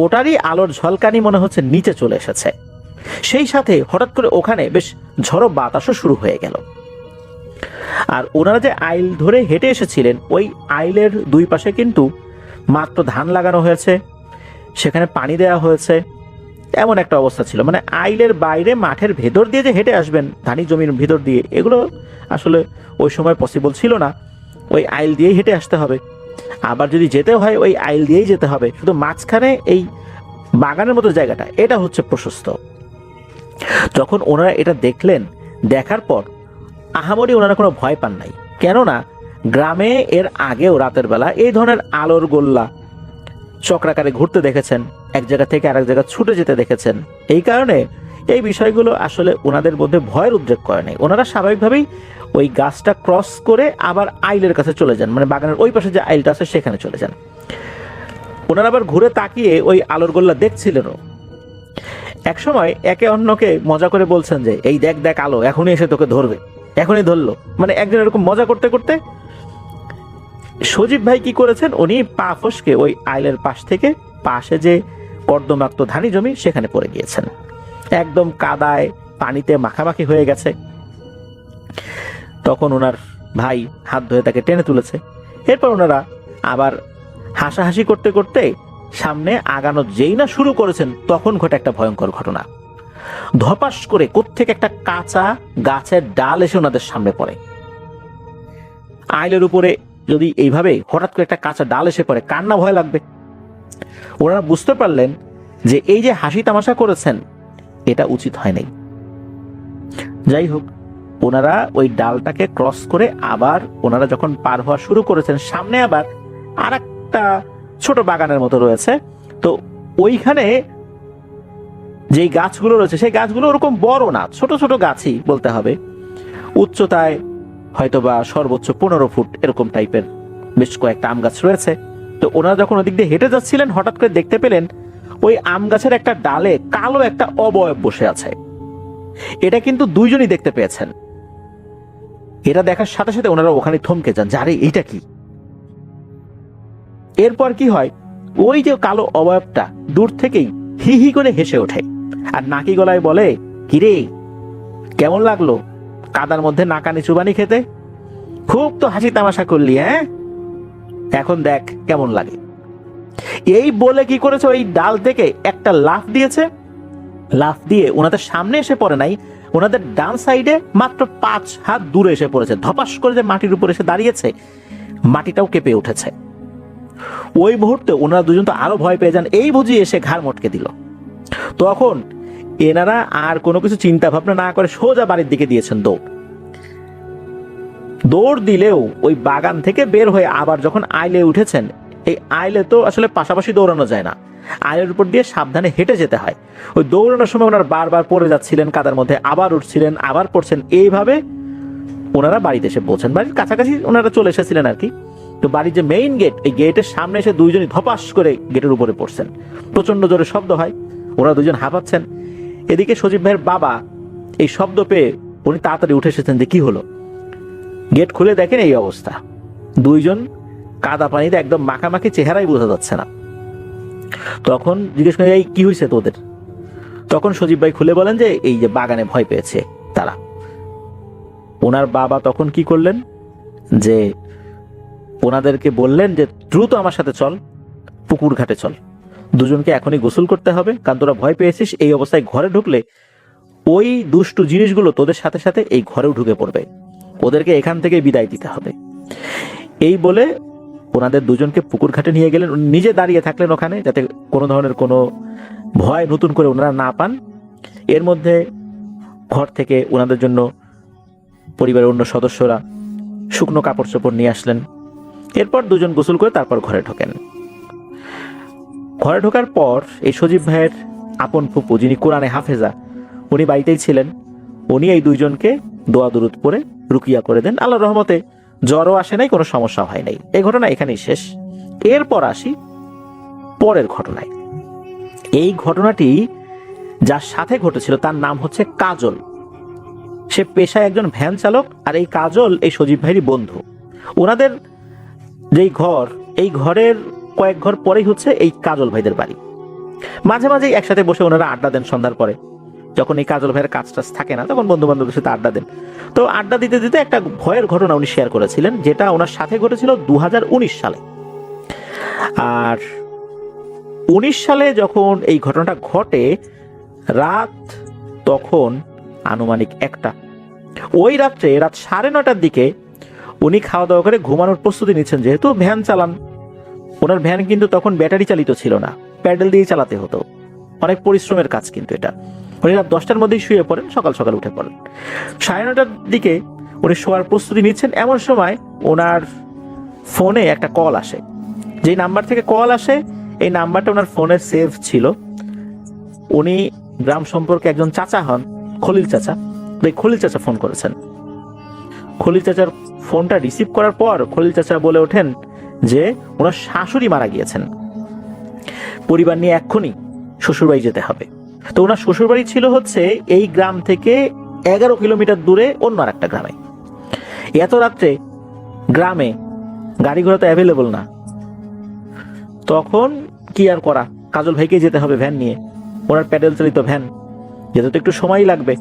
ওটারই আলোর ঝলকানি মনে হচ্ছে নিচে চলে এসেছে। সেই সাথে হঠাৎ করে ওখানে বেশ ঝড়ো বাতাসও শুরু হয়ে গেল। আর ওনারা যে আইল ধরে হেঁটে এসেছিলেন, ওই আইলের দুই পাশে কিন্তু মাত্র ধান লাগানো হয়েছে, সেখানে পানি দেওয়া হয়েছে, এমন একটা অবস্থা ছিল। মানে আইলের বাইরে মাঠের ভেতর দিয়ে যে হেঁটে আসবেন, ধানি জমির ভিতর দিয়ে, এগুলো আসলে ওই সময় পসিবল ছিল না। ওই আইল দিয়েই হেঁটে আসতে হবে। আবার যদি যেতে হয় ওই আইল দিয়েই যেতে হবে। শুধু মাঝখানে এই বাগানের মতো জায়গাটা, এটা হচ্ছে প্রশস্ত। যখন ওনারা এটা দেখলেন, দেখার পর আহামরি ওনারা কোনো ভয় পান নাই। কেননা গ্রামে এর আগেও রাতের বেলা এই ধরনের আলোর গোল্লা চক্রাকারে ঘুরতে দেখেছেন, এক জায়গা থেকে আরেক জায়গা ছুটে যেতে দেখেছেন। এই কারণে এই বিষয়গুলো আসলে ওনাদের মধ্যে ভয়ের উদ্রেক করে নাই। ওনারা স্বাভাবিকভাবেই ওই গাছটা ক্রস করে আবার আইলের কাছে চলে যান, মানে বাগানের ওই পাশে যে আইলটা আছে সেখানে চলে যান। ওনারা আবার ঘুরে তাকিয়ে ওই আলোর গোল্লা দেখছিলেনও। এক সময় একে অন্যকে মজা করে বলছেন যে, এই দেখ দেখ আলো, এখনই এসে তোকে ধরবে। এখনই ধরলো, মানে একজন এরকম মজা করতে করতে সজীব ভাই কি করেছেন, উনি পা ফসকে ওই আইলের পাশ থেকে পাশে যে কর্দমাক্ত ধানি জমি সেখানে পড়ে গিয়েছেন। একদম কাদায় পানিতে মাখামাখি হয়ে গেছে। তখন ওনার ভাই হাত ধরে তাকে টেনে তুলেছে। এরপর ওনারা আবার হাসাহাসি করতে করতে সামনে আগানো যেই না শুরু করেছেন, তখন ঘটে একটা ভয়ঙ্কর ঘটনা। ধপাস করে কোত্থেকে একটা কাঁচা গাছের ডাল এসে ওনাদের সামনে পড়ে। আইলের উপরে যদি এইভাবে হঠাৎ করে একটা কাঁচা ডাল এসে পড়ে, কার না ভয় লাগবে। ওনারা বুঝতে পারলেন যে এই যে হাসি তামাশা করেছেন, এটা উচিত হয় নাই। যাই হোক, ওনারা ওই ডালটাকে ক্রস করে আবার ওনারা যখন পার হওয়া শুরু করেছেন, সামনে আবার আর একটা ছোট বাগানের মতো রয়েছে। তো ওইখানে যেই গাছগুলো রয়েছে, সেই গাছগুলো ওরকম বড় না, ছোট ছোট গাছই বলতে হবে। উচ্চতায় হয়তোবা সর্বোচ্চ 15 ফুট এরকম টাইপের বেশ কয়েকটা আম গাছ রয়েছে। তো ওনারা যখন ওদিক দিয়ে হেঁটে যাচ্ছিলেন, হঠাৎ করে দেখতে পেলেন ওই আম গাছের একটা ডালে কালো একটা অবয়ব বসে আছে। এটা কিন্তু দুইজনই দেখতে পেয়েছেন। এটা দেখার সাথে সাথে ওনারা ওখানে থমকে যান, যে আরে এইটা কি। এরপর কি হয়, ওই যে কালো অবয়বটা দূর থেকেই হি হি করে হেসে ওঠে, আর নাকি গলায় বলে, কিরে কেমন লাগলো কাদার মধ্যে নাকানি চুবানি খেতে? খুব তো হাসি তামাশা করলি, হ্যাঁ? এখন দেখ কেমন লাগে। এই বলে কি করেছে, ওই ডাল থেকে একটা লাফ দিয়েছে। লাফ দিয়ে ওনাদের সামনে এসে পড়ে নাই, ওনাদের ডান সাইডে মাত্র 5 হাত দূরে এসে পড়েছে। ধপাস করে যে মাটির উপর এসে দাঁড়িয়েছে, মাটিটাও কেঁপে উঠেছে। ওই মুহূর্তে ওনারা দুজন তো আরো ভয় পেয়ে যান। এই বুঝি এসে ঘাড় মটকে দিল। তখন এনারা আর কোনো কিছু চিন্তা ভাবনা না করে সোজা বাড়ির দিকে দিয়েছেন দৌড়। দৌড় দিলেও ওই বাগান থেকে বের হয়ে আবার যখন আইলে উঠেছেন, এই আইলে তো আসলে পাশাপাশি দৌড়ানো যায় না, আইলের উপর দিয়ে সাবধানে হেঁটে যেতে হয়। ওই দৌড়ানোর সময় ওনারা বারবার পড়ে যাচ্ছিলেন কাদার মধ্যে, আবার উঠছিলেন, আবার পড়ছেন। এইভাবে ওনারা বাড়িতে এসে পৌঁছেন। বাড়ির কাছাকাছি ওনারা চলে এসেছিলেন আর কি। তো বাড়ির যে মেইন গেট, এই গেটের সামনে এসে দুইজনই ধপাস করে গেটের উপরে পড়ছেন। প্রচন্ড জোরে শব্দ হয়, ওরা দুজন হাঁপাচ্ছেন। এদিকে সজীব ভাইয়ের বাবা এই শব্দ পেয়ে উনি তাড়াতাড়ি উঠে এসেছেন যে কি হলো। গেট খুলে দেখেন এই অবস্থা, দুইজন কাদা পানিতে একদম মাখামাখি, চেহারাই বোঝা যাচ্ছে না। তখন জিজ্ঞেস করেন এই কি হয়েছে তোদের? তখন সজীব ভাই খুলে বলেন যে এই যে বাগানে ভয় পেয়েছে তারা। ওনার বাবা তখন কি করলেন যে ওনাদেরকে বললেন যে দ্রুত আমার সাথে চল, পুকুর ঘাটে চল, দুজনকে এখনই গোসল করতে হবে, কারণ তোরা ভয় পেয়েছিস, এই অবস্থায় ঘরে ঢুকলে ওই দুষ্টু জিনিসগুলো তোদের সাথে সাথে এই ঘরেও ঢুকে পড়বে, ওদেরকে এখান থেকে বিদায় দিতে হবে। এই বলে ওনাদের দুজনকে পুকুর ঘাটে নিয়ে গেলেন। উনি নিজে দাঁড়িয়ে থাকলেন ওখানে, যাতে কোনো ধরনের কোনো ভয় নতুন করে ওনারা না পান। এর মধ্যে ঘর থেকে ওনাদের জন্য পরিবারের অন্য সদস্যরা শুকনো কাপড় চোপড় নিয়ে আসলেন। এরপর দুজন গোসল করে তারপর ঘরে ঢোকেন। ঘরে ঢোকার পর এই সজীব ভাইয়ের আপন ফুপু, যিনি কোরআনে হাফেজা, উনি বাড়িতেই ছিলেন। উনি এই দুইজনকে দোয়া দুরুদ পড়ে রুকিয়া করে দেন। আল্লাহর রহমতে জ্বরও আসে নাই, কোনো সমস্যা হয় নাই। এই ঘটনা এখানেই শেষ। এরপর আসি পরের ঘটনায়। এই ঘটনাটি যার সাথে ঘটেছিল তার নাম হচ্ছে কাজল। সে পেশায় একজন ভ্যান চালক, আর এই কাজল এই সজীব ভাইয়েরই বন্ধু। ওনাদের যেই ঘর, এই ঘরের কয়েক ঘর পরেই হচ্ছে এই কাজল ভাইদের বাড়ি। মাঝে মাঝেই একসাথে বসে ওনারা আড্ডা দেন সন্ধ্যার পরে, যখন এই কাজল ভাইয়ের কাজ টাজ থাকে না তখন বন্ধু বান্ধবের সাথে আড্ডা দেন। তো আড্ডা দিতে দিতে একটা ভয়ের ঘটনা উনি শেয়ার করেছিলেন, যেটা ওনার সাথে ঘটেছিল 2019 সালে। আর 19 সালে যখন এই ঘটনাটা ঘটে, রাত তখন আনুমানিক 1টা। ওই রাত্রে রাত 9:30টার দিকে উনি খাওয়া দাওয়া করে ঘুমানোর প্রস্তুতি নিচ্ছেন। যেহেতু ভ্যান চালান, ওনার ভ্যান কিন্তু তখন ব্যাটারি চালিত ছিল না, প্যাডেল দিয়ে চালাতে হতো, অনেক পরিশ্রমের কাজ কিন্তু এটা। উনি রাত 10টার মধ্যেই শুয়ে পড়েন, সকাল সকাল উঠে পড়েন। 9:30টার দিকে উনি শোয়ার প্রস্তুতি নিচ্ছেন, এমন সময় ওনার ফোনে একটা কল আসে। যেই নাম্বার থেকে কল আসে, এই নাম্বারটা ওনার ফোনে সেভ ছিল। উনি গ্রাম সম্পর্কে একজন চাচা হন, খলিল চাচা। এই খলিল চাচা ফোন করেছেন। খলিল চাচার ফোনটা রিসিভ করার পর খলিল চাচা বলে ওঠেন যে ওনার শাশুড়ি মারা গিয়েছেন, পরিবার নিয়ে এক্ষুনি শ্বশুরবাড়ি যেতে হবে। তো ওনার শ্বশুরবাড়ি ছিল হচ্ছে এই গ্রাম থেকে 11 কিলোমিটার দূরে অন্য আর একটা গ্রামে। এত রাত্রে গ্রামে গাড়ি ঘোড়া তো অ্যাভেলেবল না, তখন কি আর করা, কাজল ভাইকে যেতে হবে ভ্যান নিয়ে। ওনার প্যাডেল চালিত ভ্যান, যেতে তো একটু সময় লাগবে,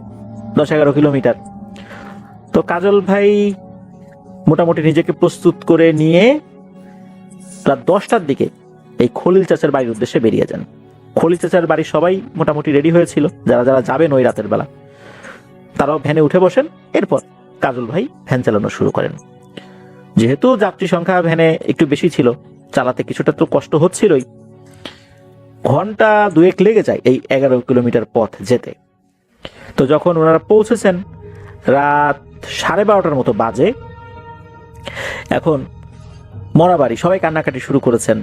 10-11 কিলোমিটার। তো কাজল ভাই মোটামুটি নিজেকে প্রস্তুত করে নিয়ে রাত 10টার দিকে এই খলিল চাচার বাড়ির উদ্দেশ্যে বেরিয়ে যান। খলিল চাচার বাড়ির সবাই মোটামুটি রেডি হয়েছিল, যারা যারা যাবেন ওই রাতের বেলা, তারাও ভ্যানে উঠে বসেন। এরপর কাজল ভাই ভ্যান চালানো শুরু করেন। যেহেতু যাত্রী সংখ্যা ভ্যানে একটু বেশি ছিল, চালাতে কিছুটা তো কষ্ট হচ্ছিলই। ঘন্টা 2-1 লেগে যায় এই 11 কিলোমিটার পথ যেতে। তো যখন ওনারা পৌঁছেছেন রাত 12:30টার মতো বাজে। এখন মরাবাড়ি, সবাই কান্নাকাটি শুরু করেছেন।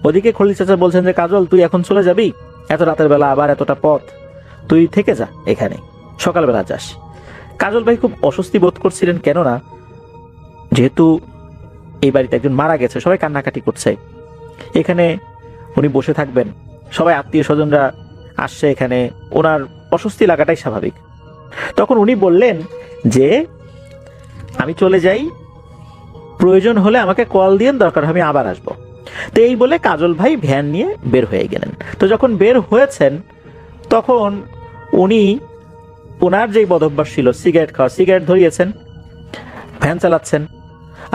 ওদিকে খলিল চাচা বলছেন যে কাজল তুই এখন চলে যাবি, এত রাতের বেলা আবার এতটা পথ, তুই থেকে যা এখানে, সকালবেলা যাস। কাজল ভাই খুব অস্বস্তি বোধ করছিলেন, কেননা যেহেতু এই বাড়িতে একজন মারা গেছে, সবাই কান্নাকাটি করছে, এখানে উনি বসে থাকবেন, সবাই আত্মীয় স্বজনরা আসছে এখানে, ওনার অস্বস্তি লাগাটাই স্বাভাবিক। তখন উনি বললেন যে আমি চলে যাই, প্রয়োজন হলে আমাকে কল দিন, দরকার আমি আবার আসবো। তো এই বলে কাজল ভাই ভ্যান নিয়ে বের হয়ে গেলেন। তো যখন বের হয়েছেন তখন উনি ওনার যেই বদভ্যাস ছিল সিগারেট খাওয়া, সিগারেট ধরিয়েছেন, ভ্যান চালাচ্ছেন।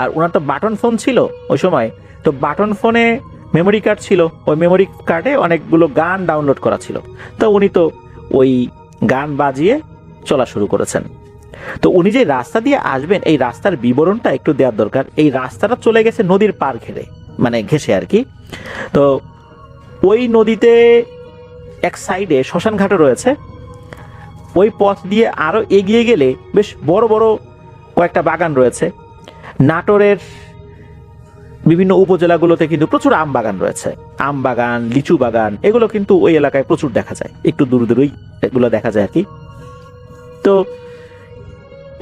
আর ওনার তো বাটন ফোন ছিল ওই সময়, তো বাটন ফোনে মেমোরি কার্ড ছিল, ওই মেমোরি কার্ডে অনেকগুলো গান ডাউনলোড করা ছিল। তো উনি তো ওই গান বাজিয়ে চলা শুরু করেছেন। তো উনি যে রাস্তা দিয়ে আসবেন, এই রাস্তার বিবরণটা একটু দেওয়ার দরকার। এই রাস্তাটা চলে গেছে নদীর পার ঘেরে, মানে ঘেঁষে আর কি। তো ওই নদীতে এক সাইডে শ্মশান ঘাটও রয়েছে। ওই পথ দিয়ে আরো এগিয়ে গেলে বেশ বড় বড় কয়েকটা বাগান রয়েছে। নাটোরের বিভিন্ন উপজেলাগুলোতে কিন্তু প্রচুর আম বাগান রয়েছে, আম বাগান, লিচু বাগান, এগুলো কিন্তু ওই এলাকায় প্রচুর দেখা যায়, একটু দূর দূরই এগুলো দেখা যায় আর কি। তো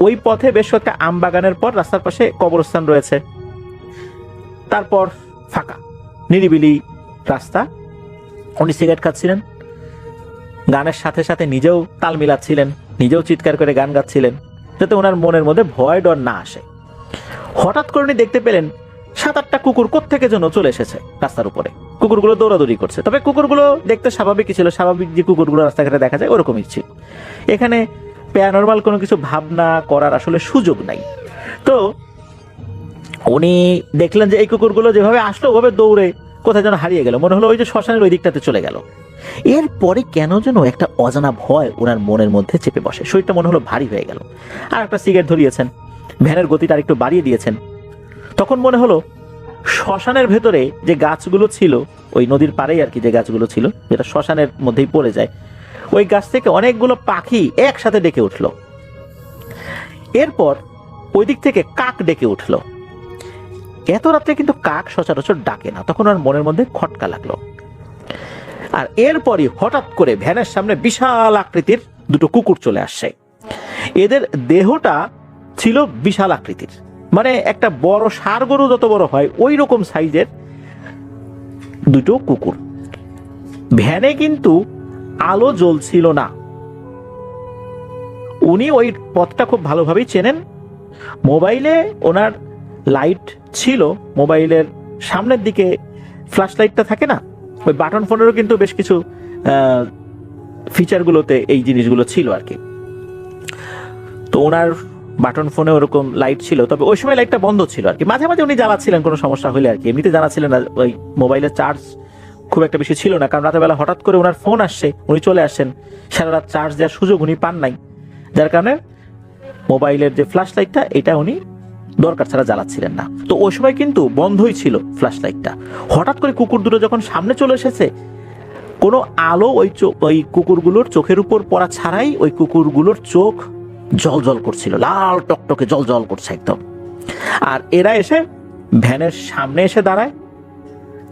ওই পথে বেশ কয়েকটা আম বাগানের পর রাস্তার পাশে কবরস্থান রয়েছে, তারপর ফাঁকা নিরিবিলি রাস্তা। উনি সিগারেট খাচ্ছিলেন, গানের সাথে সাথে নিজেও তাল মিলাচ্ছিলেন, নিজেও চিৎকার করে গান গাচ্ছিলেন। যাতে ওনার মনের মধ্যে ভয় ডর না আসে। হঠাৎ করে উনি দেখতে পেলেন 7-8টা কুকুর কোত্থেকে যেন চলে এসেছে রাস্তার উপরে। কুকুরগুলো দৌড়াদৌড়ি করছে, তবে কুকুরগুলো দেখতে স্বাভাবিকই ছিল, স্বাভাবিক যে কুকুরগুলো রাস্তাঘাটে দেখা যায় ওরকমই ছিল। এখানে প্যারানরমাল কোনো কিছু ভাবনা করার আসলে সুযোগ নাই। তো উনি দেখলেন যে এই কুকুরগুলো যেভাবে আসলো ওভাবে দৌড়ে কোথায় যেন হারিয়ে গেল, মনে হলো ওই যে শ্মশানের ওই দিকটাতে চলে গেল। এরপরে কেন যেন একটা অজানা ভয় ওনার মনের মধ্যে চেপে বসে, শরীরটা মনে হলো ভারী হয়ে গেল। আর একটা সিগারেট ধরিয়েছেন, ভ্যানের গতিটা আরেকটু বাড়িয়ে দিয়েছেন। তখন মনে হলো শ্মশানের ভেতরে যে গাছগুলো ছিল, ওই নদীর পাড়েই আর কি যে গাছগুলো ছিল, যেটা শ্মশানের মধ্যেই পড়ে যায়, ওই গাছ থেকে অনেকগুলো পাখি একসাথে ডেকে উঠলো। এরপর ওই দিক থেকে কাক ডেকে উঠলো। এত রাত্রে কিন্তু কাক সচরাচর ডাকে না। তখন ওর মনের মধ্যে খটকা লাগলো। আর এরপরই হঠাৎ করে ভ্যানের সামনে বিশাল আকৃতির দুটো কুকুর চলে আসছে। এদের দেহটা ছিল বিশাল আকৃতির, মানে একটা বড় ষাঁড় গরু যত বড় হয় ওই রকম সাইজের দুটো কুকুর। ভ্যানে কিন্তু আলো জ্বলছিল না। উনি ওই পথটা খুব ভালোভাবেই চেনেন। মোবাইলে ওনার লাইট ছিল, মোবাইলের সামনের দিকে ফ্ল্যাশ লাইটটা থাকে না, ওই বাটন ফোনেরও কিন্তু বেশ কিছু ফিচারগুলোতে এই জিনিসগুলো ছিল আর কি। তো ওনার বাটন ফোনে ওরকম লাইট ছিল, তবে ওই সময় লাইটটা বন্ধ ছিল আর কি। মাঝে মাঝে উনি জ্বালাচ্ছিলেন কোনো সমস্যা হলে আর কি, এমনিতে জানাচ্ছিলেন না। ওই মোবাইলের চার্জ খুব একটা বেশি ছিল না, কারণ রাতের বেলা হঠাৎ করে ওনার ফোন আসছে, উনি চলে আসছেন, সারা রাত চার্জ দেওয়ার সুযোগ উনি পান নাই, যার কারণে মোবাইলের যে ফ্ল্যাশ লাইটটা এটা উনি দরকার ছাড়া জ্বালাচ্ছিলেন না। তো ওই সময় কিন্তু বন্ধই ছিল ফ্ল্যাশ লাইটটা। হঠাৎ করে কুকুর দুটো যখন সামনে চলে এসেছে, কোনো আলো ওই কুকুরগুলোর চোখের উপর পড়া ছাড়াই ওই কুকুরগুলোর চোখ জল জল করছিল, লাল টকটকে জল জল করছে একদম। আর এরা এসে ভ্যানের সামনে এসে দাঁড়ায়।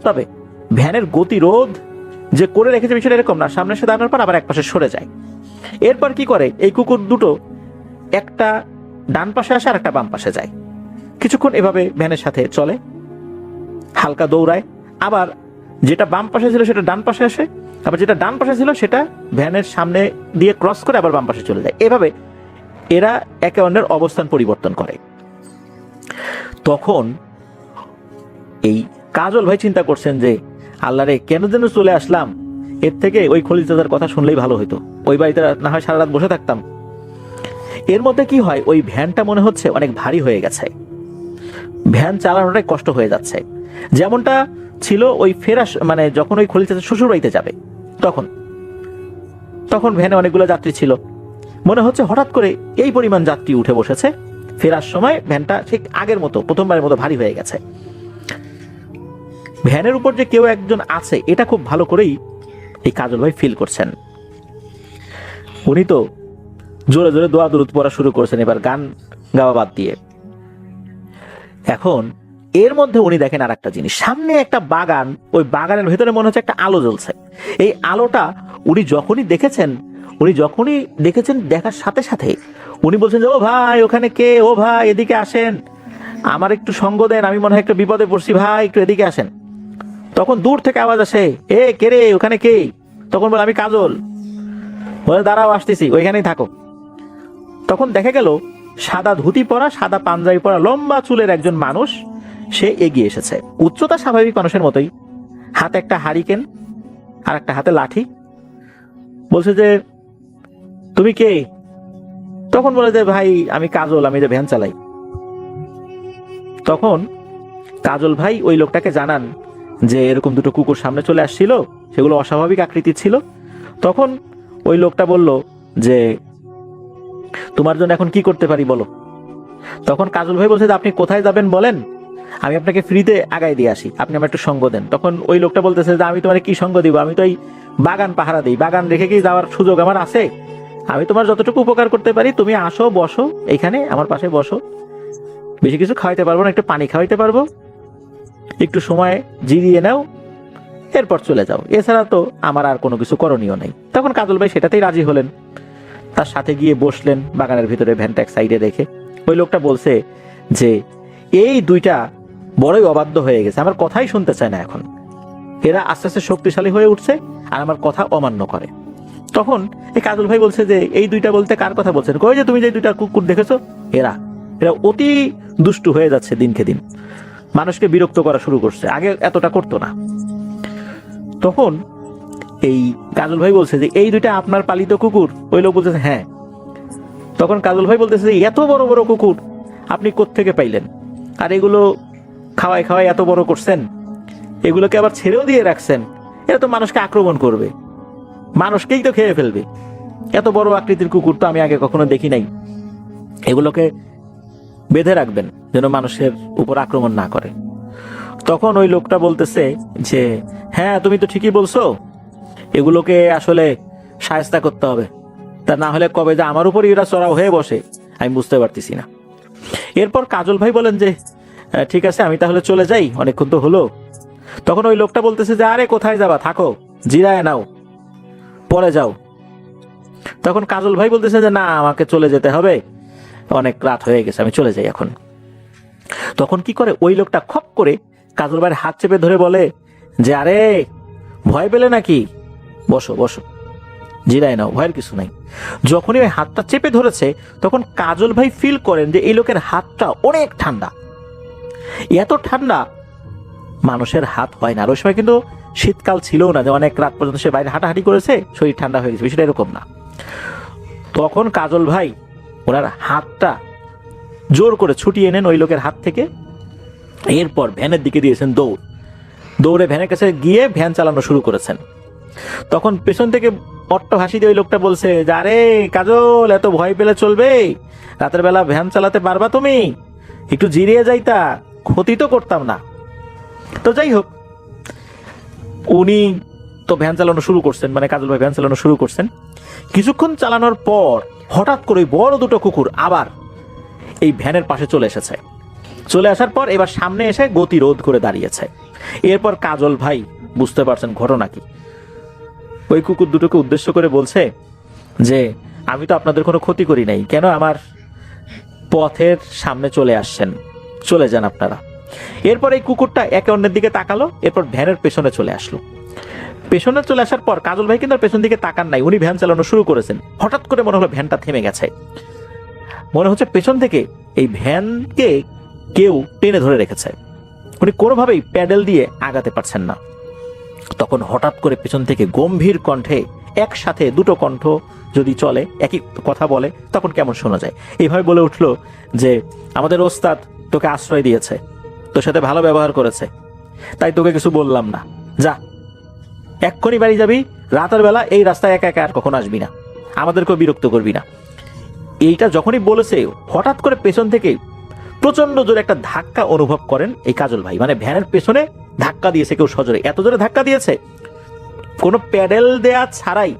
তবে ভ্যানের গতিরোধ যে করে রেখেছে বিষয়টা এরকম না, সামনে এসে দাঁড়ানোর পর আবার একপাশে সরে যায়। এরপর কি করে, এই কুকুর দুটো একটা ডান পাশে আসে আর একটা বাম পাশে যায়। কিছুক্ষণ এভাবে ভ্যানের সাথে চলে, হালকা দৌড়ায়, আবার যেটা বাম পাশে ছিল সেটা ডান পাশে আসে, আবার যেটা ডান পাশে ছিল সেটা ভ্যানের সামনে দিয়ে ক্রস করে আবার বাম পাশে চলে যায়। এভাবে এরা একে অন্যের অবস্থান পরিবর্তন করে। তখন এই কাজল ভাই চিন্তা করছেন যে আল্লাহ রে, কেন যেন চলে আসলাম, এর থেকে ওই খলিল চাচার কথা শুনলেই ভালো হতো, ওই বাড়িতে না হয় সারা রাত বসে থাকতাম। এর মধ্যে কি হয়, ওই ভ্যানটা মনে হচ্ছে অনেক ভারী হয়ে গেছে, ভ্যান চালানোটাই কষ্ট হয়ে যাচ্ছে। যেমনটা ছিল ওই ফেরাস, মানে যখন ওই খলিল চাচা শ্বশুর বাড়িতে যাবে তখন ভ্যানে অনেকগুলো যাত্রী ছিল, মনে হচ্ছে হঠাৎ করে এই পরিমাণ যাত্রী উঠে বসেছে। ফেরার সময় ভ্যানটা ঠিক আগের মতো প্রথমবারের মতো ভারী হয়ে গেছে। ভ্যানের উপর যে কেউ একজন আছে এটা খুব ভালো করেই এই কাজল ভাই ফিল করছেন। উনি তো জোরে জোরে দোয়া দুরুদ পড়া শুরু করছেন, এবার গান গাওয়া বাদ দিয়ে। এখন এর মধ্যে উনি দেখেন আর একটা জিনিস, সামনে একটা বাগান, ওই বাগানের ভেতরে মনে হচ্ছে একটা আলো জ্বলছে। এই আলোটা উনি যখনই দেখেছেন দেখার সাথে সাথে উনি বলছেন যে, ও ভাই ওখানে কে, ও ভাই এদিকে আসেন, আমার একটু সঙ্গ দেন, আমি মনে হয় একটু বিপদে পড়ছি, ভাই একটু এদিকে আসেন। তখন দূর থেকে আওয়াজ আসে, এ কে রে, ওখানে কে? তখন বলে, আমি কাজল। বলে, দাঁড়াও আসতেছি, ওইখানেই থাকো। তখন দেখা গেল সাদা ধুতি পরা, সাদা পাঞ্জাবি পরা, লম্বা চুলের একজন মানুষ সে এগিয়ে এসেছে। উচ্চতা স্বাভাবিক মানুষের মতোই, হাতে একটা হারিকেন আর একটা হাতে লাঠি। বলছে যে, তুমি কে? তখন বলে যে, ভাই আমি কাজল, আমি যে ভ্যান চালাই। তখন কাজল ভাই ওই লোকটাকে জানান যে এরকম দুটো কুকুর সামনে চলে আসছিল, সেগুলো অস্বাভাবিক আকৃতির ছিল। তখন ওই লোকটা বলল যে, তোমার জন্য এখন কি করতে পারি বলো। তখন কাজল ভাই বলছে যে, আপনি কোথায় যাবেন বলেন, আমি আপনাকে ফ্রিতে আগায় দিয়ে আসি, আপনি আমার একটু সঙ্গ দেন। তখন ওই লোকটা বলতেছে যে, আমি তোমার কি সঙ্গ দিব, আমি তো এই বাগান পাহারা দিই, বাগান রেখে কি যাওয়ার সুযোগ আমার আছে? আমি তোমার যতটুকু উপকার করতে পারি, তুমি আসো, বসো এখানে আমার পাশে বসো, বেশি কিছু খাওয়াইতে পারবো না, একটু পানি খাওয়াইতে পারবো, একটু সময় জিরিয়ে নাও, এরপর চলে যাও, এছাড়া তো আমার আর কোনো কিছু করণীয় নেই। তখন কাজল ভাই সেটাতেই রাজি হলেন, তার সাথে গিয়ে বসলেন বাগানের ভিতরে ভ্যানটা এক সাইডে রেখে। ওই লোকটা বলছে যে, এই দুইটা বড়ই অবাধ্য হয়ে গেছে, আমার কথাই শুনতে চায় না, এখন এরা আস্তে আস্তে শক্তিশালী হয়ে উঠছে আর আমার কথা অমান্য করে। তখন এই কাজল ভাই বলছে যে এই দুইটা বলতে কার কথা বলছেন? কই যে তুমি যে দুইটা কুকুর দেখেছো, এরা এরা অতি দুষ্টু হয়ে যাচ্ছে দিনকে দিন, মানুষকে বিরক্ত করা শুরু করছে, আগে এতটা করতো না। তখন এই কাজল ভাই বলছে যে এই দুইটা আপনার পালিত কুকুর? ওই লোক বলতেছে হ্যাঁ। তখন কাজল ভাই বলতেছে যে এত বড় বড় কুকুর আপনি কোত্থেকে পাইলেন? আর এগুলো খাওয়াই খাওয়াই এত বড় করছেন, এগুলোকে আবার ছেড়েও দিয়ে রাখছেন, এরা তো মানুষকে আক্রমণ করবে, মানুষকেই তো খেয়ে ফেলবে। এত বড় আকৃতির কুকুর তো আমি আগে কখনো দেখি নাই, এগুলোকে বেঁধে রাখবেন যেন মানুষের উপর আক্রমণ না করে। তখন ওই লোকটা বলতেছে যে হ্যাঁ তুমি তো ঠিকই বলছো, এগুলোকে আসলে শায়েস্তা করতে হবে, তা না হলে কবে যে আমার উপর এরা চড়াও হয়ে বসে আমি বুঝতে পারতেছি না। এরপর কাজল ভাই বলেন যে ঠিক আছে আমি তাহলে চলে যাই, অনেকক্ষণ তো হলো। তখন ওই লোকটা বলতেছে যে আরে কোথায় যাবা, থাকো, জিরায় নাও, পরে যাও। তখন কাজল ভাই বলতেছে যে না আমাকে চলে যেতে হবে, অনেক রাত হয়ে গেছে, আমি চলে যাই এখন। তখন কি করে ওই লোকটা খপ করে কাজল ভাইয়ের হাত চেপে ধরে বলে যে আরে ভয় পেলে নাকি, বসো বসো, জিরায় নাও, ভয়ের কিছু নাই। যখনই ওই হাতটা চেপে ধরেছে তখন কাজল ভাই ফিল করেন যে এই লোকের হাতটা অনেক ঠান্ডা, এত ঠান্ডা মানুষের হাত হয় না। আর ওই সময় কিন্তু শীতকাল ছিল না যে অনেক রাত পর্যন্ত সে বাইরে হাঁটাহাঁটি করেছে শরীর ঠান্ডা হয়ে গেছে, বিষয়টা এরকম না। তখন কাজল ভাই ওনার হাতটা জোর করে ছুটিয়ে নেন ওই লোকের হাত থেকে, এরপর ভ্যানের দিকে দিয়েছেন দৌড়, দৌড়ে ভ্যানের কাছে গিয়ে ভ্যান চালানো শুরু করেছেন। তখন পেছন থেকে অট্ট হাসি দিয়ে ওই লোকটা বলছে যে আরে কাজল এত ভয় পেলে চলবে, রাতের বেলা ভ্যান চালাতে পারবা তুমি, একটু জিরিয়ে যাইতা, ক্ষতি তো করতাম না। তো যাই হোক, উনি তো ভ্যান চালানো শুরু করছেন, মানে কাজল ভাই ভ্যান চালানো শুরু করছেন। কিছুক্ষণ চালানোর পর হঠাৎ করে বড় দুটো কুকুর আবার এই ভ্যানের পাশে চলে এসেছে। চলে আসার পর এবার সামনে এসে গতিরোধ করে দাঁড়িয়েছে। এরপর কাজল ভাই বুঝতে পারছেন ঘটনা কি। ওই কুকুর দুটোকে উদ্দেশ্য করে বলছে যে আমি তো আপনাদের কোনো ক্ষতি করি নাই, কেন আমার পথের সামনে চলে আসছেন, চলে যান আপনারা। এরপর এই কুকুরটা একে অন্যের দিকে তাকালো, এরপর ভ্যানের পেছনে চলে আসলো। পেছনে চলে আসার পর কাজল ভাই কিন্তু পেছন দিকে তাকান নাই, উনি ভ্যান চালানো শুরু করেছেন। হঠাৎ করে মনে হলো ভ্যানটা থেমে গেছে, মনে হচ্ছে পেছন থেকে এই ভ্যানকে কেউ টেনে ধরে রেখেছে, উনি কোনোভাবেই প্যাডেল দিয়ে আগাতে পারছেন না। তখন হঠাৎ করে পেছন থেকে গম্ভীর কণ্ঠে, একসাথে দুটো কণ্ঠ যদি চলে একই কথা বলে তখন কেমন শোনা যায়, এইভাবে বলে উঠলো যে আমাদের ওস্তাদ তোকে আশ্রয় দিয়েছে, তোর সাথে ভালো ব্যবহার করেছে, তাই তোকে কিছু বললাম না, যা এক্ষুনি বাড়ি যাবি, রাতের বেলা এই রাস্তায় একা একা আর কখনো আসবি না, আমাদেরকেও বিরক্ত করবি না। এইটা যখনই বলেছে হঠাৎ করে পেছন থেকে প্রচন্ড জোরে একটা ধাক্কা অনুভব করেন এই কাজল ভাই, মানে ভ্যানের পেছনে ধাক্কা দিয়েছে কেউ সজোরে, এত জোরে ধাক্কা দিয়েছে কোনো প্যাডেল দেয়া ছাড়াই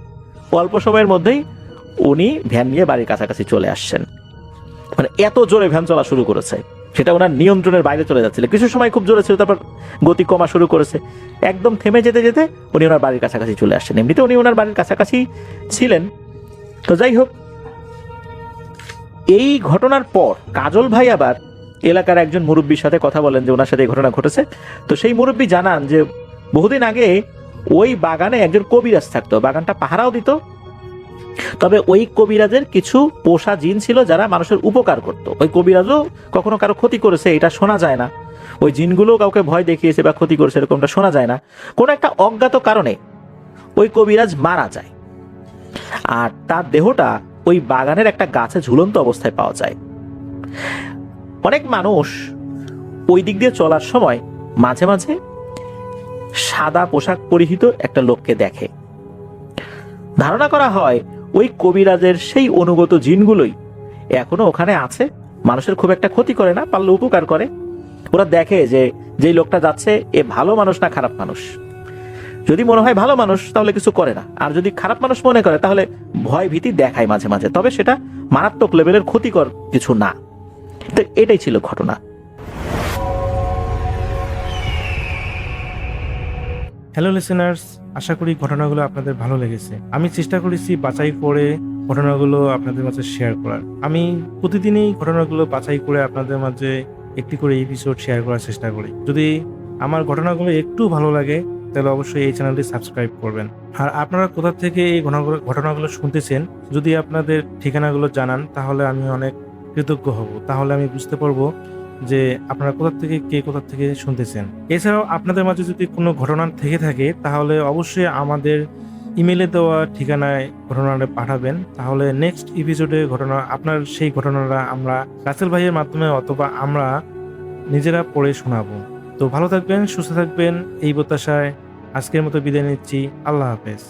অল্প সময়ের মধ্যেই উনি ভ্যান নিয়ে বাড়ির কাছাকাছি চলে আসছেন। মানে এত জোরে ভ্যান চলা শুরু করেছে, সেটা ওনার নিয়ন্ত্রণের বাইরে চলে যাচ্ছিল। কিছু সময় খুব জোরে ছিল, তারপর গতি কমা শুরু করেছে, একদম থেমে যেতে যেতে উনি ওনার বাড়ির কাছাকাছি চলে আসছেন। এমনিতে উনি ওনার বাড়ির কাছাকাছি ছিলেন। তো যাই হোক, এই ঘটনার পর কাজল ভাই আবার এলাকার একজন মুরব্বীর সাথে কথা বলেন যে ওনার সাথে এই ঘটনা ঘটেছে। তো সেই মুরব্বী জানান যে বহুদিন আগে ওই বাগানে একজন কবিরাজ থাকতো, বাগানটা পাহারাও দিত, তবে ওই কবিরাজের কিছু পোষা জিন ছিল যারা মানুষের উপকার করত। ওই কবিরাজও কখনো কারো ক্ষতি করেছে এটা শোনা যায় না, ওই জিনগুলো কাউকে ভয় দেখিয়েছে বা ক্ষতি করেছে এরকমটা শোনা যায় না। কোনো একটা অজ্ঞাত কারণে ওই কবিরাজ মারা যায়, আর তার দেহটা ওই বাগানের একটা গাছে ঝুলন্ত অবস্থায় পাওয়া যায়। অনেক মানুষ ওই দিক দিয়ে চলার সময় মাঝে মাঝে সাদা পোশাক পরিহিত একটা লোককে দেখে। ধারণা করা হয় ওই কবিরাজের সেই অনুগত জিনগুলোই এখনো ওখানে আছে, মানুষের খুব একটা ক্ষতি করে না, পারলে উপকার করে। ওরা দেখে যে যেই লোকটা যাচ্ছে এ ভালো মানুষ না খারাপ মানুষ। যদি মনে হয় ভালো মানুষ তাহলে কিছু করে না, আর যদি খারাপ মানুষ মনে করে তাহলে ভয় ভীতি দেখায় মাঝে মাঝে, তবে সেটা মারাত্মক লেভেলের ক্ষতিকর কিছু না। তো এটাই ছিল ঘটনা। হ্যালো লিসেনার্স, আশা করি ঘটনাগুলো আপনাদের ভালো লেগেছে। আমি চেষ্টা করেছি বাছাই করে ঘটনাগুলো আপনাদের মাঝে শেয়ার করার। আমি প্রতিদিনই ঘটনাগুলো বাছাই করে আপনাদের মাঝে একটি করে এপিসোড শেয়ার করার চেষ্টা করি। যদি আমার ঘটনাগুলো একটু ভালো লাগে তাহলে অবশ্যই এই চ্যানেলটি সাবস্ক্রাইব করবেন। আর আপনারা কোথা থেকে এই ঘটনাগুলো শুনতেছেন, যদি আপনাদের ঠিকানাগুলো জানান তাহলে আমি অনেক কৃতজ্ঞ হব। তাহলে আমি বুঝতে পারবো যে আপনারা কোথা থেকে শুনতেছেন। এছাড়াও আপনাদের মাঝে যদি কোনো ঘটনা থেকে থাকে তাহলে অবশ্যই আমাদের ইমেলে দেওয়া ঠিকানায় ঘটনাটা পাঠাবেন। তাহলে নেক্সট এপিসোডে আপনার সেই ঘটনাটা আমরা রাসেল ভাইয়ের মাধ্যমে অথবা আমরা নিজেরা পড়ে শোনাবো। তো ভালো থাকবেন, সুস্থ থাকবেন, এই প্রত্যাশায় আজকের মতো বিদায় নিচ্ছি। আল্লাহ হাফেজ।